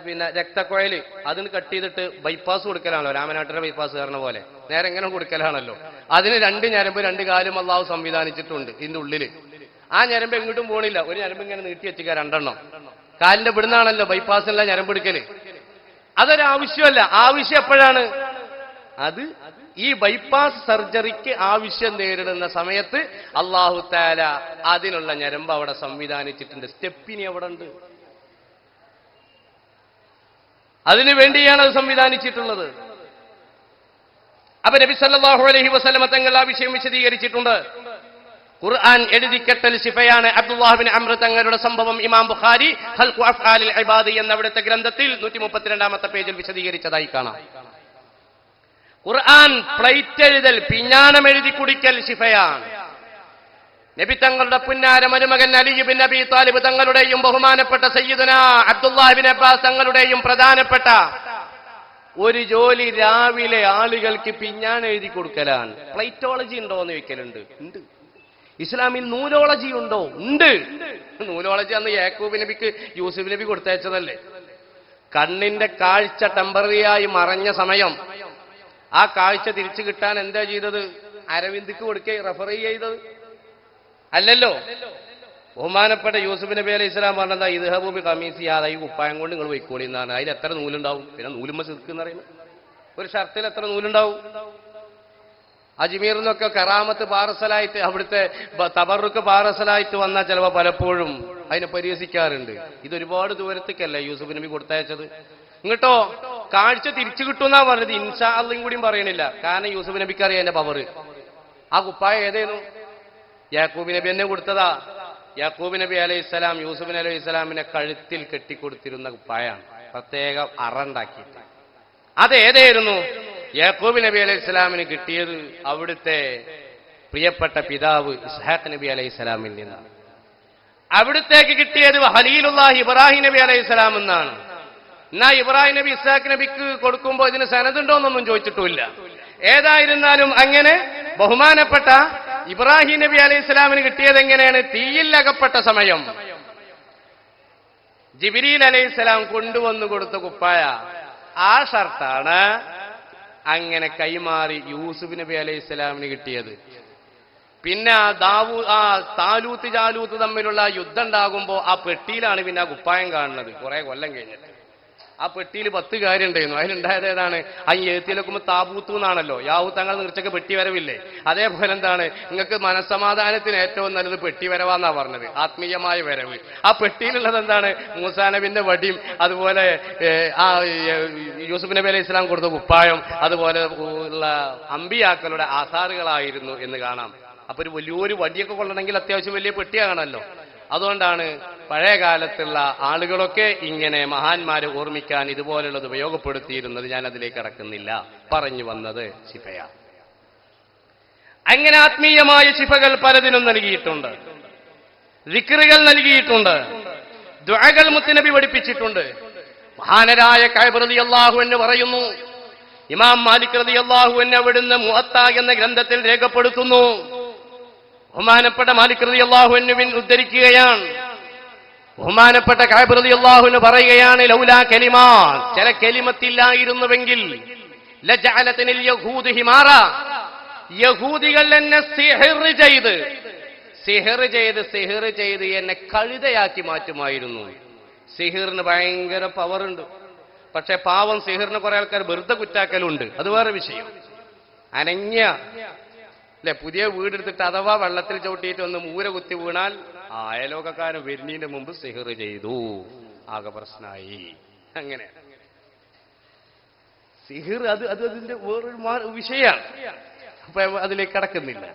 പിന്നെ രക്തക്കുഴല് അതിന് കട്ട് ചെയ്തിട്ട് ബൈപ്പാസ് കൊടുക്കലാണല്ലോ, രാമനാട്ടിലെ ബൈപ്പാസ് കാരണ പോലെ നേരെ എങ്ങനെ കൊടുക്കലാണല്ലോ. അതിന് 2 ഞരമ്പ് 2 കാലും അള്ളാഹു സംവിധാനിച്ചിട്ടുണ്ട് ഇതിന്റെ ഉള്ളില്. ആ ഞരമ്പ് എങ്ങോട്ടും പോണില്ല. ഒരു ഞരമ്പ് ഇങ്ങനെ നീട്ടി വെച്ചിക്ക 2 കാലിന്റെ ഇവിടുന്നാണല്ലോ ബൈപ്പാസിനുള്ള ഞരമ്പ് എടുക്കല്. അതൊരു ആവശ്യമല്ല. ആവശ്യം എപ്പോഴാണ്? അത് ഈ ബൈപ്പാസ് സർജറിക്ക് ആവശ്യം നേരിടുന്ന സമയത്ത് അല്ലാഹു തആല അതിനുള്ള ഞരമ്പ് അവിടെ സംവിധാനിച്ചിട്ടുണ്ട്. സ്റ്റെപ്പിനി അവിടെ ഉണ്ട്. അതിനു വേണ്ടിയാണ് അത് സംവിധാനിച്ചിട്ടുള്ളത്. അപ്പൊ നബി സല്ലല്ലാഹു അലൈഹി വസല്ലമ തങ്ങൾ ആ വിഷയം വിശദീകരിച്ചിട്ടുണ്ട്. ഖുർആൻ എഴുതിക്കെട്ടൽ ശിഫയാണ്. അബ്ദുല്ലാഹ് ബിൻ അംർ തങ്ങളുടെ സംഭവം ഇമാം ബുഖാരി ഖൽഖു അഫ്ആലിൽ ഇബാദി എന്ന അവിടുത്തെ ഗ്രന്ഥത്തിൽ 132-ാമത്തെ പേജിൽ വിശദീകരിച്ചതായി കാണാം. ഖുർആൻ പ്ലേറ്റ് എഴുതൽ, പിഞ്ഞാണം എഴുതി കുടിക്കൽ ശിഫയാണ്. നബി തങ്ങളുടെ പുന്നാര മരുമകൻ അലി ബിൻ അബി താലിബ് തങ്ങളുടെയും ബഹുമാനപ്പെട്ട സയ്യിദുനാ അബ്ദുല്ലാഹ് ബിൻ അബ്ബാസ് തങ്ങളുടെയും പ്രധാനപ്പെട്ട ഒരു ജോലി രാവിലെ ആളുകൾക്ക് പിഞ്ഞാണം എഴുതി കൊടുക്കലാണ്. പ്ലേറ്റോളജി ഉണ്ടോ എന്ന് ചോദിക്കലുണ്ട്. ഉണ്ട്. ഇസ്ലാമിൽ നൂലോളജി ഉണ്ടോ? ഉണ്ട്. നൂലോളജി അന്ന് യാക്കൂബ് നബിക്ക് യൂസുഫ് നബി കൊടുത്തയച്ചതല്ലേ. കണ്ണിന്റെ കാഴ്ച ടെമ്പററിയായി മറഞ്ഞ സമയം ആ കാഴ്ച തിരിച്ചു കിട്ടാൻ എന്താ ചെയ്തത്? അരവിന്ദ്ക്ക് കൊടുക്കേ റെഫർ ചെയ്തത് അല്ലല്ലോ. ബഹുമാനപ്പെട്ട യൂസുഫ് നബി അലൈഹി ഇസ്ലാം പറഞ്ഞതാ, ഇദ്ഹബൂ കമീസി ഹാദാ, ഈ കുപ്പായം കൊണ്ട് നിങ്ങൾ വയ്ക്കോളി എന്നാണ്. അതിൽ എത്ര നൂലുണ്ടാവും? പിന്നെ നൂലുമ്മ സിർക്ക് എന്ന് പറയുന്നത് ഒരു ഷർട്ടിൽ എത്ര നൂലുണ്ടാവും? അജ്മീറിൽ നിന്നൊക്കെ കറാമത്ത് പാർസലായിട്ട്, അവിടുത്തെ തബറുക്ക് പാർസലായിട്ട് വന്നാൽ ചിലപ്പോൾ പലപ്പോഴും അതിനെ പരിഹസിക്കാറുണ്ട്. ഇതൊരുപാട് ദൂരത്തേക്കല്ല യൂസുഫ് നബി കൊടുത്തയച്ചത്. ഇങ്ങോട്ടോ കാഴ്ച തിരിച്ചു കിട്ടുമെന്നാ പറഞ്ഞത്. ഇൻഷാ അള്ളയും കൂടിയും പറയണില്ല. കാരണം യൂസുഫ് നബിക്ക് അറിയാം എന്റെ പവർ. ആ കുപ്പായ ഏതേന്നു? യാക്കൂബ് നബി എന്നെ കൊടുത്തതാ. യാക്കൂബ് നബി അലൈഹി സ്വലാം യൂസുഫ് നബി അലൈഹി സ്വലാമിനെ കഴുത്തിൽ കെട്ടിക്കൊടുത്തിരുന്ന കുപ്പായാണ്, പ്രത്യേകം അറണ്ടാക്കിയിട്ട്. അതേതായിരുന്നു? യാക്കൂബ് നബി അലൈഹിസ്സലാമിന് കിട്ടിയത് അവിടുത്തെ പ്രിയപ്പെട്ട പിതാവ് ഇസ്ഹാഖ് നബി അലൈഹിസ്സലാമിൽ നിന്നാണ്. അവിടുത്തേക്ക് കിട്ടിയത് ഖലീലുല്ലാഹി ഇബ്രാഹിം നബി അലൈഹിസ്സലാം എന്നാണ്. എന്നാ ഇബ്രാഹിം നബി ഇസ്ഹാഖ് നബിക്ക് കൊടുക്കുമ്പോൾ ഇതിന് സനദുണ്ടോ എന്നൊന്നും ചോദിച്ചിട്ടില്ല. ഏതായിരുന്നാലും അങ്ങനെ ബഹുമാനപ്പെട്ട ഇബ്രാഹിം നബി അലൈഹിസ്സലാമിന് കിട്ടിയത് എങ്ങനെയാണ്? തീയിൽ അകപ്പെട്ട സമയം ജിബ്രീൽ അലൈഹിസ്സലാം കൊണ്ടുവന്നു കൊടുത്ത കുപ്പായ, ആ ഷർട്ടാണ് അങ്ങനെ കൈമാറി യൂസുഫ് നബി അലൈഹിസ്സലാമിന് കിട്ടിയത്. പിന്നെ താലൂത്ത് ജാലൂത്ത് തമ്മിലുള്ള യുദ്ധം ഉണ്ടാകുമ്പോൾ ആ പെട്ടിയിലാണ് പിന്നെ ആ കുപ്പായം കാണുന്നത്. കുറെ കൊല്ലം കഴിഞ്ഞിട്ട് ആ പെട്ടിയിൽ 10 കാര്യം ഉണ്ടായിരുന്നു. അതിലുണ്ടായത് ഏതാണ്? ആ എഴുത്തിലൊക്കുമ്പോൾ താബൂത്തു എന്നാണല്ലോ. യാഹു തങ്ങൾ നിർച്ചക്ക് പെട്ടി വരവില്ലേ? അതേപോലെ എന്താണ്, നിങ്ങൾക്ക് മനസ്സമാധാനത്തിന് ഏറ്റവും നല്ലത് പെട്ടി വരവാന്നാ പറഞ്ഞത്, ആത്മീയമായ വരവ്. ആ പെട്ടിയിലുള്ളത് എന്താണ്? മൂസാ നബിന്റെ വടിയും അതുപോലെ ആ യൂസുഫ് നബി അലൈഹി ഇസ്ലാം കൊടുത്ത കുപ്പായം അതുപോലെ ഉള്ള അമ്പിയാക്കളുടെ ആസാറുകളായിരുന്നു എന്ന് കാണാം. അപ്പൊ ഒരു വലിയൊരു വടിയൊക്കെ കൊള്ളണമെങ്കിൽ അത്യാവശ്യം വലിയ പെട്ടിയാകണമല്ലോ. അതുകൊണ്ടാണ് പഴയ കാലത്തുള്ള ആളുകളൊക്കെ ഇങ്ങനെ മഹാന്മാരെ ഓർമ്മിക്കാൻ ഇതുപോലുള്ളത് ഉപയോഗപ്പെടുത്തിയിരുന്നത്. ഞാൻ അതിലേക്ക് കടക്കുന്നില്ല. പറഞ്ഞു വന്നത് ശിഫയാ. അങ്ങനെ ആത്മീയമായ ശിഫകൾ പലതിനും നൽകിയിട്ടുണ്ട്, ദിക്റുകൾ നൽകിയിട്ടുണ്ട്, ദുആകൾ മുത്തുനബി പഠിപ്പിച്ചിട്ടുണ്ട്. മഹാനരായ കഅബ് റളിയല്ലാഹു അൻഹു പറയുന്നു, ഇമാം മാലിക് റളിയല്ലാഹു അൻഹു അവിടുന്ന് മുഅത്ത എന്ന ഗ്രന്ഥത്തിൽ രേഖപ്പെടുത്തുന്നു. ബഹുമാനപ്പെട്ട മാലിക് റളിയല്ലാഹു അൻഹുവിൻ ഉദ്ധരിക്കുകയാണ്. ബഹുമാനപ്പെട്ട കഅബ് റളിയല്ലാഹു അൻഹു പറയുകയാണ്, ലൗലാ കലിമാത്ത്, ചില കലിമത്തില്ലായിരുന്നുവെങ്കിൽ ലജഅലതനിൽ യഹൂദു ഹിമാറ, യഹൂദികൾ എന്നെ സിഹർ ചെയ്ത് എന്നെ കഴുതയാക്കി മാറ്റുമായിരുന്നു. സിഹിറിന് ഭയങ്കര പവറുണ്ട്. പക്ഷെ പാവം സിഹിറിന് കുറെ ആൾക്കാർ വെറുതെ കുറ്റാക്കലുണ്ട്, അത് വേറെ വിഷയം. അനഞ്ഞ അല്ലെ, പുതിയ വീടെടുത്തിട്ട് അഥവാ വെള്ളത്തിൽ ചവിട്ടിയിട്ട് ഒന്ന് മൂര കുത്തി വീണാൽ അയലോകക്കാരൻ വരുന്നതിന്റെ മുമ്പ് സിഹിർ ചെയ്തു, ആകെ പ്രശ്നമായി. അങ്ങനെ സിഹിർ അത് അതിന്റെ വേറൊരു വിഷയമാണ്. അപ്പൊ അതിലേക്ക് കടക്കുന്നില്ല.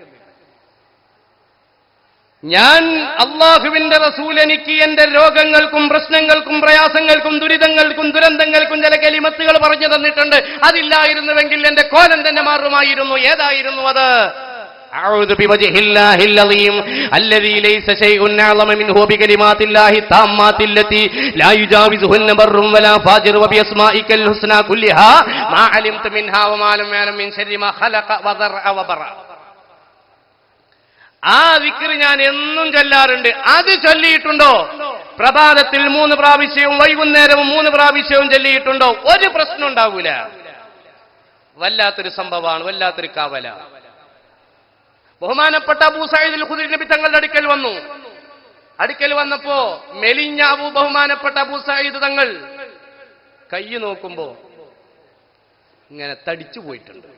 ഞാൻ അള്ളാഹുവിന്റെ റസൂൽ എനിക്ക് എന്റെ രോഗങ്ങൾക്കും പ്രശ്നങ്ങൾക്കും പ്രയാസങ്ങൾക്കും ദുരിതങ്ങൾക്കും ദുരന്തങ്ങൾക്കും ചില കലിമത്തുകൾ പറഞ്ഞു തന്നിട്ടുണ്ട്. അതില്ലായിരുന്നുവെങ്കിൽ എന്റെ കോലം തന്നെ മാറുമായിരുന്നു. ഏതായിരുന്നു അത്? أعوذ بوجه الله العظيم الذي ليس شيء أعظم منه بكلمات الله التامات التي لا يجاوزهن بر ولا فاجر وبأسمائك الحسنى كلها ما علمت منها وما لم يعلم من شر ما خلق وذرأ وبرأ. ആ ദിക്ർ ഞാൻ എന്നും ചൊല്ലാറുണ്ട്. അത് ചൊല്ലിയിട്ടുണ്ടോ? പ്രഭാതത്തിൽ 3 പ്രാവശ്യവും വൈകുന്നേരവും 3 പ്രാവശ്യവും ചൊല്ലിയിട്ടുണ്ടോ? ഒരു പ്രശ്നം ഉണ്ടാവൂല. വല്ലാത്തൊരു സംഭവമാണ്, വല്ലാത്തൊരു കാവല. ബഹുമാനപ്പെട്ട അബൂ സഈദ് അൽ ഖുദരി നബി തങ്ങളുടെ അടുക്കൽ വന്നപ്പോ മെലിഞ്ഞ ബഹുമാനപ്പെട്ട അബൂ സഈദ് തങ്ങൾ കൈ നോക്കുമ്പോ ഇങ്ങനെ തടിച്ചു പോയിട്ടുണ്ട്.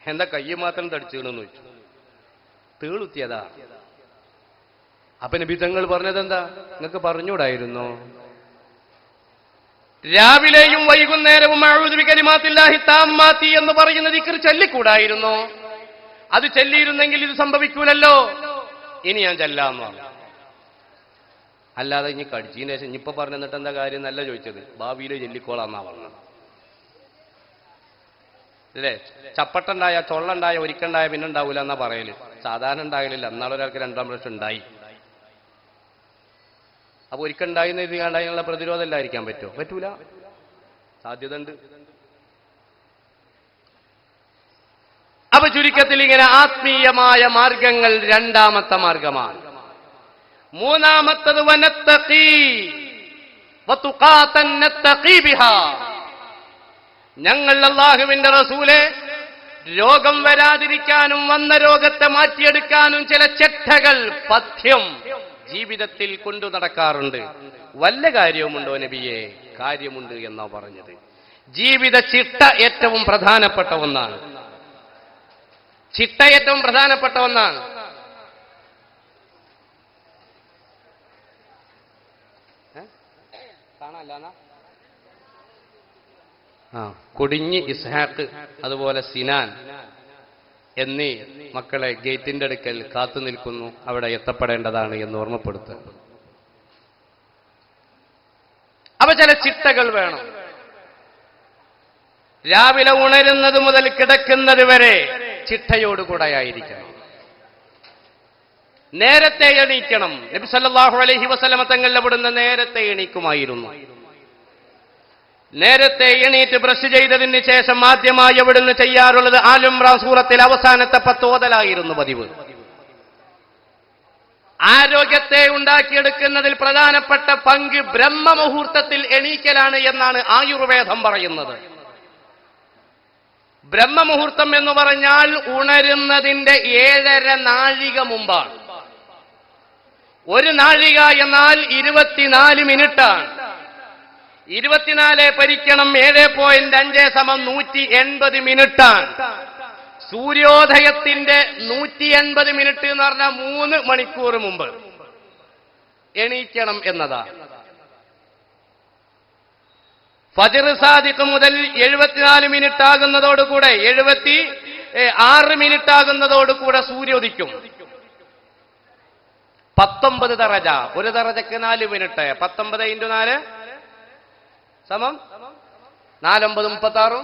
എന്താ കൈ മാത്രം തടിച്ചുകണെന്ന് ചോദിച്ചു. തേളുത്തിയതാ. അപ്പൊ നബി തങ്ങൾ പറഞ്ഞത് എന്താ? നിങ്ങൾക്ക് പറഞ്ഞൂടായിരുന്നോ? രാവിലെയും വൈകുന്നേരവും അഊദു ബികലിമാത്തില്ലാഹി താമ്മാത്തി എന്ന് പറയുന്ന ദിക്ർ ചൊല്ലിക്കൂടായിരുന്നോ? അത് ചൊല്ലിയിരുന്നെങ്കിൽ ഇത് സംഭവിക്കൂലല്ലോ. ഇനി ഞാൻ ചൊല്ലാന്ന് പറഞ്ഞു. അല്ലാതെ ഇനി കടിച്ചതിന് ശേഷം ഇനിയിപ്പോ പറഞ്ഞു എന്നിട്ട് എന്താ കാര്യം നല്ല ചോദിച്ചത്. ഭാവിയിലെ ചൊല്ലിക്കോളാന്നാ പറഞ്ഞത്. അല്ലേ? ചപ്പട്ടുണ്ടായ ചൊള്ളുണ്ടായ ഒരിക്കണ്ടായ പിന്നെ ഉണ്ടാവൂല എന്നാ പറയല്. സാധാരണ ഉണ്ടാകലില്ല. എന്നാളൊരാൾക്ക് 2ാം പ്രാവശ്യം ഉണ്ടായി. അപ്പൊ ഒരിക്കലുണ്ടായിന്ന് ഇത് കണ്ടായുള്ള പ്രതിരോധം ഇല്ലായിരിക്കാൻ പറ്റുമോ? പറ്റൂല. സാധ്യത ഉണ്ട്. അപ്പൊ ചുരുക്കത്തിൽ ഇങ്ങനെ ആത്മീയമായ മാർഗങ്ങൾ 2ാമത്തെ മാർഗമാണ്. 3ാമത്തത് വനത്തഖീ വതുഖാതൻ നത്തഖീ ബിഹാ. ഞങ്ങൾ അല്ലാഹുവിന്റെ റസൂലെ രോഗം വരാതിരിക്കാനും വന്ന രോഗത്തെ മാറ്റിയെടുക്കാനും ചില ചിട്ടകൾ പഥ്യം ജീവിതത്തിൽ കൊണ്ടു നടക്കാറുണ്ട്. വല്ല കാര്യവുമുണ്ടോ നബിയെ? കാര്യമുണ്ട് എന്നാ പറഞ്ഞത്. ജീവിത ചിട്ട ഏറ്റവും പ്രധാനപ്പെട്ട ഒന്നാണ്. ചിട്ട ഏറ്റവും പ്രധാനപ്പെട്ട ഒന്നാണ്. കൊടിഞ്ഞി ഇസ്ഹാഖ് അതുപോലെ സിനാൻ എന്നീ മക്കളെ ഗേറ്റിന്റെ അടുക്കൽ കാത്തു നിൽക്കുന്നു. അവിടെ എത്തപ്പെടേണ്ടതാണ് എന്ന് ഓർമ്മപ്പെടുത്തുക. അപ്പൊ ചില ചിട്ടകൾ വേണം. രാവിലെ ഉണരുന്നത് മുതൽ കിടക്കുന്നത് വരെ ചിട്ടയോടുകൂടെയായിരിക്കണം. നേരത്തെ എണീക്കണം. നബി സല്ലല്ലാഹു അലൈഹി വസല്ലമ തങ്ങൾ അവിടുന്ന് നേരത്തെ എണീക്കുമായിരുന്നു. നേരത്തെ എണീറ്റ് ബ്രഷ് ചെയ്തതിന് ശേഷം ആദ്യമായി അവിടുന്ന് ചെയ്യാറുള്ളത് ആൽ ഇംറാൻ സൂറത്തിൽ അവസാനത്തെ 10 ഓതലായിരുന്നു പതിവ്. ആരോഗ്യത്തെ ഉണ്ടാക്കിയെടുക്കുന്നതിൽ പ്രധാനപ്പെട്ട പങ്ക് ബ്രഹ്മമുഹൂർത്തത്തിൽ എണീക്കലാണ് എന്നാണ് ആയുർവേദം പറയുന്നത്. ബ്രഹ്മമുഹൂർത്തം എന്ന് പറഞ്ഞാൽ ഉണരുന്നതിന്റെ 7.5 നാഴിക മുമ്പാണ്. 1 നാഴിക എന്നാൽ 24 മിനിറ്റാണ്. 24 പരിക്കണം 7.5 = 180 മിനിറ്റാണ്. സൂര്യോദയത്തിന്റെ 180 മിനിറ്റ് എന്ന് പറഞ്ഞാൽ 3 മണിക്കൂർ മുമ്പ് എണീക്കണം എന്നതാണ്. ഫജ്ർ സാദിഖ് മുതൽ 74 മിനിറ്റ് ആകുന്നതോടുകൂടെ 76 മിനിറ്റ് ആകുന്നതോടുകൂടെ സൂര്യോദിക്കും. 19 ദറജ, ഒരു ദറജക്ക് 4 മിനിറ്റ്. 19 × 4 സമം 4 9 36.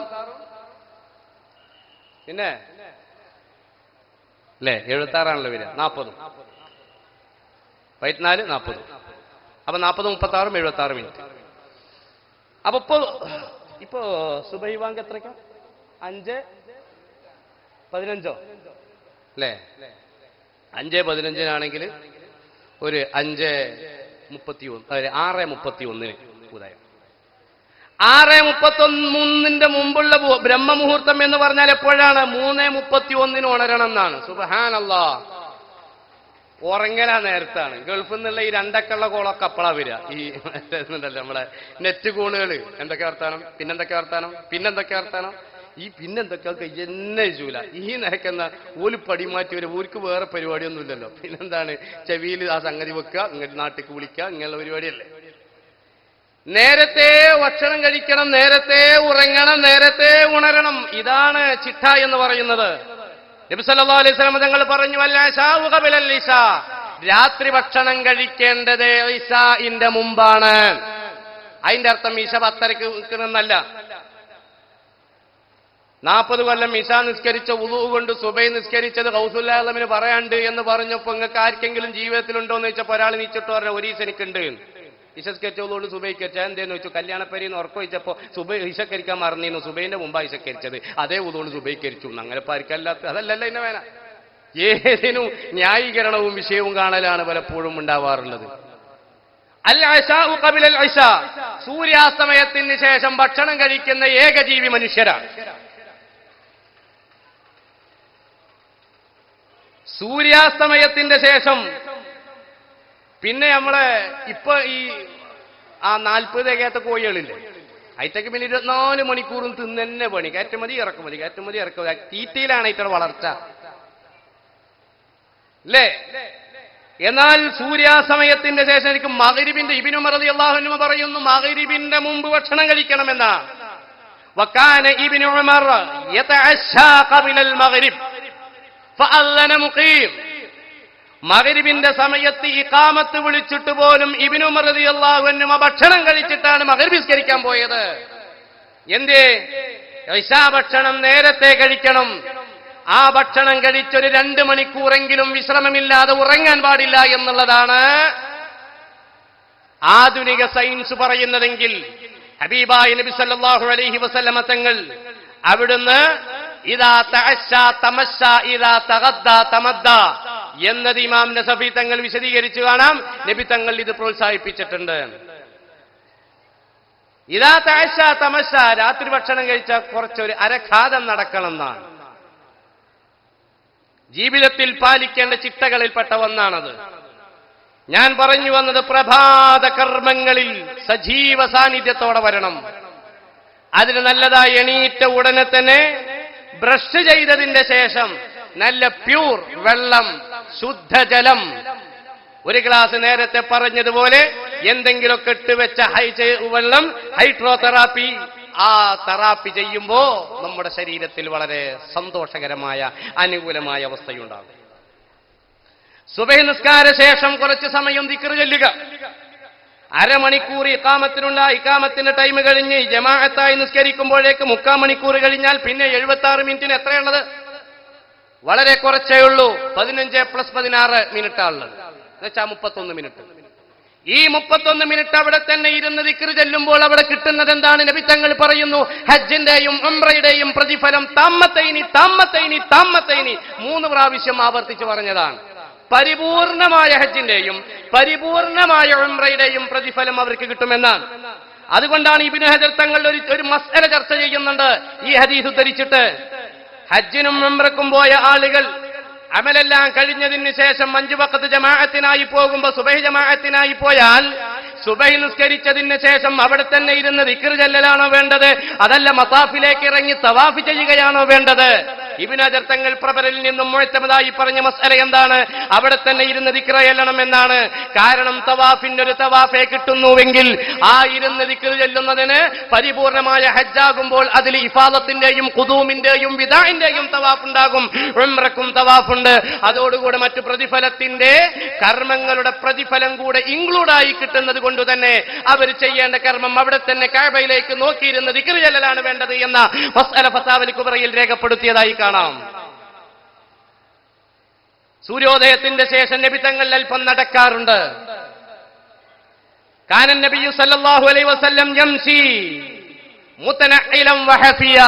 പിന്നെ അല്ലേ 76 ആണല്ലോ വരിക. 40 4 40. അപ്പൊ 40 36 76 മിനിറ്റ്. അപ്പൊ ഇപ്പോ സുബഹി ബാങ്ക് എത്രയ്ക്കാ? 5:15 അല്ലേ? 5:15 ഒരു 5:31 6:31 ഉദയം. 6:31 മുമ്പുള്ള ബ്രഹ്മമുഹൂർത്തം എന്ന് പറഞ്ഞാൽ എപ്പോഴാണ്? 3:31 ഉണരണം എന്നാണ്. സുബ്ഹാനല്ലാഹ്, ഉറങ്ങലാ നേരത്താണ്. ഗൾഫിൽ നിന്നുള്ള ഈ 2 അക്കള്ള കോളൊക്കെ അപ്പളാ വരിക. ഈ ഉണ്ടല്ലോ നമ്മളെ നെറ്റ് കോളുകള്. എന്തൊക്കെ വർത്താനം, പിന്നെന്തൊക്കെ വർത്താനം, ഈ പിന്നെന്തൊക്കെ എന്നെ ചൂല. ഈ നിരക്കുന്ന ഓല് പടിമാറ്റി വരും. ഓർക്ക് വേറെ പരിപാടിയൊന്നും ഇല്ലല്ലോ. പിന്നെന്താണ് ചെവിയിൽ ആ സംഗതി വെക്കുക, ഇങ്ങോട്ട് നാട്ടിലേക്ക് വിളിക്കുക, ഇങ്ങനെയുള്ള പരിപാടിയല്ലേ. നേരത്തെ ഭക്ഷണം കഴിക്കണം, നേരത്തെ ഉറങ്ങണം, നേരത്തെ ഉണരണം. ഇതാണ് ചിട്ട എന്ന് പറയുന്നത്. നബി സല്ലല്ലാഹു അലൈഹി വസല്ലം തങ്ങൾ പറഞ്ഞു, അൽ-ഇശാഉ ഖബലൽ ഇശാ, രാത്രി ഭക്ഷണം കഴിക്കേണ്ടത് ഇശാഇന്റെ മുമ്പാണ്. അതിന്റെ അർത്ഥം ഇശ 10:30 നിൽക്കണമെന്നല്ല. 40 കൊല്ലം ഇശ നിസ്കരിച്ച വുളൂ കൊണ്ട് സുബൈ നിസ്കരിച്ചത് ഗൗസുൽ ആലമിന് പറയാണ്ട് എന്ന് പറഞ്ഞപ്പോ നിങ്ങൾക്ക് ആർക്കെങ്കിലും ജീവിതത്തിലുണ്ടോ എന്ന് ചോദിച്ചപ്പോ ഒരാൾ നീച്ചിട്ട് പറഞ്ഞ ഒരീസ് എനിക്കുണ്ട്. ഇശസ്കരിച്ചതുകൊണ്ട് സുബൈക്കരിച്ച എന്തേന്ന് വെച്ചു? കല്യാണപ്പരിന്ന് ഉറക്കം വെച്ചപ്പോ ഇശക്കരിക്കാൻ മറന്നിരുന്നു. സുബൈന്റെ മുമ്പാ ഇശക്കരിച്ചത്, അതേ വുളുകൊണ്ട് സുബൈക്കരിച്ചു. അങ്ങനെ പരിക്കല്ലാത്ത അതല്ലല്ലോ ഇന്ന വേന. ഏതിനും ന്യായീകരണവും വിഷയവും കാണലാണ് പലപ്പോഴും ഉണ്ടാവാറുള്ളത്. അൽ-ഇശാഉ ഖബലൽ ഇശാ, സൂര്യാസ്തമയത്തിന് ശേഷം ഭക്ഷണം കഴിക്കുന്ന ഏകജീവി മനുഷ്യരാണ്. സൂര്യാസ്തമയത്തിന്റെ ശേഷം പിന്നെ നമ്മളെ ഇപ്പൊ ഈ 40 തികയാത്ത കോഴികളില്ലേ, അയറ്റക്ക് പിന്നെ 24 മണിക്കൂറും തിന്നെ പണി. കയറ്റുമതി ഇറക്കുമതി, കയറ്റുമതി ഇറക്കുമതി. തീറ്റയിലാണ് ഇത്ര വളർച്ച അല്ലേ? എന്നാൽ സൂര്യാസ്തമയത്തിന്റെ ശേഷം എനിക്ക് മഗ്രിബിന്റെ ഇബ്നു ഉമർ റളിയല്ലാഹു അൻഹു പറയുന്നു, മഗ്രിബിന്റെ മുമ്പ് ഭക്ഷണം കഴിക്കണമെന്നാ. വകാന ഇബ്നു ഉമർ യതഅശാ ഖബലൽ മഗ്രിബ് ഫഅല്ലന മുഖീം. മഗ്രിബിന്റെ സമയത്ത് ഇഖാമത്ത് വിളിച്ചിട്ട് പോലും ഇബ്നു ഉമർ റളിയല്ലാഹു അൻഹു ഭക്ഷണം കഴിച്ചിട്ടാണ് മഗ്രിബ് നിസ്കരിക്കാൻ പോയത്. എന്തേ? ഇശാ ഭക്ഷണം നേരത്തെ കഴിക്കണം. ആ ഭക്ഷണം കഴിച്ചൊരു 2 മണിക്കൂറെങ്കിലും വിശ്രമമില്ലാതെ ഉറങ്ങാൻ പാടില്ല എന്നുള്ളതാണ് ആധുനിക സയൻസ് പറയുന്നതെങ്കിൽ ഹബീബായ നബി സല്ലല്ലാഹു അലൈഹി വസല്ലമ തങ്ങൾ അവിടുന്ന് ഇദാ തഅശാ തമശാ ഇദാ തഗദ്ദാ തമദ്ദാ എന്നത് ഇമാം നസഫി തങ്ങൾ വിശദീകരിച്ചു കാണാം. നബി തങ്ങൾ ഇത് പ്രോത്സാഹിപ്പിച്ചിട്ടുണ്ട്. ഇദാ തഅശാ തമശാ, രാത്രി ഭക്ഷണം കഴിച്ചാൽ കുറച്ചൊരു അരഘാതം നടക്കണം എന്നാണ്. ജീവിതത്തിൽ പാലിക്കേണ്ട ചിട്ടകളിൽപ്പെട്ട ഒന്നാണത്. ഞാൻ പറഞ്ഞു വന്നത് പ്രഭാത കർമ്മങ്ങളിൽ സജീവ സാന്നിധ്യത്തോടെ വരണം. അതിന് നല്ലതായി എണീറ്റ ഉടനെ തന്നെ ബ്രഷ് ചെയ്തതിന്റെ ശേഷം നല്ല പ്യൂർ വെള്ളം, ശുദ്ധജലം, ഒരു ഗ്ലാസ് നേരത്തെ പറഞ്ഞതുപോലെ എന്തെങ്കിലുമൊക്കെ ഇട്ടുവെച്ച വെള്ളം, ഹൈഡ്രോതെറാപ്പി, ആ തെറാപ്പി ചെയ്യുമ്പോ നമ്മുടെ ശരീരത്തിൽ വളരെ സന്തോഷകരമായ അനുകൂലമായ അവസ്ഥയുണ്ടാകും. സുബഹി നിസ്കാര ശേഷം കുറച്ച് സമയം ദിക്ർ ചൊല്ലുക. അരമണിക്കൂർ ഇഖാമത്തിന്റെ ടൈം കഴിഞ്ഞ് ജമാഅത്തായി നിസ്കരിക്കുമ്പോഴേക്ക് 3/4 മണിക്കൂർ കഴിഞ്ഞാൽ പിന്നെ 76 മിനിറ്റിന് എത്രയുള്ളത്? വളരെ കുറച്ചേ ഉള്ളൂ. 15 + 16 മിനിറ്റാണുള്ളത്. എന്നുവെച്ചാൽ 31 മിനിറ്റ്. ഈ 31 മിനിറ്റ് അവിടെ തന്നെ ഇരുന്ന് ദിക്ർ ചെല്ലുമ്പോൾ അവിടെ കിട്ടുന്നത് എന്താണ്? നബി തങ്ങൾ പറയുന്നു, ഹജ്ജിന്റെയും ഉംറയുടെയും പ്രതിഫലം താമത്തൈനി 3 പ്രാവശ്യം ആവർത്തിച്ച് പറഞ്ഞതാണ്. പരിപൂർണമായ ഹജ്ജിന്റെയും പരിപൂർണമായ ഉംറയുടെയും പ്രതിഫലം അവർക്ക് കിട്ടുമെന്നാണ്. അതുകൊണ്ടാണ് ഇബ്നു ഹജർ തങ്ങൾ ഒരു മസ്അല ചർച്ച ചെയ്യുന്നുണ്ട് ഈ ഹദീസ് ഉദ്ധരിച്ചിട്ട്. ഹജ്ജിനും ഉംറക്കും പോയ ആളുകൾ അമലെല്ലാം കഴിഞ്ഞതിന് ശേഷം 5 വഖത്ത് ജമാഅത്തിനായി പോകുമ്പോൾ, സുബഹി ജമാഅത്തിനായി പോയാൽ സുബഹി നിസ്കരിച്ചതിന് ശേഷം അവിടെ തന്നെ ഇരുന്ന് ദിക്ർ ചൊല്ലലാണോ വേണ്ടത്, അതല്ല മതാഫിലേക്ക് ഇറങ്ങി തവാഫ് ചെയ്യുകയാണോ വേണ്ടത്? ഇബ്നു ഹജർ തങ്ങൾ പ്രബലിൽ നിന്നും മുഅ്തമദായി പറഞ്ഞ മസ്അല എന്താണ്? അവിടെ തന്നെ ഇരുന്ന് ദിക്ർ ചൊല്ലണം എന്നാണ്. കാരണം തവാഫിന്റെ ഒരു തവാഫേ കിട്ടുന്നുവെങ്കിൽ ആ ഇരുന്ന് ദിക്ർ ചൊല്ലുന്നതിന് പരിപൂർണമായ ഹജ്ജാകുമ്പോൾ അതിൽ ഇഫാദത്തിന്റെയും ഖുദൂമിന്റെയും വിദാഇന്റെയും തവാഫ് ഉണ്ടാകും, ഉംറക്കും തവാഫുണ്ട്. അതോടുകൂടെ മറ്റു പ്രതിഫലത്തിന്റെ കർമ്മങ്ങളുടെ പ്രതിഫലം കൂടെ ഇൻക്ലൂഡായി കിട്ടുന്നത് കൊണ്ട് തന്നെ അവർ ചെയ്യേണ്ട കർമ്മം അവിടെ തന്നെ കഅബയിലേക്ക് നോക്കിയിരുന്ന് ദിക്ർ ചൊല്ലലാണ് വേണ്ടത് എന്ന മസ്അല ഫതാവൽ കുബ്രയിൽ രേഖപ്പെടുത്തിയതായി കാണാം. സൂര്യോദയത്തിന്റെ ശേഷം നബി തങ്ങൾ അല്പം നടക്കാറുണ്ട്. കാനൻ നബിയു സല്ലല്ലാഹു അലൈഹി വസല്ലം യംശി മുതനഇലൻ വഹഫിയ,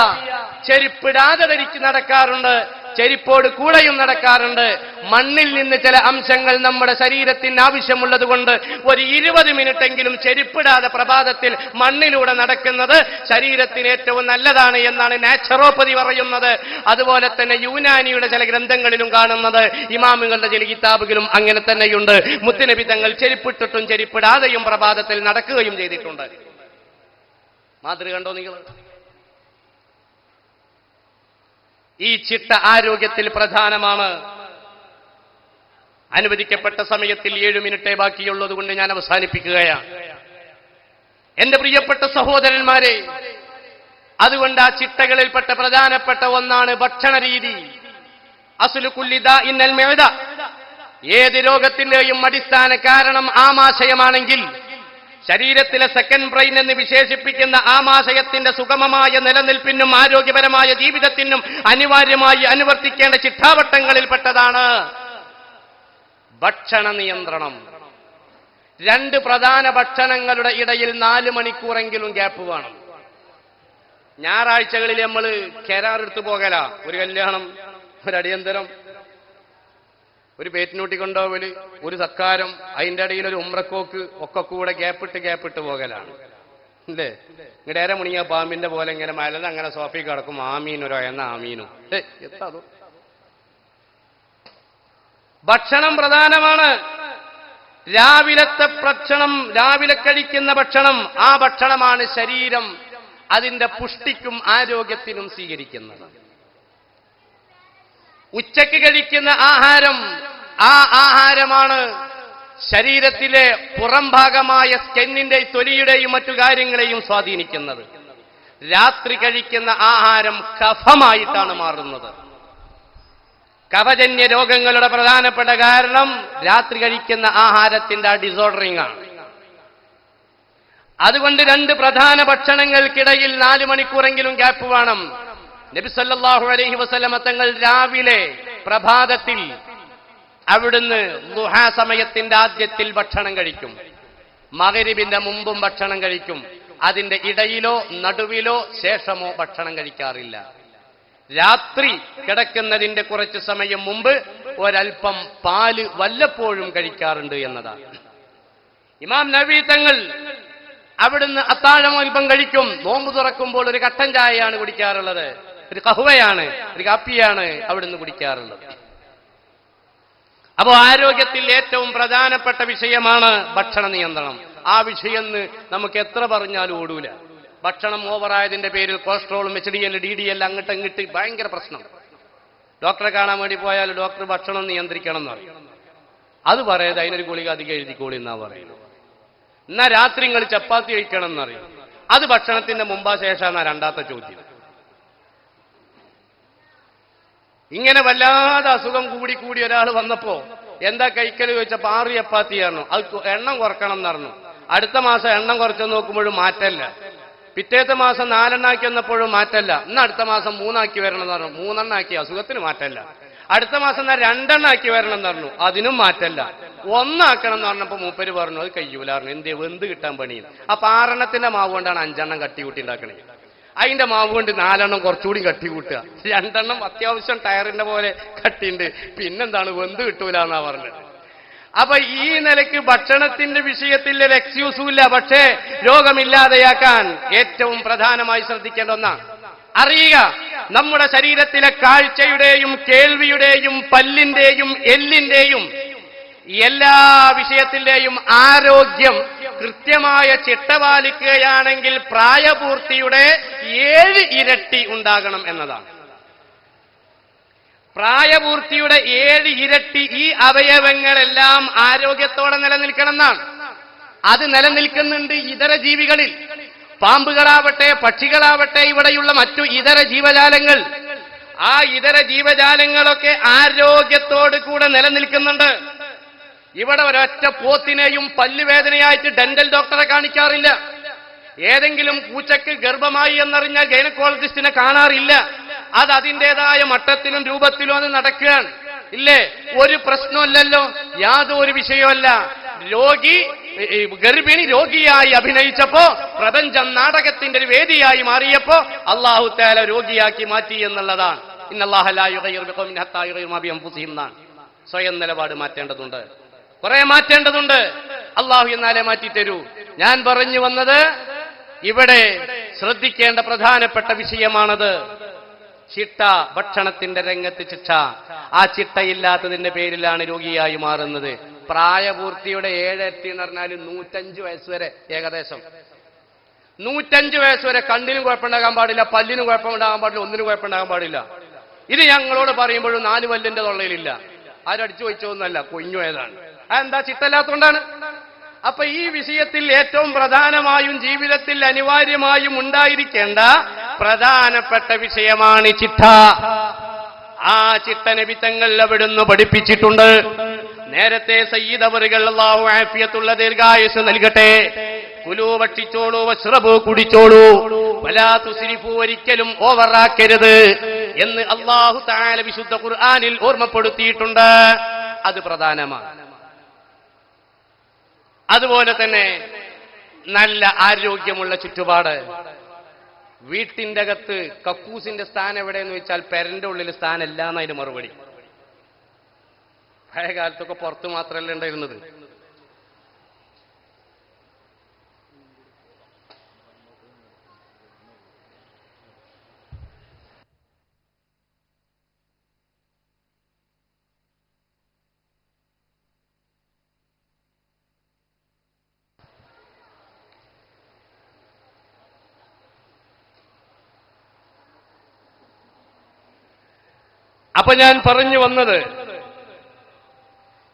ചെരുപ്പിടാതെ ധരിച്ച് നടക്കാറുണ്ട്, ചെരിപ്പോട് കൂടെയും നടക്കാറുണ്ട്. മണ്ണിൽ നിന്ന് ചില അംശങ്ങൾ നമ്മുടെ ശരീരത്തിന് ആവശ്യമുള്ളത് കൊണ്ട് ഒരു 20 മിനിറ്റെങ്കിലും ചെരുപ്പിടാതെ പ്രഭാതത്തിൽ മണ്ണിലൂടെ നടക്കുന്നത് ശരീരത്തിന് ഏറ്റവും നല്ലതാണ് എന്നാണ് നാച്ചുറോപ്പതി പറയുന്നത്. അതുപോലെ തന്നെ യുനാനിയുടെ ചില ഗ്രന്ഥങ്ങളിലും കാണുന്നത്, ഇമാമുകളുടെ ചില കിതാബുകളും അങ്ങനെ തന്നെയുണ്ട്. മുത്തുനബി തങ്ങൾ ചെരുപ്പിട്ടിട്ടും ചെരുപ്പിടാതെയും പ്രഭാതത്തിൽ നടക്കുകയും ചെയ്തിട്ടുണ്ട്. മാതൃക കണ്ടോ നിങ്ങൾ? ഈ ചിട്ട ആരോഗ്യത്തിൽ പ്രധാനമാണ്. അനുവദിക്കപ്പെട്ട സമയത്തിൽ 7 മിനിറ്റേ ബാക്കിയുള്ളത് കൊണ്ട് ഞാൻ അവസാനിപ്പിക്കുകയാണ്. എന്റെ പ്രിയപ്പെട്ട സഹോദരന്മാരെ, അതുകൊണ്ട് ആ ചിട്ടകളിൽപ്പെട്ട പ്രധാനപ്പെട്ട ഒന്നാണ് ഭക്ഷണ രീതി. അസ്ലു കുല്ലി ദാഇൻ അൽ മഅദ, ഏത് രോഗത്തിന്റെയും അടിസ്ഥാന കാരണം ആമാശയമാണെങ്കിൽ ശരീരത്തിലെ സെക്കൻഡ് ബ്രെയിൻ എന്ന് വിശേഷിപ്പിക്കുന്ന ആമാശയത്തിന്റെ സുഗമമായ നിലനിൽപ്പിനും ആരോഗ്യപരമായ ജീവിതത്തിനും അനിവാര്യമായി അനുവർത്തിക്കേണ്ട ചിട്ടാവട്ടങ്ങളിൽപ്പെട്ടതാണ് ഭക്ഷണ നിയന്ത്രണം. 2 പ്രധാന ഭക്ഷണങ്ങളുടെ ഇടയിൽ 4 മണിക്കൂറെങ്കിലും ഗ്യാപ്പ് വേണം. ഞായറാഴ്ചകളിൽ നമ്മൾ കരാറെടുത്ത് പോകല, ഒരു കല്യാണം, ഒരു അടിയന്തരം, ഒരു പേറ്റിനൂട്ടി കൊണ്ടുപോകല്, ഒരു സക്കാരം, അതിന്റെ ഇടയിൽ ഒരു ഉംറക്കോക്ക്, ഒക്കെ കൂടെ ഗ്യാപ്പിട്ട് പോകലാണ് അല്ലേ? ഇങ്ങടേരെ മുണിയ പാമ്പിന്റെ പോലെ ഇങ്ങനെ മലന്ന് അങ്ങനെ സോഫി കിടക്കും. ആമീനൊരോ എന്ന ആമീനും. എത്താതോ ഭക്ഷണം പ്രധാനമാണ്. രാവിലത്തെ ഭക്ഷണം, രാവിലെ കഴിക്കുന്ന ഭക്ഷണം, ആ ഭക്ഷണമാണ് ശരീരം അതിന്റെ പുഷ്ടിക്കും ആരോഗ്യത്തിനും സ്വീകരിക്കുന്നത്. ഉച്ചയ്ക്ക് കഴിക്കുന്ന ആഹാരം, ആ ആഹാരമാണ് ശരീരത്തിലെ പുറം ഭാഗമായ സ്കിന്നിന്റെ, തൊലിയുടെയും മറ്റു കാര്യങ്ങളെയും സ്വാധീനിക്കുന്നത്. രാത്രി കഴിക്കുന്ന ആഹാരം കഫമായിട്ടാണ് മാറുന്നത്. കഫജന്യ രോഗങ്ങളുടെ പ്രധാനപ്പെട്ട കാരണം രാത്രി കഴിക്കുന്ന ആഹാരത്തിന്റെ ഡിസോർഡറിംഗ് ആണ്. അതുകൊണ്ട് 2 പ്രധാന ഭക്ഷണങ്ങൾക്കിടയിൽ 4 മണിക്കൂറെങ്കിലും ഗ്യാപ്പ് വേണം. നബി സല്ലല്ലാഹു അലൈഹി വസല്ലമ തങ്ങൾ രാവിലെ പ്രഭാതത്തിൽ അവിടുന്ന് ദുഹാ സമയത്തിന്റെ ആദ്യത്തിൽ ഭക്ഷണം കഴിക്കും, മഗ്രിബിന്റെ മുമ്പും ഭക്ഷണം കഴിക്കും. അതിന്റെ ഇടയിലോ നടുവിലോ ശേഷമോ ഭക്ഷണം കഴിക്കാറില്ല. രാത്രി കിടക്കുന്നതിന്റെ കുറച്ച് സമയം മുമ്പ് ഒരൽപ്പം പാല് വല്ലപ്പോഴും കഴിക്കാറുണ്ട് എന്നതാണ്. ഇമാം നബവി തങ്ങൾ അവിടുന്ന് അത്താഴം അല്പം കഴിക്കും. നോമ്പ് തുറക്കുമ്പോൾ ഒരു കട്ടൻ ചായയാണ് കുടിക്കാറുള്ളത്, ഒരു കഹുവയാണ്, ഒരു കാപ്പിയാണ് അവിടുന്ന് കുടിക്കാറുള്ളത്. അപ്പോൾ ആരോഗ്യത്തിൽ ഏറ്റവും പ്രധാനപ്പെട്ട വിഷയമാണ് ഭക്ഷണ നിയന്ത്രണം. ആ വിഷയം നമുക്ക് എത്ര പറഞ്ഞാലും ഓടൂല. ഭക്ഷണം ഓവറായതിന്റെ പേരിൽ കൊളസ്ട്രോളും HDL DDL അങ്ങോട്ട് ഭയങ്കര പ്രശ്നം. ഡോക്ടറെ കാണാൻ വേണ്ടി പോയാൽ ഡോക്ടർ ഭക്ഷണം നിയന്ത്രിക്കണം എന്ന് പറയും. അത് പറയാതെ അതിനൊരു ഗുളിക അധികം എഴുതിക്കോളി എന്നാ പറയുന്നത്. എന്നാ രാത്രി നിങ്ങൾ ചപ്പാത്തി കഴിക്കണം എന്നറിയും. അത് ഭക്ഷണത്തിന്റെ മുമ്പാ ശേഷം എന്നാ രണ്ടാമത്തെ ചോദ്യം. ഇങ്ങനെ വല്ലാതെ അസുഖം കൂടി ഒരാൾ വന്നപ്പോ എന്താ കഴിക്കൽ ചോദിച്ചപ്പോ 6 ചപ്പാത്തിയായിരുന്നു, അത് എണ്ണം കുറക്കണം എന്നറിഞ്ഞു. അടുത്ത മാസം എണ്ണം കുറച്ച് നോക്കുമ്പോഴും മാറ്റല്ല. പിറ്റേത്തെ മാസം 4 എണ്ണാക്കി വന്നപ്പോഴും മാറ്റല്ല. ഇന്ന് അടുത്ത മാസം 3 ആക്കി വരണം എന്ന് പറഞ്ഞു. 3 എണ്ണാക്കി അസുഖത്തിന് മാറ്റല്ല. അടുത്ത മാസം 2 എണ്ണാക്കി വരണം എന്ന് പറഞ്ഞു. അതിനും മാറ്റല്ല. 1 ആക്കണം എന്ന് പറഞ്ഞപ്പോൾ മൂപ്പര് പറഞ്ഞു അത് കഴിയൂലായിരുന്നു. എന്തേ വെന്ത് കിട്ടാൻ പണിയും. അപ്പൊ 6 എണ്ണത്തിന്റെ മാവ് കൊണ്ടാണ് 5 എണ്ണം കട്ടി കൂട്ടി ഉണ്ടാക്കണേ. അതിന്റെ മാവ് കൊണ്ട് 4 എണ്ണം കുറച്ചുകൂടി കട്ടി കൂട്ടുക. 2 എണ്ണം അത്യാവശ്യം ടയറിന്റെ പോലെ കട്ടിയുണ്ട്. പിന്നെന്താണ് വെന്ത് കിട്ടൂല എന്നാ പറഞ്ഞത്. അപ്പൊ ഈ നിലയ്ക്ക് ഭക്ഷണത്തിന്റെ വിഷയത്തിൽ ഒരു എക്സ്ക്യൂസും ഇല്ല. പക്ഷേ രോഗമില്ലാതെയാക്കാൻ ഏറ്റവും പ്രധാനമായി ശ്രദ്ധിക്കേണ്ട ഒന്നാണ്. അറിയുക, നമ്മുടെ ശരീരത്തിലെ കാഴ്ചയുടെയും കേൾവിയുടെയും പല്ലിന്റെയും എല്ലിന്റെയും എല്ലാ വിഷയത്തിന്റെയും ആരോഗ്യം കൃത്യമായ ചിട്ട പാലിക്കുകയാണെങ്കിൽ പ്രായപൂർത്തിയുടെ 7 ഇരട്ടി ഉണ്ടാകണം എന്നതാണ്. പ്രായപൂർത്തിയുടെ 7 ഇരട്ടി ഈ അവയവങ്ങളെല്ലാം ആരോഗ്യത്തോടെ നിലനിൽക്കണം എന്നാണ്. അത് നിലനിൽക്കുന്നുണ്ട് ഇതര ജീവികളിൽ. പാമ്പുകളാവട്ടെ, പക്ഷികളാവട്ടെ, ഇവിടെയുള്ള മറ്റു ഇതര ജീവജാലങ്ങൾ, ആ ഇതര ജീവജാലങ്ങളൊക്കെ ആരോഗ്യത്തോട് കൂടെ നിലനിൽക്കുന്നുണ്ട്. ഇവിടെ ഒരൊറ്റ പോത്തിനെയും പല്ലുവേദനയായിട്ട് ഡെന്റൽ ഡോക്ടറെ കാണിക്കാറില്ല. ഏതെങ്കിലും പൂച്ചക്ക് ഗർഭമായി എന്നറിഞ്ഞാൽ ഗൈനക്കോളജിസ്റ്റിനെ കാണാറില്ല. അത് അതിൻ്റെതായ മട്ടത്തിലും രൂപത്തിലും അത് നടക്കുകയാണ്. ഇല്ലേ? ഒരു പ്രശ്നമല്ലല്ലോ, യാതൊരു വിഷയമല്ല. ഗർഭിണി രോഗിയായി അഭിനയിച്ചപ്പോ, പ്രപഞ്ചം നാടകത്തിന്റെ ഒരു വേദിയായി മാറിയപ്പോ അല്ലാഹു തആല രോഗിയാക്കി മാറ്റി എന്നുള്ളതാണ്. ഇന്നല്ലാഹ ലാ യുഗയ്യിറു ബിഖൗമിൻ ഹത്താ യുഗയ്യിറു മാ ബിഅൻഫുസിഹിം എന്നാണ്. സ്വയം നിലപാട് മാറ്റേണ്ടതുണ്ട്, കുറെ മാറ്റേണ്ടതുണ്ട്. അല്ലാഹു എന്നാലേ മാറ്റിത്തരൂ. ഞാൻ പറഞ്ഞു വന്നത് ഇവിടെ ശ്രദ്ധിക്കേണ്ട പ്രധാനപ്പെട്ട വിഷയമാണത്. ചിട്ട, ഭക്ഷണത്തിന്റെ രംഗത്ത് ചിട്ട. ആ ചിട്ടയില്ലാത്തതിന്റെ പേരിലാണ് രോഗിയായി മാറുന്നത്. പ്രായപൂർത്തിയുടെ 7 ഇരട്ടി എന്ന് പറഞ്ഞാൽ 105 വയസ്സ് വരെ, ഏകദേശം 105 വയസ്സ് വരെ കണ്ണിനും കുഴപ്പമുണ്ടാകാൻ പാടില്ല, പല്ലിനും കുഴപ്പമുണ്ടാകാൻ പാടില്ല, ഒന്നിനും കുഴപ്പമുണ്ടാകാൻ പാടില്ല. ഇത് ഞങ്ങളോട് പറയുമ്പോഴും 4 പല്ലിന്റെ തൊള്ളയിലില്ല. ആരടിച്ചു വെച്ചോന്നല്ല, കൊഞ്ഞുപോയതാണ്. അതെന്താ? ചിട്ടല്ലാത്തതുകൊണ്ടാണ്. അപ്പൊ ഈ വിഷയത്തിൽ ഏറ്റവും പ്രധാനമായും ജീവിതത്തിൽ അനിവാര്യമായും ഉണ്ടായിരിക്കേണ്ട പ്രധാനപ്പെട്ട വിഷയമാണ് ചിട്ട. ആ ചിട്ട നബി തങ്ങൾ അവിടുന്ന് പഠിപ്പിച്ചിട്ടുണ്ട്. നേരത്തെ സയ്യിദ് അവറുകൾ, അല്ലാഹു ആഫിയത്തുള്ള ദീർഘായുസ് നൽകട്ടെ, കുലൂ ഭക്ഷിച്ചോളൂ, വശ്റബൂ കുടിച്ചോളൂ, വലാ തുസ്രിഫൂ ഒരിക്കലും ഓവറാക്കരുത് എന്ന് അല്ലാഹു തആല വിശുദ്ധ ഖുർആനിൽ ഓർമ്മപ്പെടുത്തിയിട്ടുണ്ട്. അത് പ്രധാനമാണ്. അതുപോലെ തന്നെ നല്ല ആരോഗ്യമുള്ള ചുറ്റുപാട്. വീട്ടിന്റെ അകത്ത് കക്കൂസിന്റെ സ്ഥാനം എവിടെയെന്ന് വെച്ചാൽ പെരന്റെ ഉള്ളിൽ സ്ഥാനമല്ല എന്നതിന് മറുപടി. പഴയ കാലത്തൊക്കെ പുറത്ത് മാത്രമല്ല ഉണ്ടായിരുന്നത്. അപ്പൊ ഞാൻ പറഞ്ഞു വന്നത്,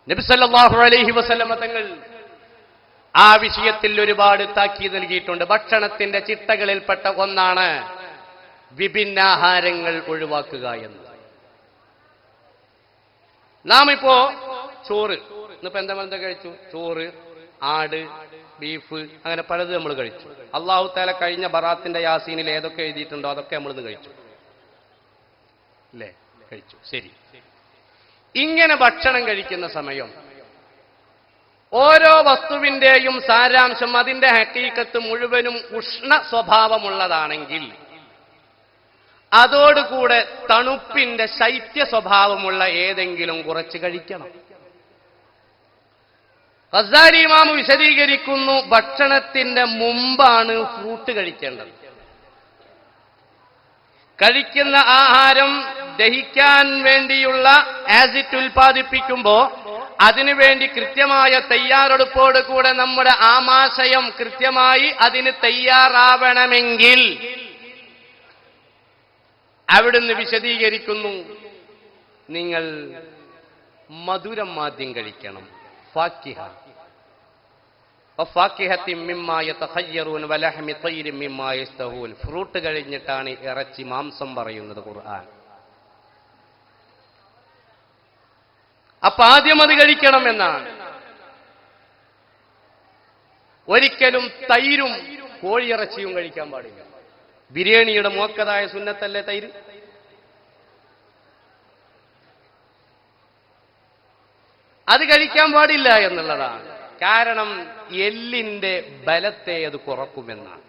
നബി സല്ലല്ലാഹു അലൈഹി വസല്ലമ തങ്ങൾ ആ വിഷയത്തിൽ ഒരുപാട് താക്കീത് നൽകിയിട്ടുണ്ട്. ഭക്ഷണത്തിന്റെ ചിട്ടകളിൽപ്പെട്ട ഒന്നാണ് വിഭിന്നാഹാരങ്ങൾ ഒഴിവാക്കുക എന്നത്. നാം ഇപ്പോ ചോറ്, ഇന്നിപ്പോ എന്താ കഴിച്ചു? ചോറ്, ആട്, ബീഫ്, അങ്ങനെ പലത് നമ്മൾ കഴിച്ചു. അല്ലാഹു തആല കഴിഞ്ഞ ബറാത്തിന്റെ യാസീനിൽ ഏതൊക്കെ എഴുതിയിട്ടുണ്ടോ അതൊക്കെ നമ്മളിന്ന് കഴിച്ചു, അല്ലേ? കഴിച്ചു. ശരി. ഇങ്ങനെ ഭക്ഷണം കഴിക്കുന്ന സമയം ഓരോ വസ്തുവിന്റെയും സാരാംശം, അതിന്റെ ഹഖീഖത്ത് മുഴുവനും ഉഷ്ണ സ്വഭാവമുള്ളതാണെങ്കിൽ അതോടുകൂടെ തണുപ്പിന്റെ ശൈത്യ സ്വഭാവമുള്ള ഏതെങ്കിലും കുറച്ച് കഴിക്കണം. ഗസാലി ഇമാം വിശദീകരിക്കുന്നു, ഭക്ഷണത്തിന്റെ മുമ്പാണ് ഫ്രൂട്ട് കഴിക്കേണ്ടത്. കഴിക്കുന്ന ആഹാരം ദഹിക്കാൻ വേണ്ടിയുള്ള ആസിഡ് ഉൽപ്പാദിപ്പിക്കുമ്പോൾ അതിനുവേണ്ടി കൃത്യമായ തയ്യാറെടുപ്പോട് കൂടെ നമ്മുടെ ആമാശയം കൃത്യമായി അതിന് തയ്യാറാവണമെങ്കിൽ അവിടുന്ന് വിശദീകരിക്കുന്നു, നിങ്ങൾ മധുരം ആദ്യം കഴിക്കണം. ഫാക്കിഹ ഫ്രൂട്ട് കഴിഞ്ഞിട്ടാണ് ഇറച്ചി, മാംസം പറയുന്നത് ഖുർആൻ. അപ്പൊ ആദ്യം അത് കഴിക്കണം എന്നാണ്. ഒരിക്കലും തൈരും കോഴിയിറച്ചിയും കഴിക്കാൻ പാടില്ല. ബിരിയാണിയുടെ മോക്കതായ സുന്നത്തല്ലേ തൈര്? അത് കഴിക്കാൻ പാടില്ല എന്നുള്ളതാണ്. കാരണം എല്ലിന്റെ ബലത്തെ അത് കുറക്കുമെന്നാണ്.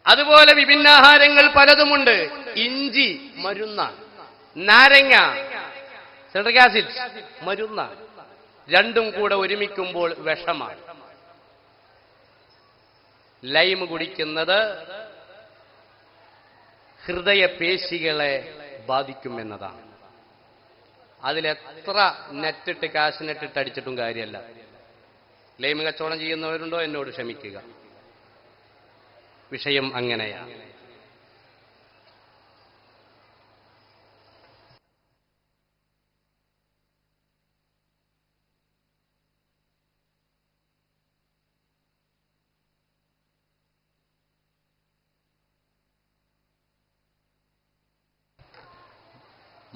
അതുപോലെ വിഭിന്നാഹാരങ്ങൾ പലതുമുണ്ട്. ഇഞ്ചി മരുന്നാണ്, നാരങ്ങ സിട്രിക് ആസിഡ് മരുന്നാണ്. രണ്ടും കൂടെ ഒരുമിക്കുമ്പോൾ വിഷമാണ്. ലൈം കുടിക്കുന്നത് ഹൃദയപേശികളെ ബാധിക്കുമെന്നതാണ്. അതിലെത്ര നെറ്റിട്ട് കാശ് നെറ്റിട്ട് അടിച്ചിട്ടും കാര്യമല്ല. ലൈം കച്ചവടം ചെയ്യുന്നവരുണ്ടോ എന്നോട് ക്ഷമിക്കുക, വിഷയം അങ്ങനെയാണ്.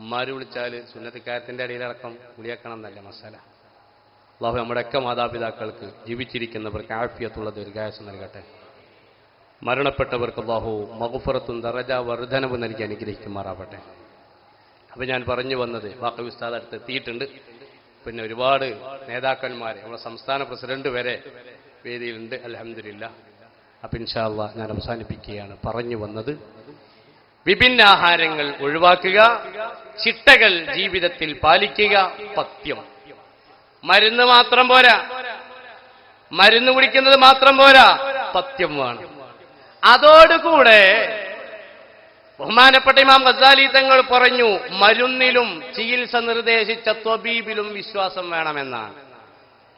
ഉമ്മാര് വിളിച്ചാൽ സുന്നത്തിക്കാരത്തിന്റെ അടിയിലടക്കം വിളിയാക്കണം എന്നല്ല മസാല. അല്ലാഹു നമ്മുടെയൊക്കെ മാതാപിതാക്കൾക്ക് ജീവിച്ചിരിക്കുന്നവർക്ക് ആഫിയത്തുള്ള ദീർഘായുസ്സ് നൽകട്ടെ. മരണപ്പെട്ടവർക്ക് അല്ലാഹു മഗ്ഫിറത്തും ദറജ വർദ്ധനവ് നൽകി അനുഗ്രഹിക്കുമാറാവട്ടെ. അപ്പൊ ഞാൻ പറഞ്ഞു വന്നത് വാഖി ഉസ്താദ് അടുത്ത് എത്തിയിട്ടുണ്ട്. പിന്നെ ഒരുപാട് നേതാക്കന്മാർ, നമ്മുടെ സംസ്ഥാന പ്രസിഡന്റ് വരെ വേദിയിലുണ്ട്. അൽഹംദുലില്ലാഹ്. അപ്പൊ ഇൻഷാ അല്ലാഹ് ഞാൻ അവസാനിപ്പിക്കുകയാണ്. പറഞ്ഞു വന്നത് വിഭിന്നാഹാരങ്ങൾ ഒഴിവാക്കുക, ചിട്ടകൾ ജീവിതത്തിൽ പാലിക്കുക, പഥ്യം. മരുന്ന് മാത്രം പോരാ, മരുന്ന് കുടിക്കുന്നത് മാത്രം പോരാ, പഥ്യം വേണം. അതോടുകൂടെ ബഹുമാനപ്പെട്ട ഇമാം ഗസാലി തങ്ങൾ പറഞ്ഞു, മരുന്നിലും ചികിത്സ നിർദ്ദേശിച്ച ത്വബീബിലും വിശ്വാസം വേണമെന്നാണ്.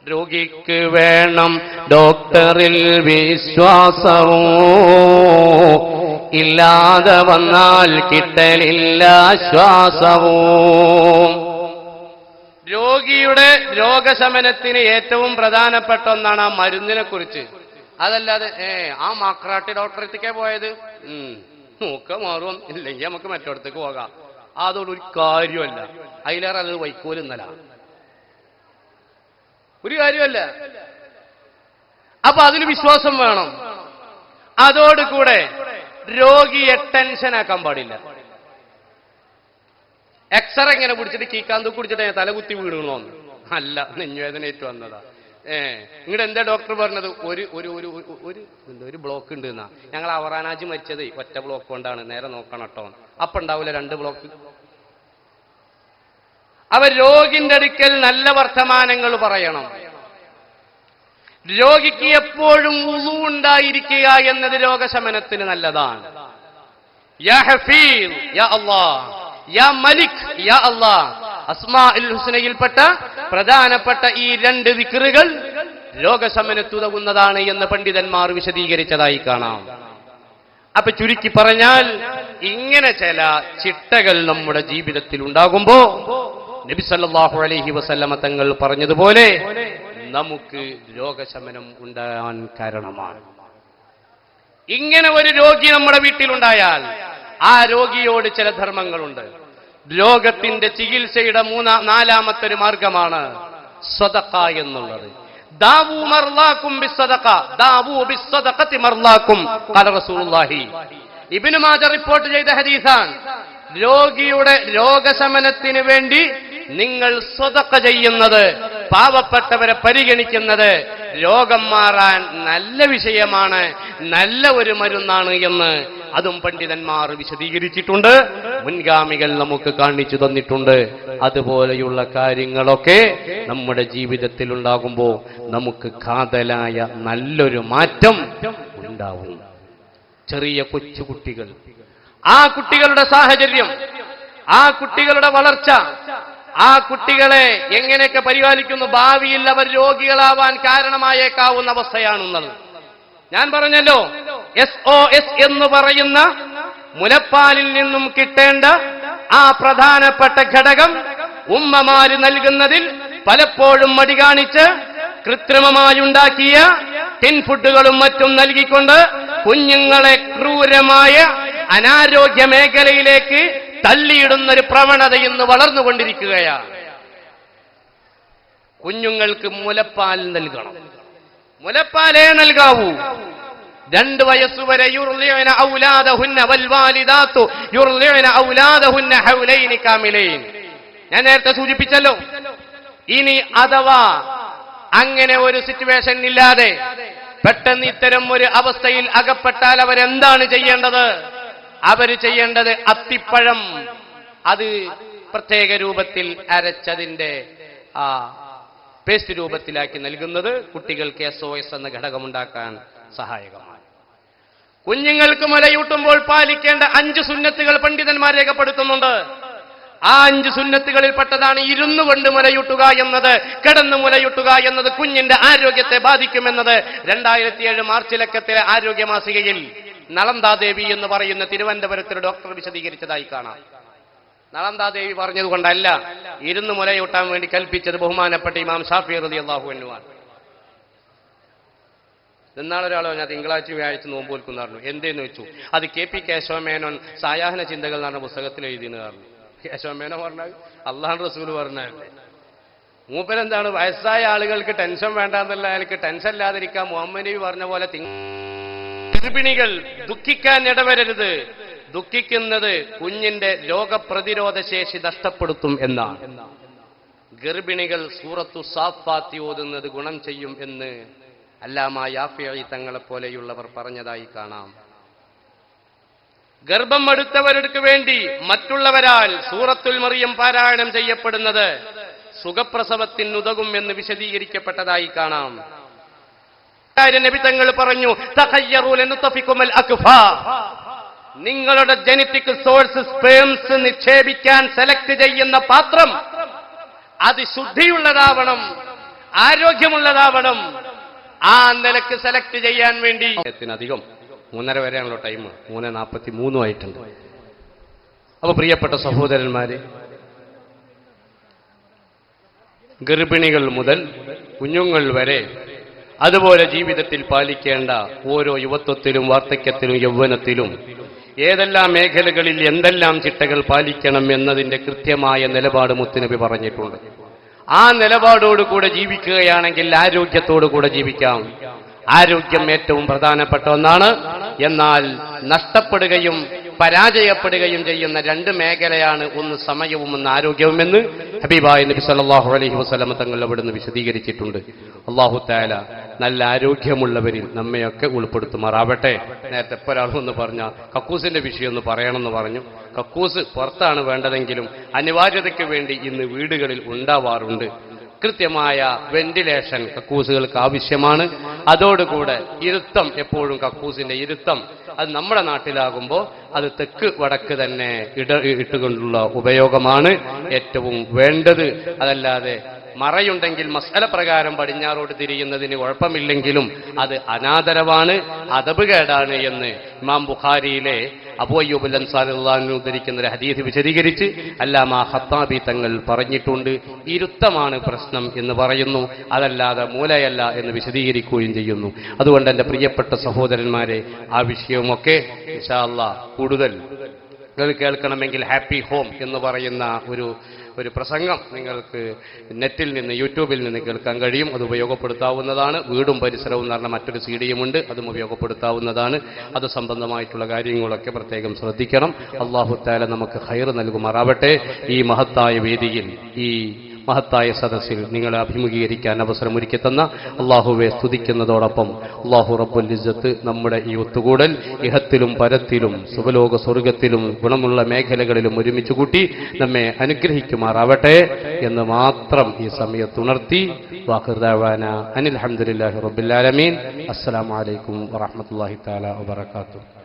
രോഗിക്ക് വേണം ഡോക്ടറിൽ വിശ്വാസവും, ഇല്ലാതെ വന്നാൽ കിട്ടലില്ല ശ്വാസവും. രോഗിയുടെ രോഗശമനത്തിന് ഏറ്റവും പ്രധാനപ്പെട്ട ഒന്നാണ് ആ മരുന്നിനെ കുറിച്ച്. അതല്ലാതെ ആ മാക്രാട്ടി ഡോക്ടറെത്തിക്കേ പോയത്, നോക്ക മാറും, ഇല്ലെങ്കിൽ നമുക്ക് മറ്റോടത്തേക്ക് പോകാം, അതോടൊരു കാര്യമല്ല. അതിലേറെ അത് വൈക്കോലുന്നല്ല, ഒരു കാര്യമല്ല. അപ്പൊ അതിന് വിശ്വാസം വേണം. അതോടുകൂടെ രോഗിയെ ടെൻഷനാക്കാൻ പാടില്ല. എക്സ്റേ ഇങ്ങനെ പിടിച്ചിട്ട് കീക്കാന്ത് കുടിച്ചിട്ട് തലകുത്തി വീണോന്ന് അല്ല, നെഞ്ഞുവേദന ഏറ്റു വന്നതാ. ഇങ്ങോട്ട് എന്താ ഡോക്ടർ പറഞ്ഞത്? ഒരു ബ്ലോക്ക് ഉണ്ട് എന്നാ. ഞങ്ങൾ അവറാനാജി മരിച്ചത് ഒറ്റ ബ്ലോക്ക് കൊണ്ടാണ്, നേരെ നോക്കണം കേട്ടോ. അപ്പൊ ഉണ്ടാവില്ല 2 ബ്ലോക്ക്. അവർ രോഗിന്റെ അടുക്കൽ നല്ല വർത്തമാനങ്ങൾ പറയണം. രോഗിക്ക് എപ്പോഴും വുളു ഉണ്ടായിരിക്കുക എന്നത് രോഗശമനത്തിന് നല്ലതാണ്. യാ ഹഫീദ് യാ അല്ലാഹ്, യാ മലിക് യാ അല്ലാഹ്, അസ്മാഉൽ ഹുസ്നയിൽപ്പെട്ട പ്രധാനപ്പെട്ട ഈ 2 ദിക്റുകൾ രോഗശമനത്തുതകുന്നതാണ് എന്ന് പണ്ഡിതന്മാർ വിശദീകരിച്ചതായി കാണാം. അപ്പൊ ചുരുക്കി പറഞ്ഞാൽ ഇങ്ങനെ ചില ചിട്ടകൾ നമ്മുടെ ജീവിതത്തിൽ ഉണ്ടാകുമ്പോ നബി സല്ലല്ലാഹു അലൈഹി വസല്ലമ തങ്ങൾ പറഞ്ഞതുപോലെ നമുക്ക് രോഗശമനം ഉണ്ടാകാൻ കാരണമാണ്. ഇങ്ങനെ ഒരു രോഗി നമ്മുടെ വീട്ടിലുണ്ടായാൽ ആ രോഗിയോട് ചില ധർമ്മങ്ങളുണ്ട്. രോഗത്തിന്റെ ചികിത്സയുടെ 4-ാമത്തെ ഒരു മാർഗമാണ് സ്വദഖ എന്നുള്ളത്. ദാവൂ മർലാക്കും ബിസ്സദഖ, ദാവൂ ബിസ്സദഖതി മർലാക്കും ഖാല റസൂലുള്ളാഹി. ഇബ്നു മാജ റിപ്പോർട്ട് ചെയ്ത ഹദീസാണ്. രോഗിയുടെ രോഗശമനത്തിന് വേണ്ടി നിങ്ങൾ സ്വദഖ ചെയ്യുന്നത്, പാവപ്പെട്ടവരെ പരിഗണിക്കുന്നത് രോഗം മാറാൻ നല്ല വിഷയമാണ്, നല്ല ഒരു മരുന്നാണ് എന്ന് അതും പണ്ഡിതന്മാർ വിശദീകരിച്ചിട്ടുണ്ട്, മുൻഗാമികൾ നമുക്ക് കാണിച്ചു തന്നിട്ടുണ്ട്. അതുപോലെയുള്ള കാര്യങ്ങളൊക്കെ നമ്മുടെ ജീവിതത്തിൽ ഉണ്ടാകുമ്പോൾ നമുക്ക് കാതലായ നല്ലൊരു മാറ്റം ഉണ്ടാവും. ചെറിയ കൊച്ചുകുട്ടികൾ, ആ കുട്ടികളുടെ സാഹചര്യം, ആ കുട്ടികളുടെ വളർച്ച, ആ കുട്ടികളെ എങ്ങനെയൊക്കെ പരിപാലിക്കുന്നു, ഭാവിയിൽ അവർ രോഗികളാവാൻ കാരണമായേക്കാവുന്ന അവസ്ഥയാണുള്ളത്. ഞാൻ പറഞ്ഞല്ലോ, SOS എന്ന് പറയുന്ന മുലപ്പാലിൽ നിന്നും കിട്ടേണ്ട ആ പ്രധാനപ്പെട്ട ഘടകം ഉമ്മമാര് നൽകുന്നതിൽ പലപ്പോഴും മടി കാണിച്ച് കൃത്രിമമായുണ്ടാക്കിയ ടിൻ ഫുഡുകളും മറ്റും നൽകിക്കൊണ്ട് കുഞ്ഞുങ്ങളെ ക്രൂരമായ അനാരോഗ്യ മേഖലയിലേക്ക് തള്ളിയിടുന്നൊരു പ്രവണത ഇന്ന് വളർന്നുകൊണ്ടിരിക്കുകയാണ്. കുഞ്ഞുങ്ങൾക്ക് മുലപ്പാൽ നൽകണം. മുലപ്പാലേ നൽകാവൂ. 2 വയസ്സുവരെ യുർളിഅന ഔലാദഹുന്ന വൽവാലിദാതു യുർളിഅന ഔലാദഹുന്ന ഹൗലൈനി കാമിലൈൻ. ഞാൻ നേരത്തെ സൂചിപ്പിച്ചല്ലോ. ഇനി അഥവാ അങ്ങനെ ഒരു സിറ്റുവേഷൻ ഇല്ലാതെ പെട്ടെന്ന് ഇത്തരം ഒരു അവസ്ഥയിൽ അകപ്പെട്ടാൽ അവരെന്താണ് ചെയ്യേണ്ടത്? അവര് ചെയ്യേണ്ടത് അത്തിപ്പഴം അത് പ്രത്യേക രൂപത്തിൽ അരച്ചതിന്റെ പേസ്റ്റ് രൂപത്തിലാക്കി നൽകുന്നത് കുട്ടികൾക്ക് SOS എന്ന ഘടകമുണ്ടാക്കാൻ സഹായകമാണ്. കുഞ്ഞുങ്ങൾക്ക് മുലയൂട്ടുമ്പോൾ പാലിക്കേണ്ട 5 സുന്നത്തുകൾ പണ്ഡിതന്മാർ രേഖപ്പെടുത്തുന്നുണ്ട്. ആ 5 സുന്നത്തുകളിൽ പെട്ടതാണ് ഇരുന്നു കൊണ്ട് മുലയൂട്ടുക എന്നത്. കിടന്നു മുലയൂട്ടുക എന്നത് കുഞ്ഞിന്റെ ആരോഗ്യത്തെ ബാധിക്കുമെന്നത് 2007 മാർച്ച് ലക്കത്തിലെ ആരോഗ്യ മാസികയിൽ നളന്ദാദേവി എന്ന് പറയുന്ന തിരുവനന്തപുരത്തൊരു ഡോക്ടർ വിശദീകരിച്ചതായി കാണാം. നളന്ദാദേവി പറഞ്ഞതുകൊണ്ടല്ല ഇരുന്ന് മുലയൂട്ടാൻ വേണ്ടി കൽപ്പിച്ചത് ബഹുമാനപ്പെട്ട ഇമാം ഷാഫി റളിയല്ലാഹു അൻഹു ആണ്. ഇന്നാളൊരാളോ ഞാൻ തിങ്കളാഴ്ച വ്യാഴാഴ്ച നോമ്പ് വെൽക്കുന്ന പറഞ്ഞു. എന്തേന്ന് വെച്ചു, അത് KP കേശവമേനോൻ സായാഹ്ന ചിന്തകൾ എന്ന് പറഞ്ഞ പുസ്തകത്തിൽ എഴുതിയെന്ന് പറഞ്ഞു. കേശവമേനോൻ പറഞ്ഞാൽ അള്ളാഹുവിന്റെ റസൂൽ പറഞ്ഞല്ലേ. മൂപ്പരെന്താണ്, വയസ്സായ ആളുകൾക്ക് ടെൻഷൻ വേണ്ടാന്നല്ല, അയാൾക്ക് ടെൻഷൻ ഇല്ലാതിരിക്കാൻ മുഹമ്മദ് നബി പറഞ്ഞ പോലെ ഗർഭിണികൾ ദുഃഖിക്കാൻ ഇടവരരുത്. ദുഃഖിക്കുന്നത് കുഞ്ഞിന്റെ രോഗപ്രതിരോധ ശേഷി നഷ്ടപ്പെടുത്തും എന്നാണ്. ഗർഭിണികൾ സൂറത്തു സാഫാത്തി ഓതുന്നത് ഗുണം ചെയ്യും എന്ന് അല്ലാമ യാഫിഈ തങ്ങളെ പോലെയുള്ളവർ പറഞ്ഞതായി കാണാം. ഗർഭം എടുത്തവർക്ക് വേണ്ടി മറ്റുള്ളവരാൽ സൂറത്തുൽ മറിയം പാരായണം ചെയ്യപ്പെടുന്നത് സുഖപ്രസവത്തിനുതകും എന്ന് വിശദീകരിക്കപ്പെട്ടതായി കാണാം. നബി തങ്ങൾ പറഞ്ഞു, നിങ്ങളുടെ ജനറ്റിക് സോഴ്സ് സ്പേംസ് നിക്ഷേപിക്കാൻ സെലക്ട് ചെയ്യുന്ന പാത്രം അത് ശുദ്ധിയുള്ളതാവണം, ആരോഗ്യമുള്ളതാവണം. ആ നിലക്ക് സെലക്ട് ചെയ്യാൻ വേണ്ടി അധികം 3:30 വരെയാണല്ലോ ടൈം, 3:43 ആയിട്ടുണ്ട്. അപ്പൊ പ്രിയപ്പെട്ട സഹോദരന്മാരെ, ഗർഭിണികൾ മുതൽ കുഞ്ഞുങ്ങൾ വരെ അതുപോലെ ജീവിതത്തിൽ പാലിക്കേണ്ട ഓരോ യുവത്വത്തിലും വാർദ്ധക്യത്തിലും യൗവനത്തിലും ഏതെല്ലാം മേഖലകളിൽ എന്തെല്ലാം ചിട്ടകൾ പാലിക്കണം എന്നതിന്റെ കൃത്യമായ നിലപാട് മുത്തുനബി പറഞ്ഞിട്ടുണ്ട്. ആ നിലപാടോടുകൂടെ ജീവിക്കുകയാണെങ്കിൽ ആരോഗ്യത്തോടുകൂടെ ജീവിക്കാം. ആരോഗ്യം ഏറ്റവും പ്രധാനപ്പെട്ട ഒന്നാണ്. എന്നാൽ നഷ്ടപ്പെടുകയും പരാജയപ്പെടുകയും ചെയ്യുന്ന 2 മേഖലയാണ്, ഒന്ന് സമയവും ഒന്ന് ആരോഗ്യവുമെന്ന് ഹബീബായ നബി സല്ലല്ലാഹു അലൈഹി വസല്ലം തങ്ങൾ അവിടുന്ന് വിശദീകരിച്ചിട്ടുണ്ട്. അല്ലാഹു തആല നല്ല ആരോഗ്യമുള്ളവരിൽ നമ്മയൊക്കെ ഉൾപ്പെടുത്തുമാറാവട്ടെ. നേരത്തെ ഒരാൾ ഒന്ന് പറഞ്ഞ കക്കൂസിന്റെ വിഷയം ഒന്ന് പറയണമെന്ന് പറഞ്ഞു. കക്കൂസ് പുറത്താണ് വേണ്ടതെങ്കിലും അനിവാര്യതയ്ക്ക് വേണ്ടി ഇന്ന് വീടുകളിൽ ഉണ്ടാവാറുണ്ട്. കൃത്യമായ വെന്റിലേഷൻ കക്കൂസുകൾക്ക് ആവശ്യമാണ്. അതോടുകൂടെ ഇരുത്തം, എപ്പോഴും കക്കൂസിന്റെ ഇരുത്തം അത് നമ്മുടെ നാട്ടിലാകുമ്പോൾ അത് തെക്ക് വടക്ക് തന്നെ ഇട്ടുകൊണ്ടുള്ള ഉപയോഗമാണ് ഏറ്റവും വേണ്ടത്. അതല്ലാതെ മറയുണ്ടെങ്കിൽ മസ്അല പ്രകാരം പടിഞ്ഞാറോട്ട് തിരിയുന്നതിന് കുഴപ്പമില്ലെങ്കിലും അത് അനാദരവാണ്, അദബ് കേടാണ് എന്ന് ഇമാം ബുഖാരിയിലെ അബൂ അയ്യൂബ് അൽ അൻസാരി റളിയല്ലാഹു അൻഹു ഉദ്ധരിക്കുന്ന ഒരു ഹദീസ് വിശദീകരിച്ച് അല്ലാമ ഖത്താബി തങ്ങൾ പറഞ്ഞിട്ടുണ്ട്. ഇരുത്തമാണ് പ്രശ്നം എന്ന് പറയുന്നു, അതല്ലാതെ മൂലയല്ല എന്ന് വിശദീകരിക്കുകയും ചെയ്യുന്നു. അതുകൊണ്ട് എൻ്റെ പ്രിയപ്പെട്ട സഹോദരന്മാരെ, ആ വിഷയവുമൊക്കെ ഇൻഷാ അല്ലാഹ് കൂടുതൽ കേൾക്കണമെങ്കിൽ ഹാപ്പി ഹോം എന്ന് പറയുന്ന ഒരു പ്രസംഗം നിങ്ങൾക്ക് നെറ്റിൽ നിന്ന്, യൂട്യൂബിൽ നിന്ന് കേൾക്കാൻ കഴിയും. അത് ഉപയോഗപ്പെടുത്താവുന്നതാണ്. വീടും പരിസരവും എന്ന് പറഞ്ഞ മറ്റൊരു CD-യുമുണ്ട്, അതും ഉപയോഗപ്പെടുത്താവുന്നതാണ്. അത് സംബന്ധമായിട്ടുള്ള കാര്യങ്ങളൊക്കെ പ്രത്യേകം ശ്രദ്ധിക്കണം. അല്ലാഹു തആല നമുക്ക് ഖൈർ നൽകുമാറാവട്ടെ. ഈ മഹത്തായ വേദിയിൽ, ഈ മഹത്തായ സദസ്സിൽ നിങ്ങളെ അഭിമുഖീകരിക്കാൻ അവസരമൊരുക്കി തന്ന അള്ളാഹുവെ സ്തുതിക്കുന്നതോടൊപ്പം അല്ലാഹു റബ്ബുൽ ഇസ്സത്ത് നമ്മുടെ ഈ ഒത്തുകൂടൽ ഇഹത്തിലും പരത്തിലും സുഖലോക സ്വർഗത്തിലും ഗുണമുള്ള മേഖലകളിലും ഒരുമിച്ച് കൂട്ടി നമ്മെ അനുഗ്രഹിക്കുമാറാവട്ടെ എന്ന് മാത്രം ഈ സമയത്തുണർത്തി വാഖിർ ദഅവാന അനിൽ ഹംദുലില്ലാഹി റബ്ബിൽ ആലമീൻ. അസ്സലാമു അലൈക്കും വറഹ്മത്തുള്ളാഹി തആല വബറകാതുഹു.